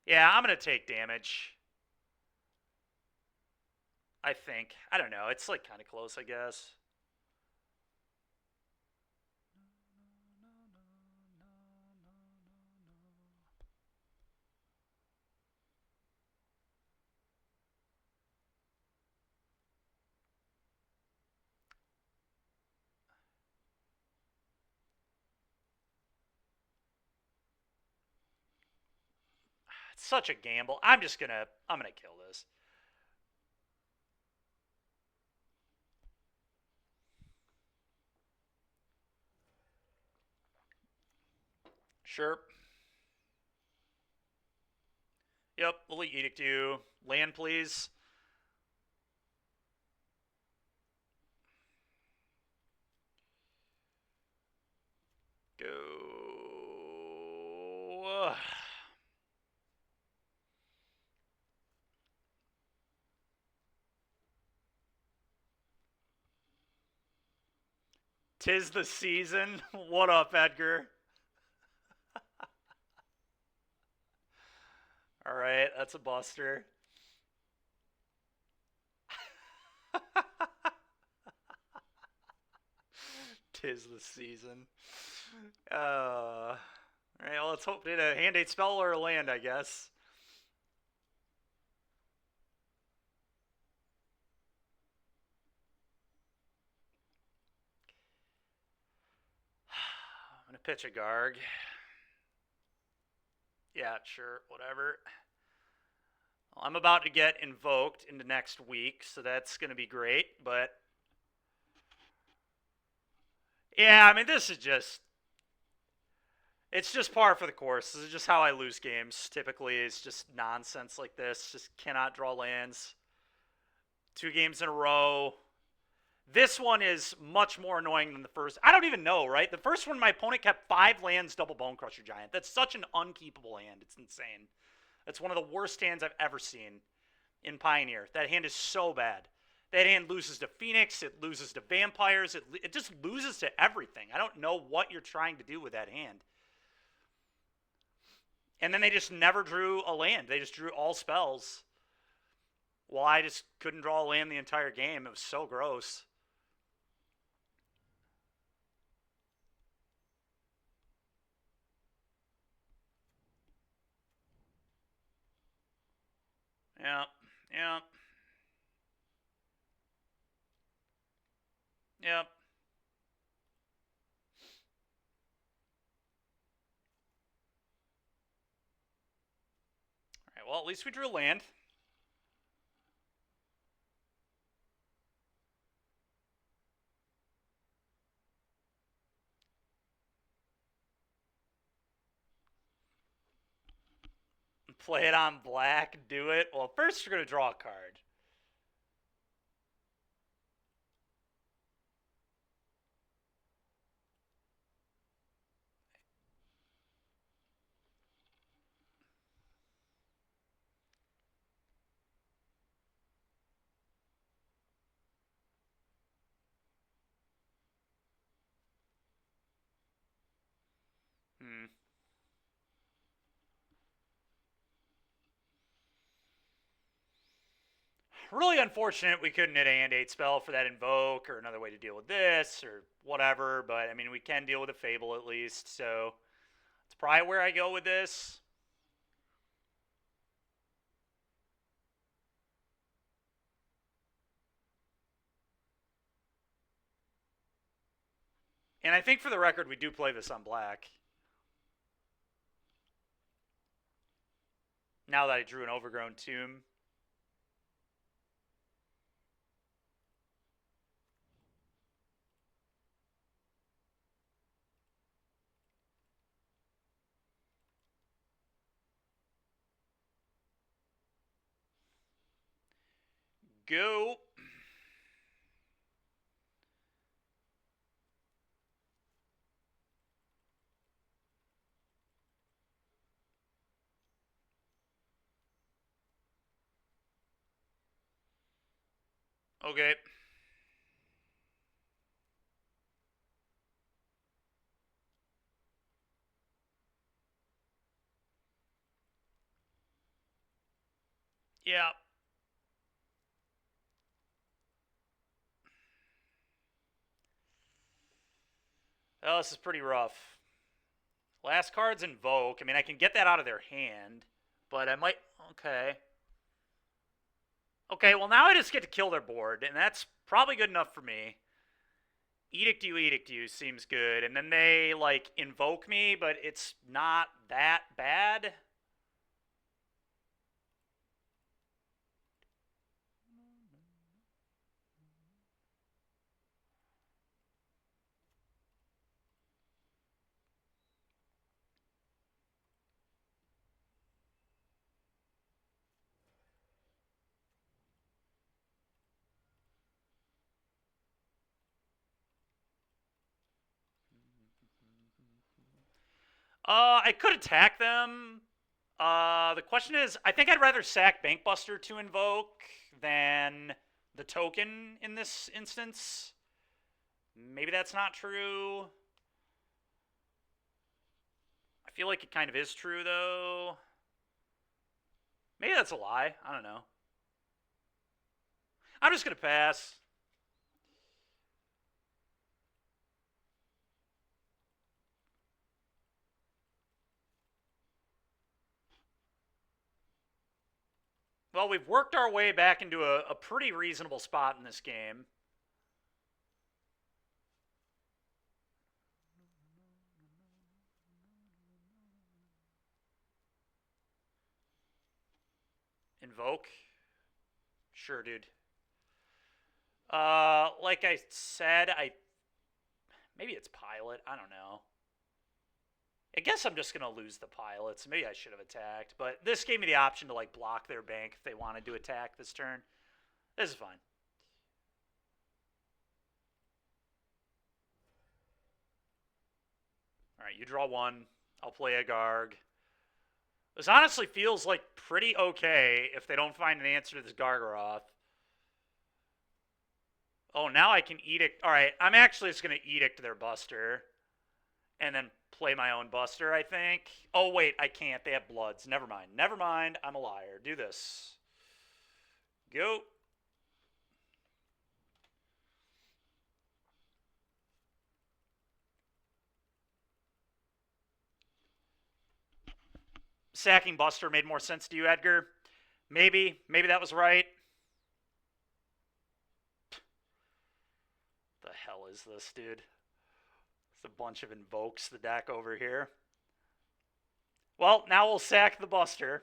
Yeah, I'm going to take damage. I think. I don't know. It's like kind of close, I guess. It's such a gamble. I'm gonna kill this. Sure. Yep, Lily Edict you. Land, please. Go. 'Tis the season. What up, Edgar? All right, that's a buster. Tis the season. All right, well, let's hope it a hand 8 spell or a land, I guess. I'm gonna pitch a Garg. Yeah, sure, whatever. Well, I'm about to get invoked into next week, so that's gonna be great, but yeah, I mean, this is just, it's just par for the course. This is just how I lose games. Typically, it's just nonsense like this. Just cannot draw lands. 2 games in a row. This one is much more annoying than the first. I don't even know, right? The first one, my opponent kept 5 lands, double Bone Crusher Giant. That's such an unkeepable hand. It's insane. That's one of the worst hands I've ever seen in Pioneer. That hand is so bad. That hand loses to Phoenix. It loses to Vampires. It just loses to everything. I don't know what you're trying to do with that hand. And then they just never drew a land. They just drew all spells. Well, I just couldn't draw a land the entire game. It was so gross. Yeah, yeah. Yep. All right, well, at least we drew land. Play it on black, do it. Well, first you're going to draw a card. Really unfortunate we couldn't hit a hand 8 spell for that invoke or another way to deal with this or whatever, but I mean, we can deal with a Fable at least, so it's probably where I go with this. And I think for the record, we do play this on black. Now that I drew an Overgrown Tomb. Go. Okay. Yeah. Oh, this is pretty rough. Last card's Invoke. I mean, I can get that out of their hand, but I might... Okay. Okay, well, now I just get to kill their board, and that's probably good enough for me. Edict You seems good. And then they, like, invoke me, but it's not that bad. I could attack them. The question is, I think I'd rather sack Bankbuster to invoke than the token in this instance. Maybe that's not true. I feel like it kind of is true, though. Maybe that's a lie. I don't know. I'm just going to pass. Well, we've worked our way back into a pretty reasonable spot in this game. Invoke? Sure, dude. Like I said, maybe it's Pilot. I don't know. I guess I'm just going to lose the pilots. Maybe I should have attacked. But this gave me the option to, like, block their bank if they wanted to attack this turn. This is fine. All right, you draw one. I'll play a Garg. This honestly feels like pretty okay if they don't find an answer to this Gargaroth. Oh, now I can Edict. All right, I'm actually just going to Edict their Buster. And then play my own Buster, I think. Oh, wait, I can't. They have Bloods. Never mind. Never mind. I'm a liar. Do this. Go. Sacking Buster made more sense to you, Edgar. Maybe. Maybe that was right. The hell is this, dude? It's a bunch of invokes, the deck over here. Well, now we'll sack the Buster.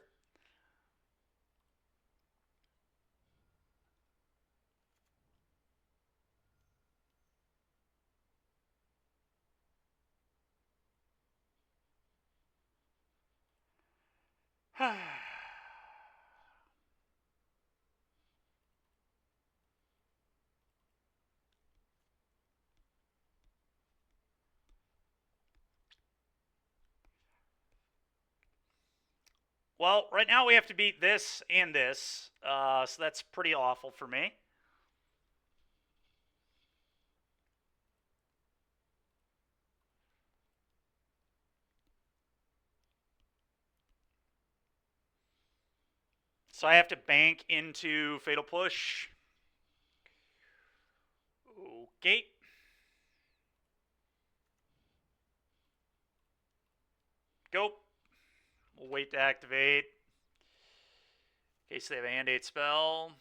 Well, right now we have to beat this and this, so that's pretty awful for me. So I have to bank into Fatal Push. Okay. Go. We'll wait to activate. In case they have a Hand 8 spell.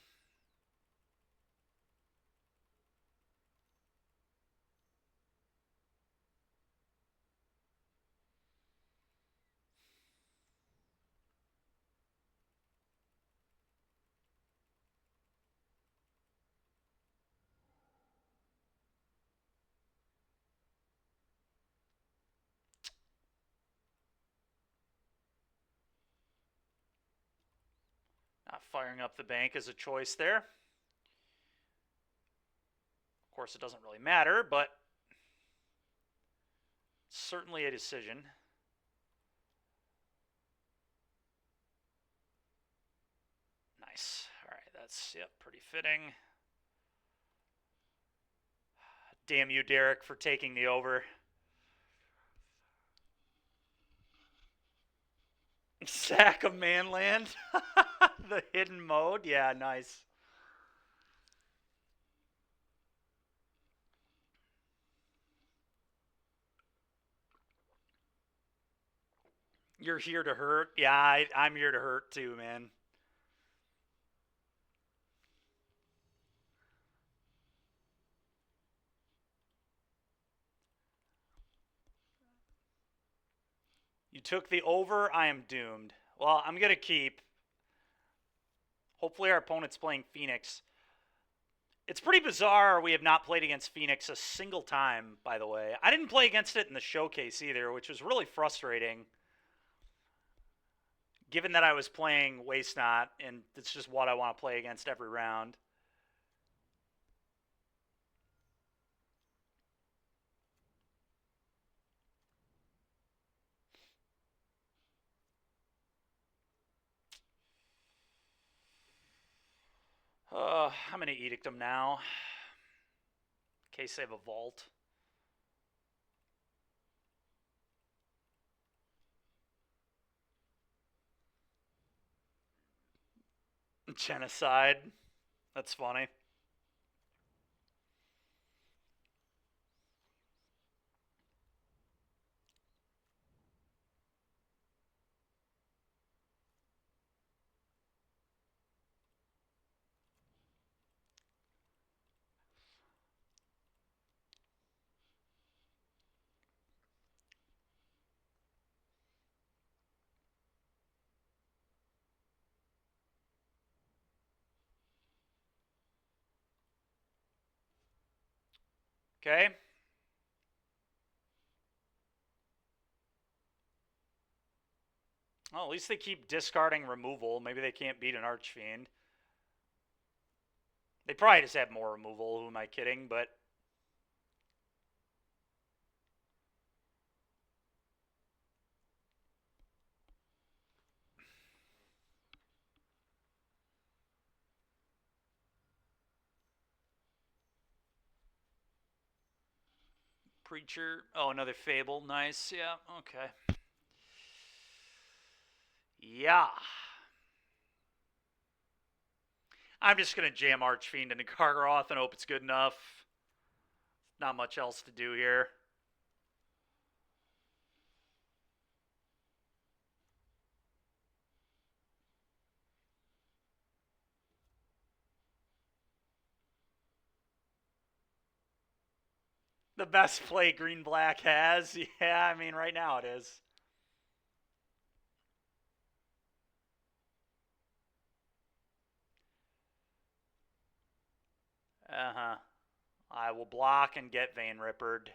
Not firing up the bank is a choice there. Of course, it doesn't really matter, but certainly a decision. Nice. All right, that's, yep, pretty fitting. Damn you, Derek, for taking the over. Sack of Manland. The hidden mode. Yeah, nice. You're here to hurt. Yeah, I'm here to hurt too, man. You took the over. I am doomed. Well, I'm going to keep. Hopefully our opponent's playing Phoenix. It's pretty bizarre we have not played against Phoenix a single time, by the way. I didn't play against it in the showcase either, which was really frustrating. Given that I was playing Waste Not, and it's just what I want to play against every round. I'm going to Edict them now. In case they have a vault. Genocide. That's funny. Okay. Well, at least they keep discarding removal. Maybe they can't beat an Archfiend. They probably just have more removal. Who am I kidding? But Preacher. Oh, another Fable. Nice. Yeah. Okay. Yeah. I'm just going to jam Archfiend into Gargaroth and hope it's good enough. Not much else to do here. The best play Green Black has. Yeah, I mean, right now it is. Uh-huh. I will block and get Vein Rippered.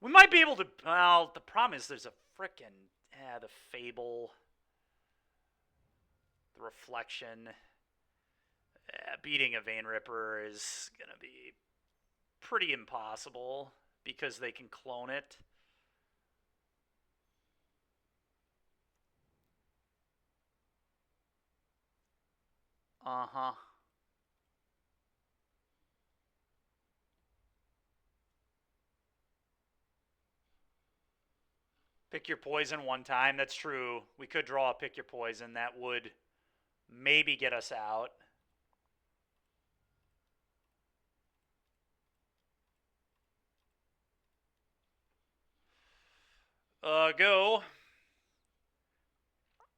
We might be able to... Well, the problem is there's a frickin'... the Fable. The Reflection. Beating a Vein Ripper is going to be pretty impossible because they can clone it. Uh-huh. Pick your poison one time. That's true. We could draw a pick your poison. That would maybe get us out. Go.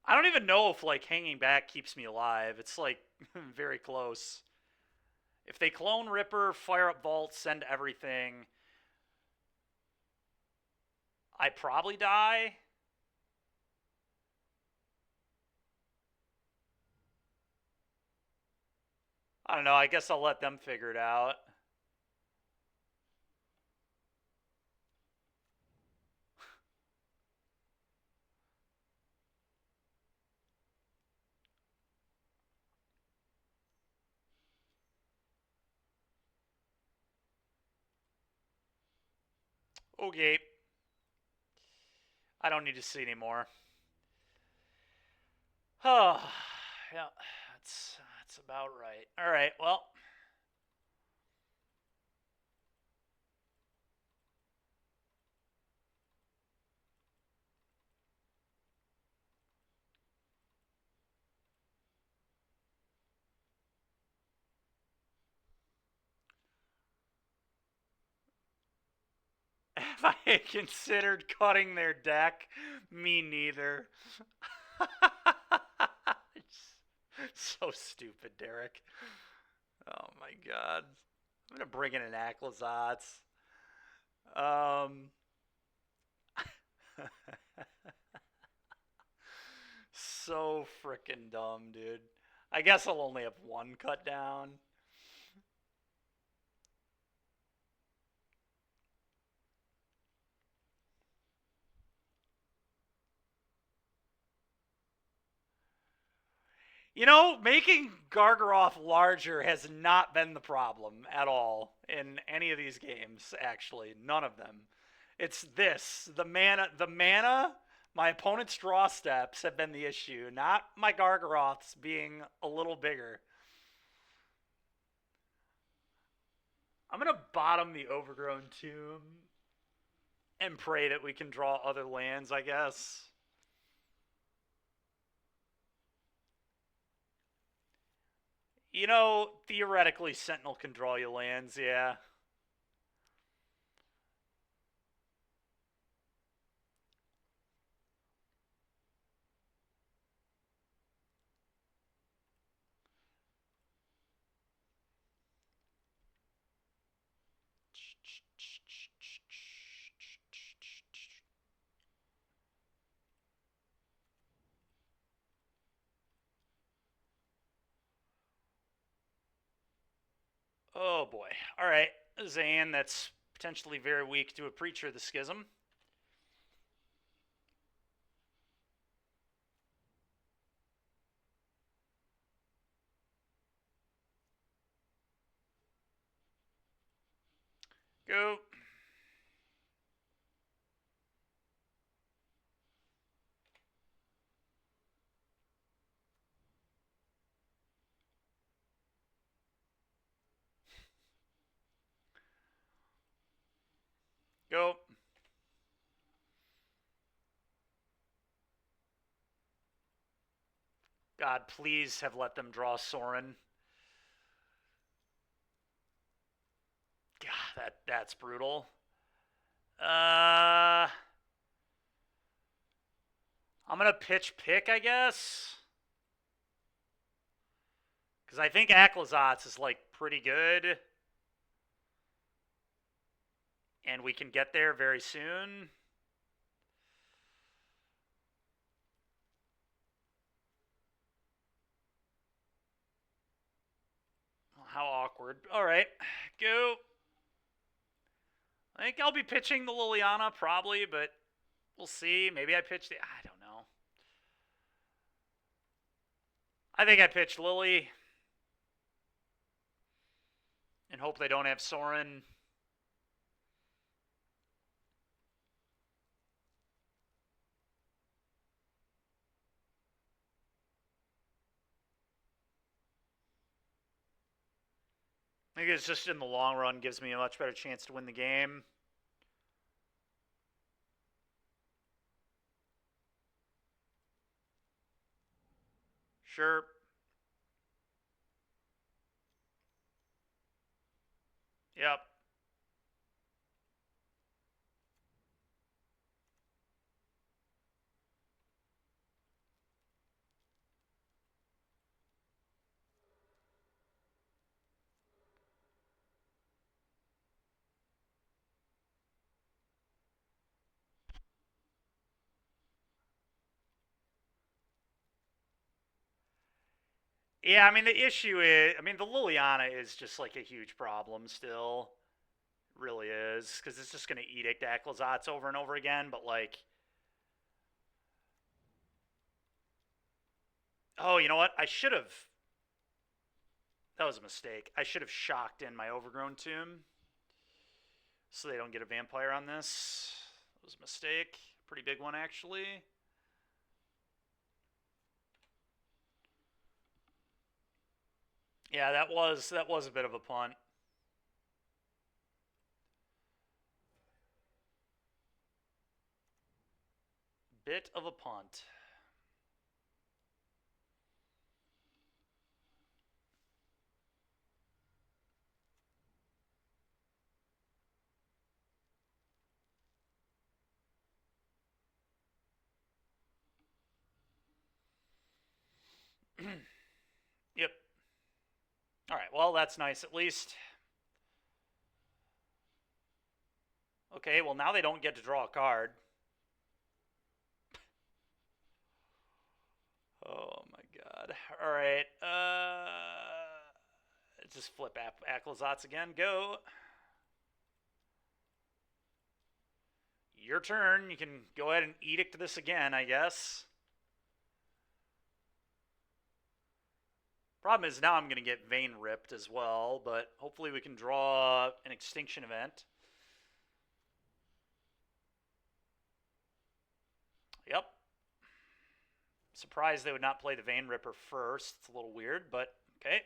I don't even know if, like, hanging back keeps me alive. It's, like, very close. If they clone Ripper, fire up Vault, send everything, I probably die. I don't know. I guess I'll let them figure it out. Okay. I don't need to see anymore. Oh, yeah. That's about right. All right. Well. Have I considered cutting their deck? Me neither. So stupid, Derek. Oh my god. I'm gonna bring in an Aclazotz. So freaking dumb, dude. I guess I'll only have one cut down. You know, making Gargaroth larger has not been the problem at all in any of these games, actually. None of them. It's this. The mana, my opponent's draw steps have been the issue, not my Gargaroths being a little bigger. I'm going to bottom the Overgrown Tomb and pray that we can draw other lands, I guess. You know, theoretically, Sentinel can draw you lands, yeah. Oh boy. All right. Zan, that's potentially very weak to a Preacher of the Schism. Go. Go. God, please have let them draw Sorin. God, that's brutal. I'm gonna pitch pick, I guess. Because I think Aclazotz is, like, pretty good. And we can get there very soon. How awkward. All right, go. I think I'll be pitching the Liliana probably, but we'll see. Maybe I pitch the... I don't know. I think I pitched Lily. And hope they don't have Sorin. I think it's just in the long run gives me a much better chance to win the game. Sure. Yep. Yeah, I mean, the issue is, I mean, the Liliana is just like a huge problem still. It really is. Because it's just going to edict Aclazotz over and over again. But, like, oh, you know what? I should have. That was a mistake. I should have shocked in my Overgrown Tomb so they don't get a vampire on this. That was a mistake. Pretty big one, actually. Yeah, that was a bit of a punt. Bit of a punt. Yep. All right. Well, that's nice at least. Okay. Well, now they don't get to draw a card. Oh my god. All right. Just flip Aclazotz again. Go. Your turn. You can go ahead and edict this again, I guess. Problem is now I'm going to get Vein Ripped as well, but hopefully we can draw an Extinction Event. Yep. Surprised they would not play the Vein Ripper first. It's a little weird, but okay.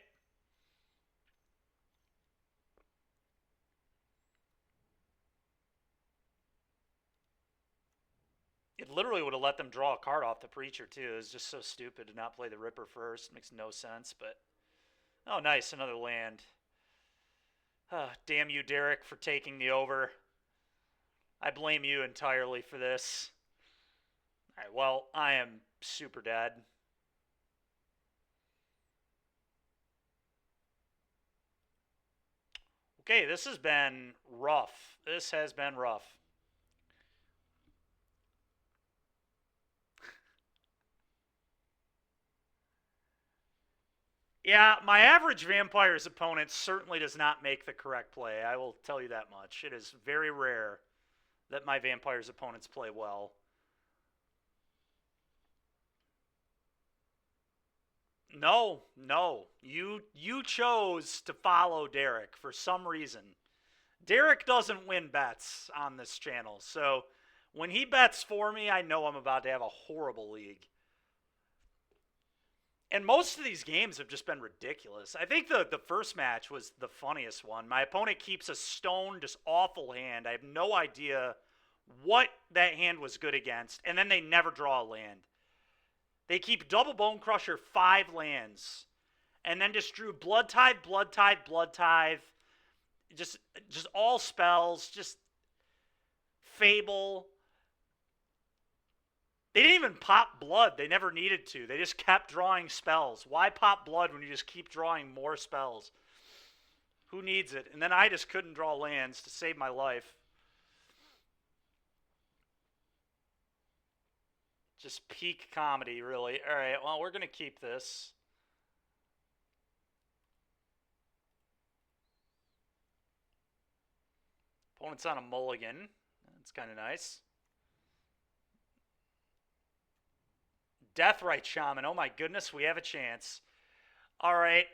It literally would have let them draw a card off the Preacher, too. It was just so stupid to not play the Ripper first. It makes no sense, but... Oh, nice. Another land. Damn you, Derek, for taking the over. I blame you entirely for this. Alright, well, I am super dead. Okay, this has been rough. This has been rough. Yeah, my average Vampire's opponent certainly does not make the correct play. I will tell you that much. It is very rare that my Vampire's opponents play well. No, no. You chose to follow Derek for some reason. Derek doesn't win bets on this channel, so when he bets for me, I know I'm about to have a horrible league. And most of these games have just been ridiculous. I think the first match was the funniest one. My opponent keeps a stone, just awful hand. I have no idea what that hand was good against, and then they never draw a land. They keep double Bone Crusher 5 lands, and then just drew Blood Tithe, Blood Tithe, Blood Tithe. Just all spells, just Fable. They didn't even pop Blood. They never needed to. They just kept drawing spells. Why pop Blood when you just keep drawing more spells? Who needs it? And then I just couldn't draw lands to save my life. Just peak comedy, really. All right, well, we're going to keep this. Opponent's on a mulligan. That's kind of nice. Deathrite Shaman. Oh my goodness, we have a chance. All right.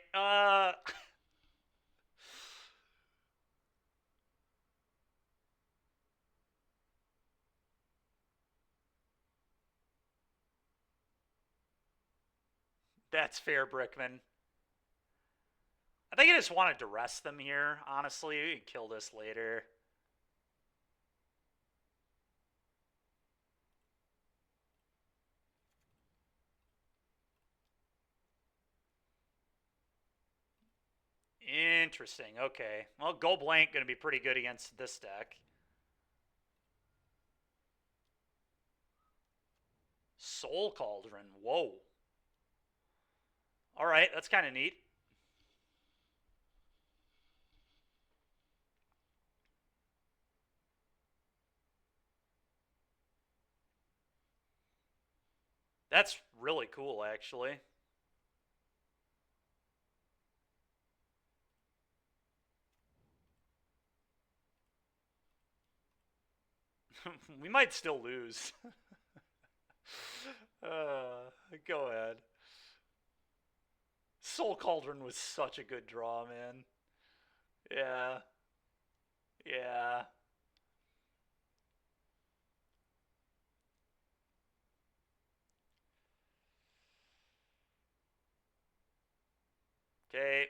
That's fair, Brickman. I think I just wanted to rest them here, honestly. We can kill this later. Interesting. Okay. Well, Go Blank going to be pretty good against this deck. Soul Cauldron. Whoa. All right, that's kind of neat. That's really cool, actually. We might still lose. Go ahead. Soul Cauldron was such a good draw, man. Yeah. Yeah. Okay.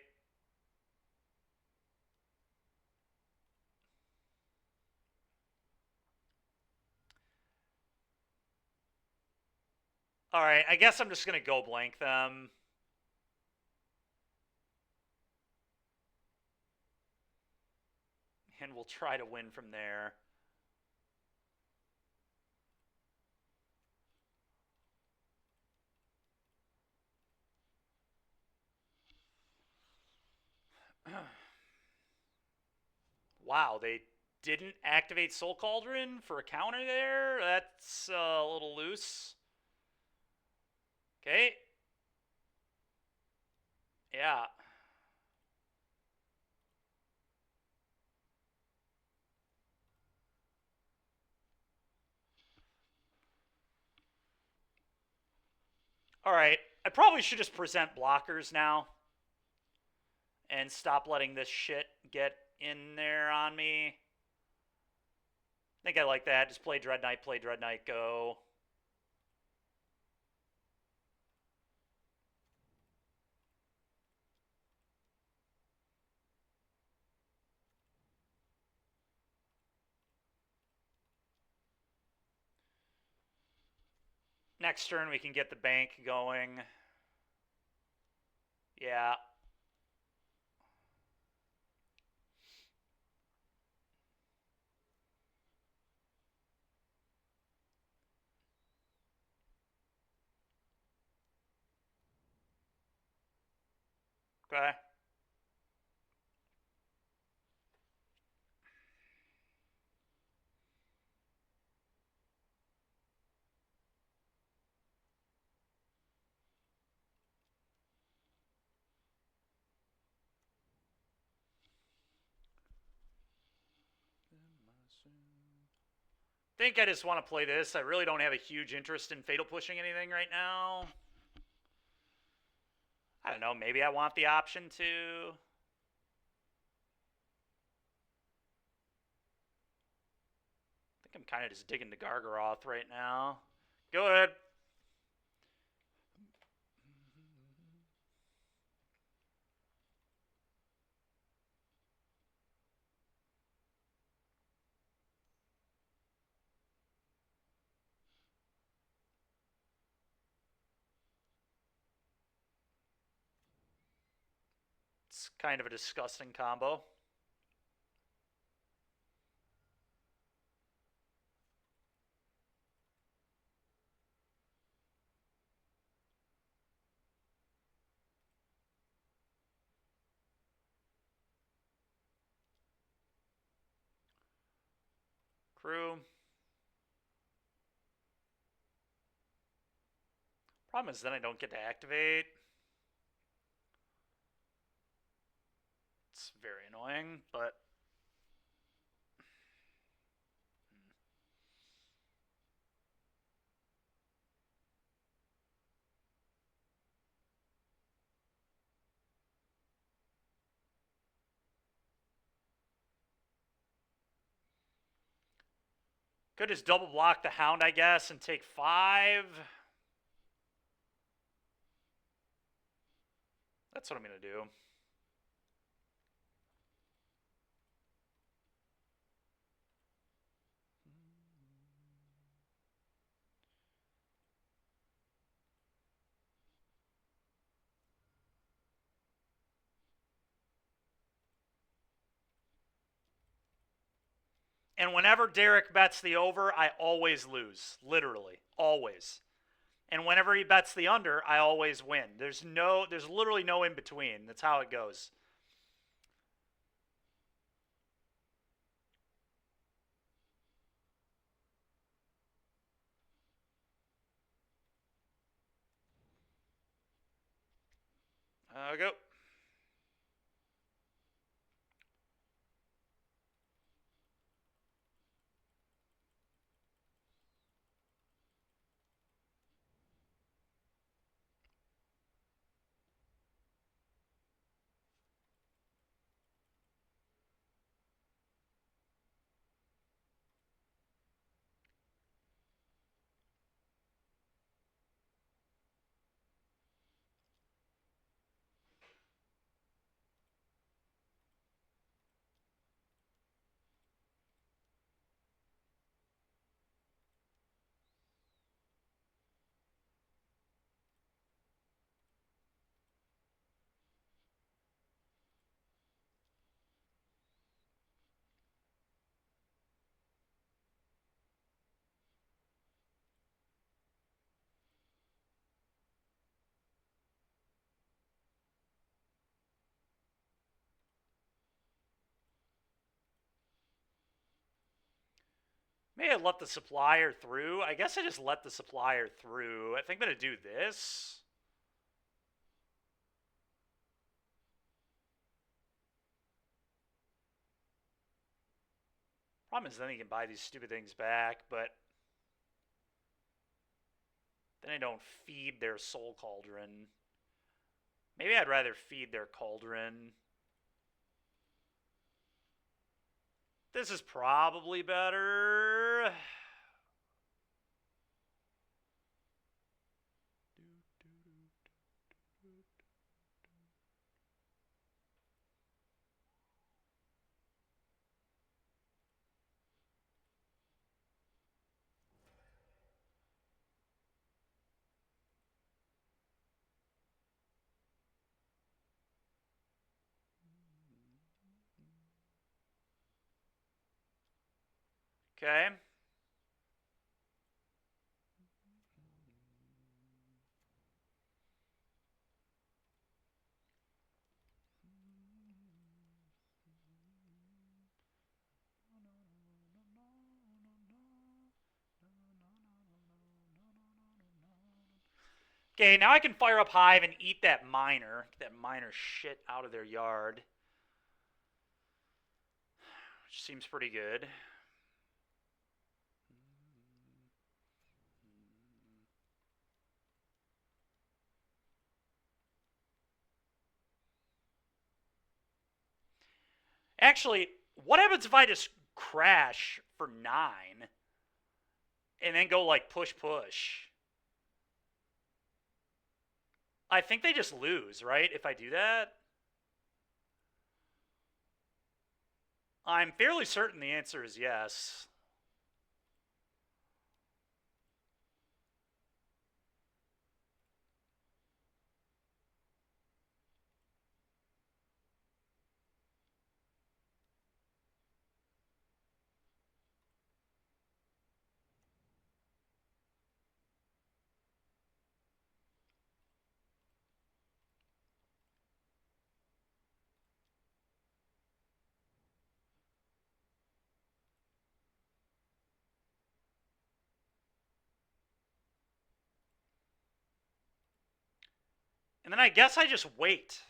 All right, I guess I'm just going to Go Blank them. And we'll try to win from there. Wow, they didn't activate Soul Cauldron for a counter there? That's a little loose. Okay. Yeah. All right. I probably should just present blockers now and stop letting this shit get in there on me. I think I like that. Just play Dread Knight, go. Next turn, we can get the bank going. Yeah. Okay. Think I just want to play this. I really don't have a huge interest in Fatal Pushing anything right now. I don't know. Maybe I want the option to. I think I'm kind of just digging the Gargaroth right now. Go ahead. It's kind of a disgusting combo. Crew. Problem is then I don't get to activate. It's very annoying, but could just double block the Hound, I guess, and take 5. That's what I'm going to do. And whenever Derek bets the over, I always lose. Literally. Always. And whenever he bets the under, I always win. There's literally no in between. That's how it goes. Go. May I let the supplier through? I guess I just let the supplier through. I think I'm going to do this. Problem is then you can buy these stupid things back, but then I don't feed their soul cauldron. Maybe I'd rather feed their cauldron. This is probably better. Okay. Okay, now I can fire up Hive and eat that miner. Get that miner shit out of their yard. Which seems pretty good. Actually, what happens if I just crash for 9 and then go like push? I think they just lose, right? If I do that? I'm fairly certain the answer is yes. And then I guess I just wait.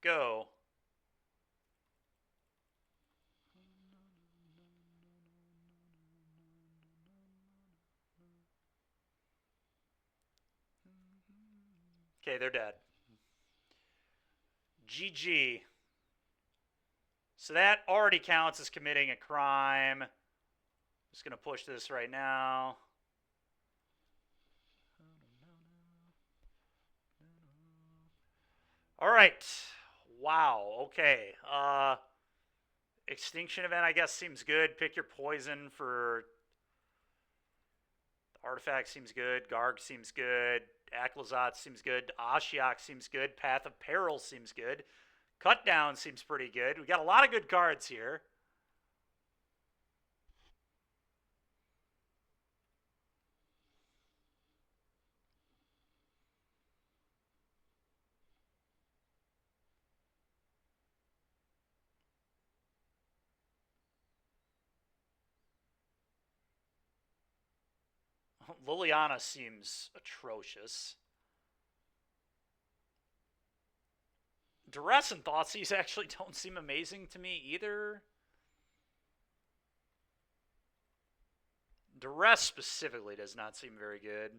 Go. Okay, they're dead. GG. So that already counts as committing a crime. Just going to push this right now. All right. Wow. Okay. Extinction event, I guess, seems good. Pick your poison for Artifact seems good. Garg seems good. Aklazat seems good. Ashiok seems good. Path of Peril seems good. Cut Down seems pretty good. We got a lot of good cards here. Liliana seems atrocious. Duress and Thoughtseize actually don't seem amazing to me either. Duress specifically does not seem very good.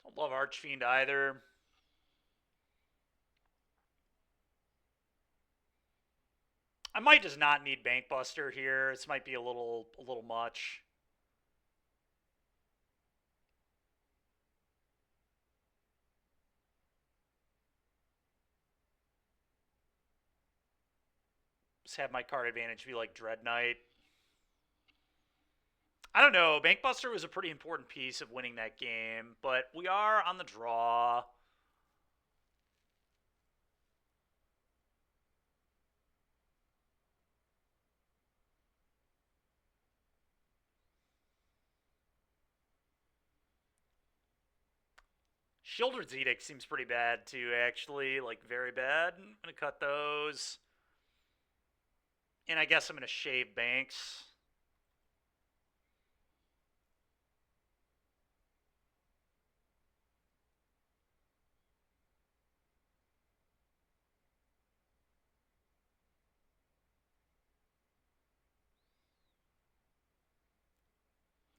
Don't love Archfiend either. I might just not need Bankbuster here. This might be a little much. Just have my card advantage be like Dread Knight. I don't know. Bankbuster was a pretty important piece of winning that game, but we are on the draw. Sheoldred's Edict seems pretty bad too, actually. Like, very bad. I'm going to cut those. And I guess I'm going to shave Banks.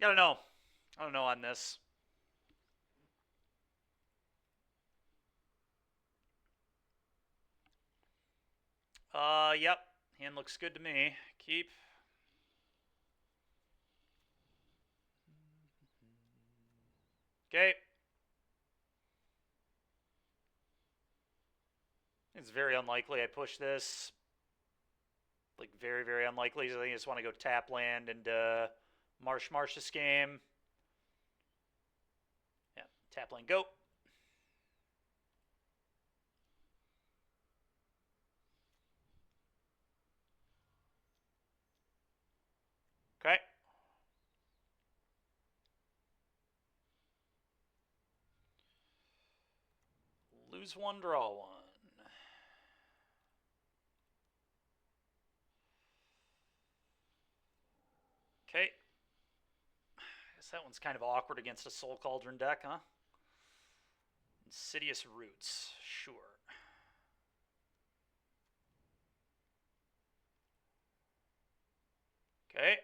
I don't know. I don't know on this. Yep. Hand looks good to me. Keep. Okay. It's very unlikely I push this. Like, very, very unlikely. I think I just want to go tap land and marsh this game. Yeah, tap land, go. Okay. Lose one, draw one. Okay. I guess that one's kind of awkward against a Soul Cauldron deck, huh? Insidious Roots. Sure. Okay.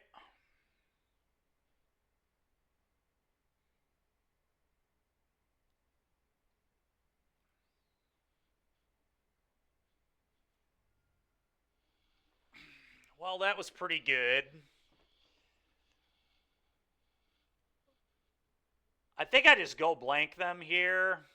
Well, that was pretty good. I think I just go blank them here.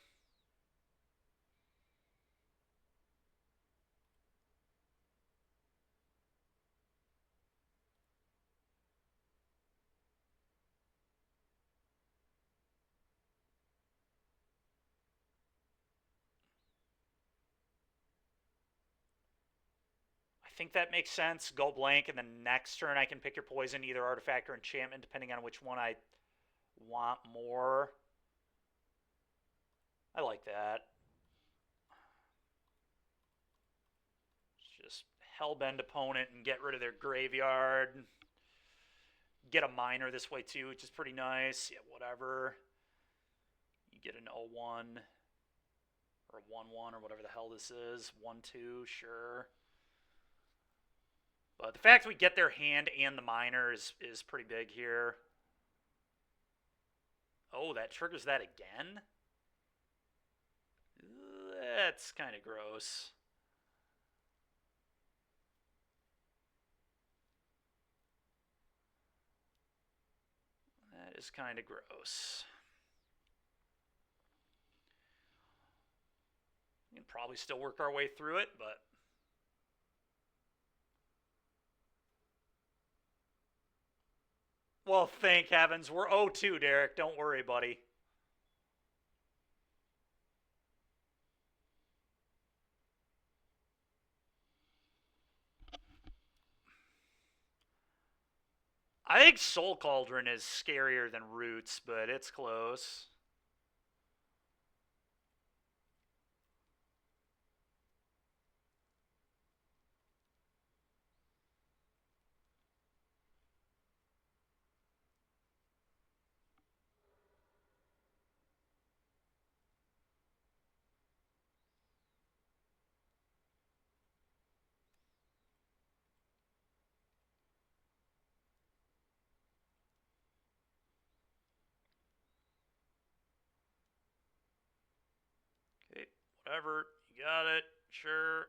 I think that makes sense. Go blank, and then next turn I can pick your poison, either artifact or enchantment, depending on which one I want more. I like that. Just hellbend opponent and get rid of their graveyard. Get a miner this way too, which is pretty nice. Yeah, whatever. You get an 0-1 or a 1-1 or whatever the hell this is. 1-2, sure. But the fact we get their hand and the miner is pretty big here. Oh, that triggers that again? That's kind of gross. is kind of gross. We can probably still work our way through it, but... Well, thank heavens. We're 0-2, Derek. Don't worry, buddy. I think Soul Cauldron is scarier than Roots, but it's close. Okay, whatever. You got it. Sure.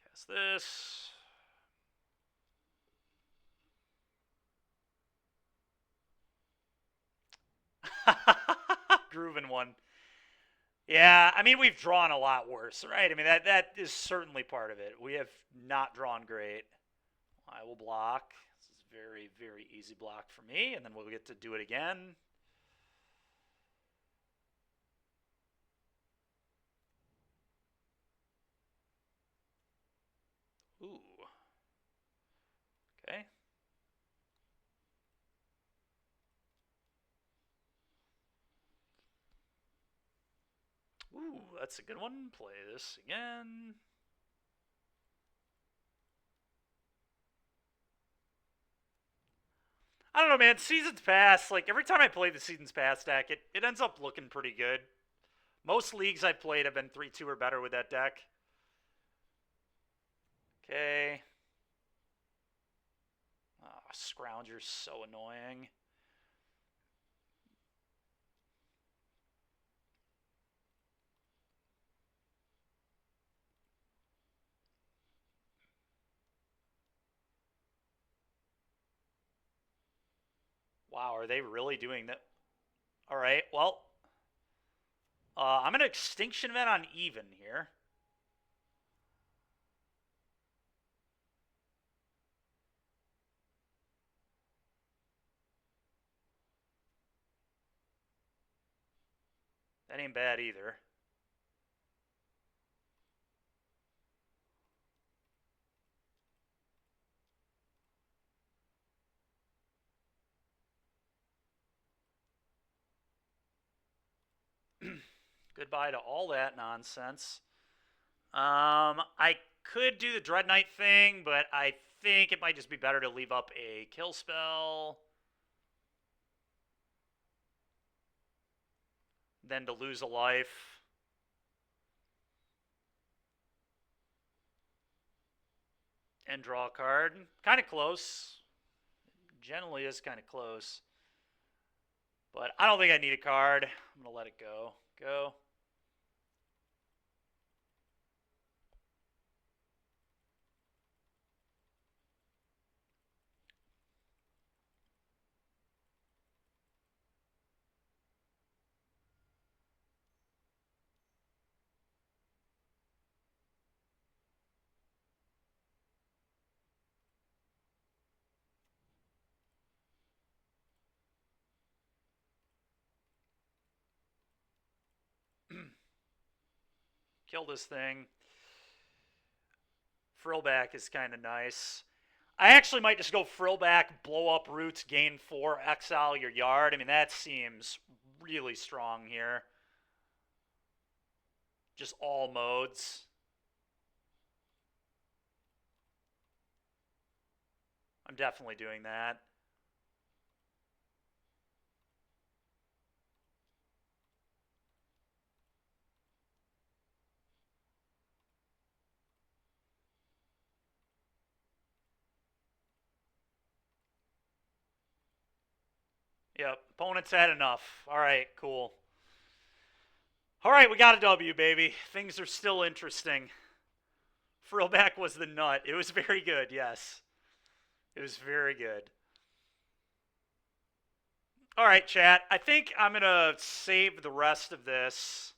Cast this. Groovin' one. Yeah, I mean, we've drawn a lot worse, right? I mean, that is certainly part of it. We have not drawn great. I will block. This is very, very easy block for me, and then we'll get to do it again. Ooh. Okay. Ooh, that's a good one. Play this again. I don't know, man. Seasons Pass, like, every time I play the Seasons Pass deck, it ends up looking pretty good. Most leagues I've played have been 3-2 or better with that deck. Okay. Oh, Scrounger's so annoying. Wow, are they really doing that? All right, well, I'm going to Extinction Event on even here. That ain't bad either. Goodbye to all that nonsense. I could do the Dread Knight thing, but I think it might just be better to leave up a kill spell than to lose a life. And draw a card. Kind of close. Generally is kind of close. But I don't think I need a card. I'm going to let it go. Go. Kill this thing. Frillback is kind of nice. I actually might just go Frillback, blow up Roots, gain 4, exile your yard. I mean, that seems really strong here. Just all modes. I'm definitely doing that. Yep, opponent's had enough. All right, cool. All right, we got a W, baby. Things are still interesting. Frillback was the nut. It was very good, yes. It was very good. All right, chat. I think I'm going to save the rest of this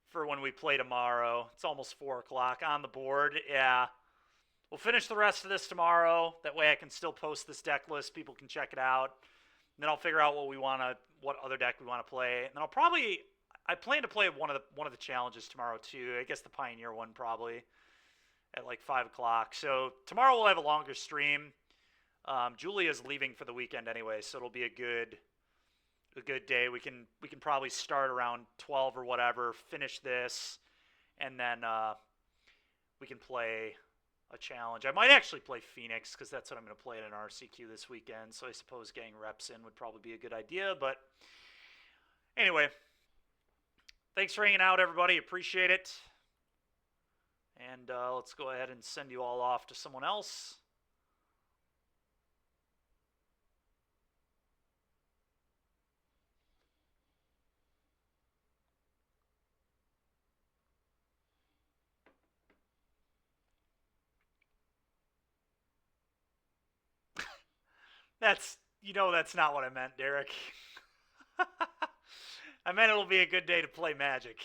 for when we play tomorrow. It's almost 4 o'clock on the board. Yeah. We'll finish the rest of this tomorrow. That way I can still post this deck list. People can check it out. And then I'll figure out what other deck we want to play. And then I plan to play one of the challenges tomorrow too. I guess the Pioneer one probably at like 5 o'clock. So tomorrow we'll have a longer stream. Julia's leaving for the weekend anyway, so it'll be a good day. We can probably start around 12 or whatever, finish this, and then we can play a challenge. I might actually play Phoenix because that's what I'm going to play in an RCQ this weekend. So I suppose getting reps in would probably be a good idea. But anyway, thanks for hanging out, everybody. Appreciate it. And let's go ahead and send you all off to someone else. That's not what I meant, Derek. I meant it'll be a good day to play Magic.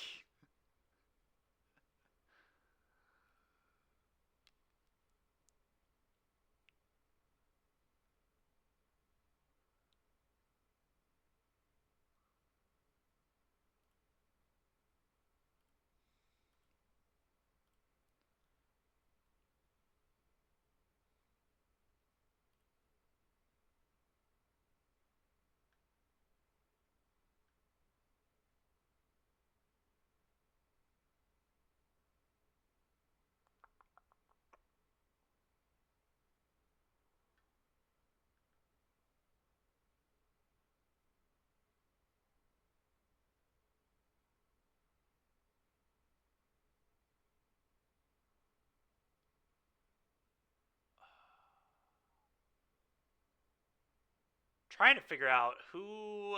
Trying to figure out who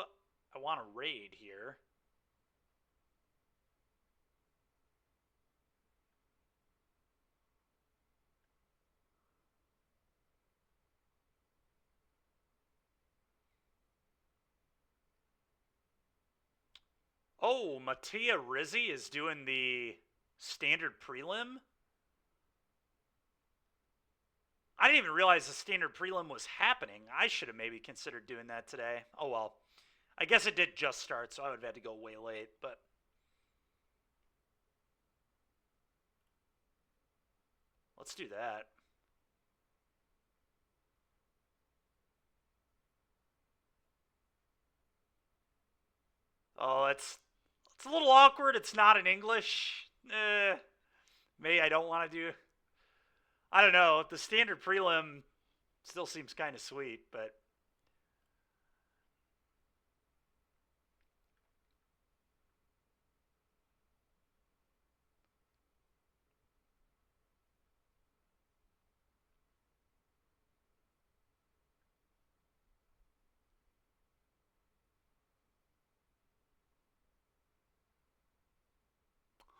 I want to raid here. Oh, Mattia Rizzi is doing the standard prelim? I didn't even realize the standard prelim was happening. I should have maybe considered doing that today. Oh well. I guess it did just start, so I would have had to go way late, but let's do that. Oh, it's a little awkward. It's not in English. Maybe I don't want to do. I don't know. The standard prelim still seems kind of sweet, but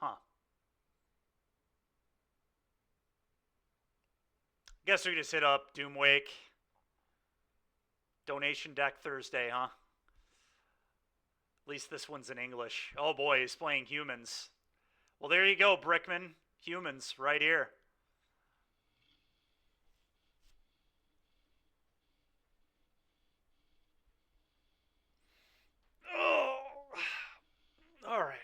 huh. Guess we just hit up Doomwake. Donation deck Thursday, huh? At least this one's in English. Oh boy, he's playing humans. Well, there you go, Brickman. Humans, right here. Oh, all right.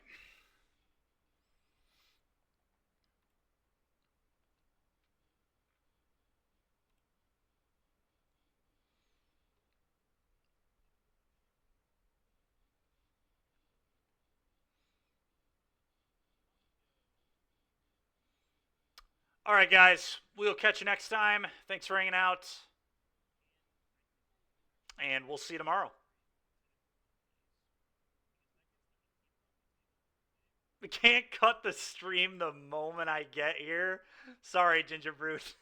All right, guys. We'll catch you next time. Thanks for hanging out. And we'll see you tomorrow. We can't cut the stream the moment I get here. Sorry, Ginger Brute.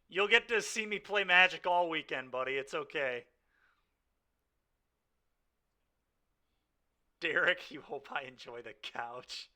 You'll get to see me play Magic all weekend, buddy. It's okay. Derek, you hope I enjoy the couch.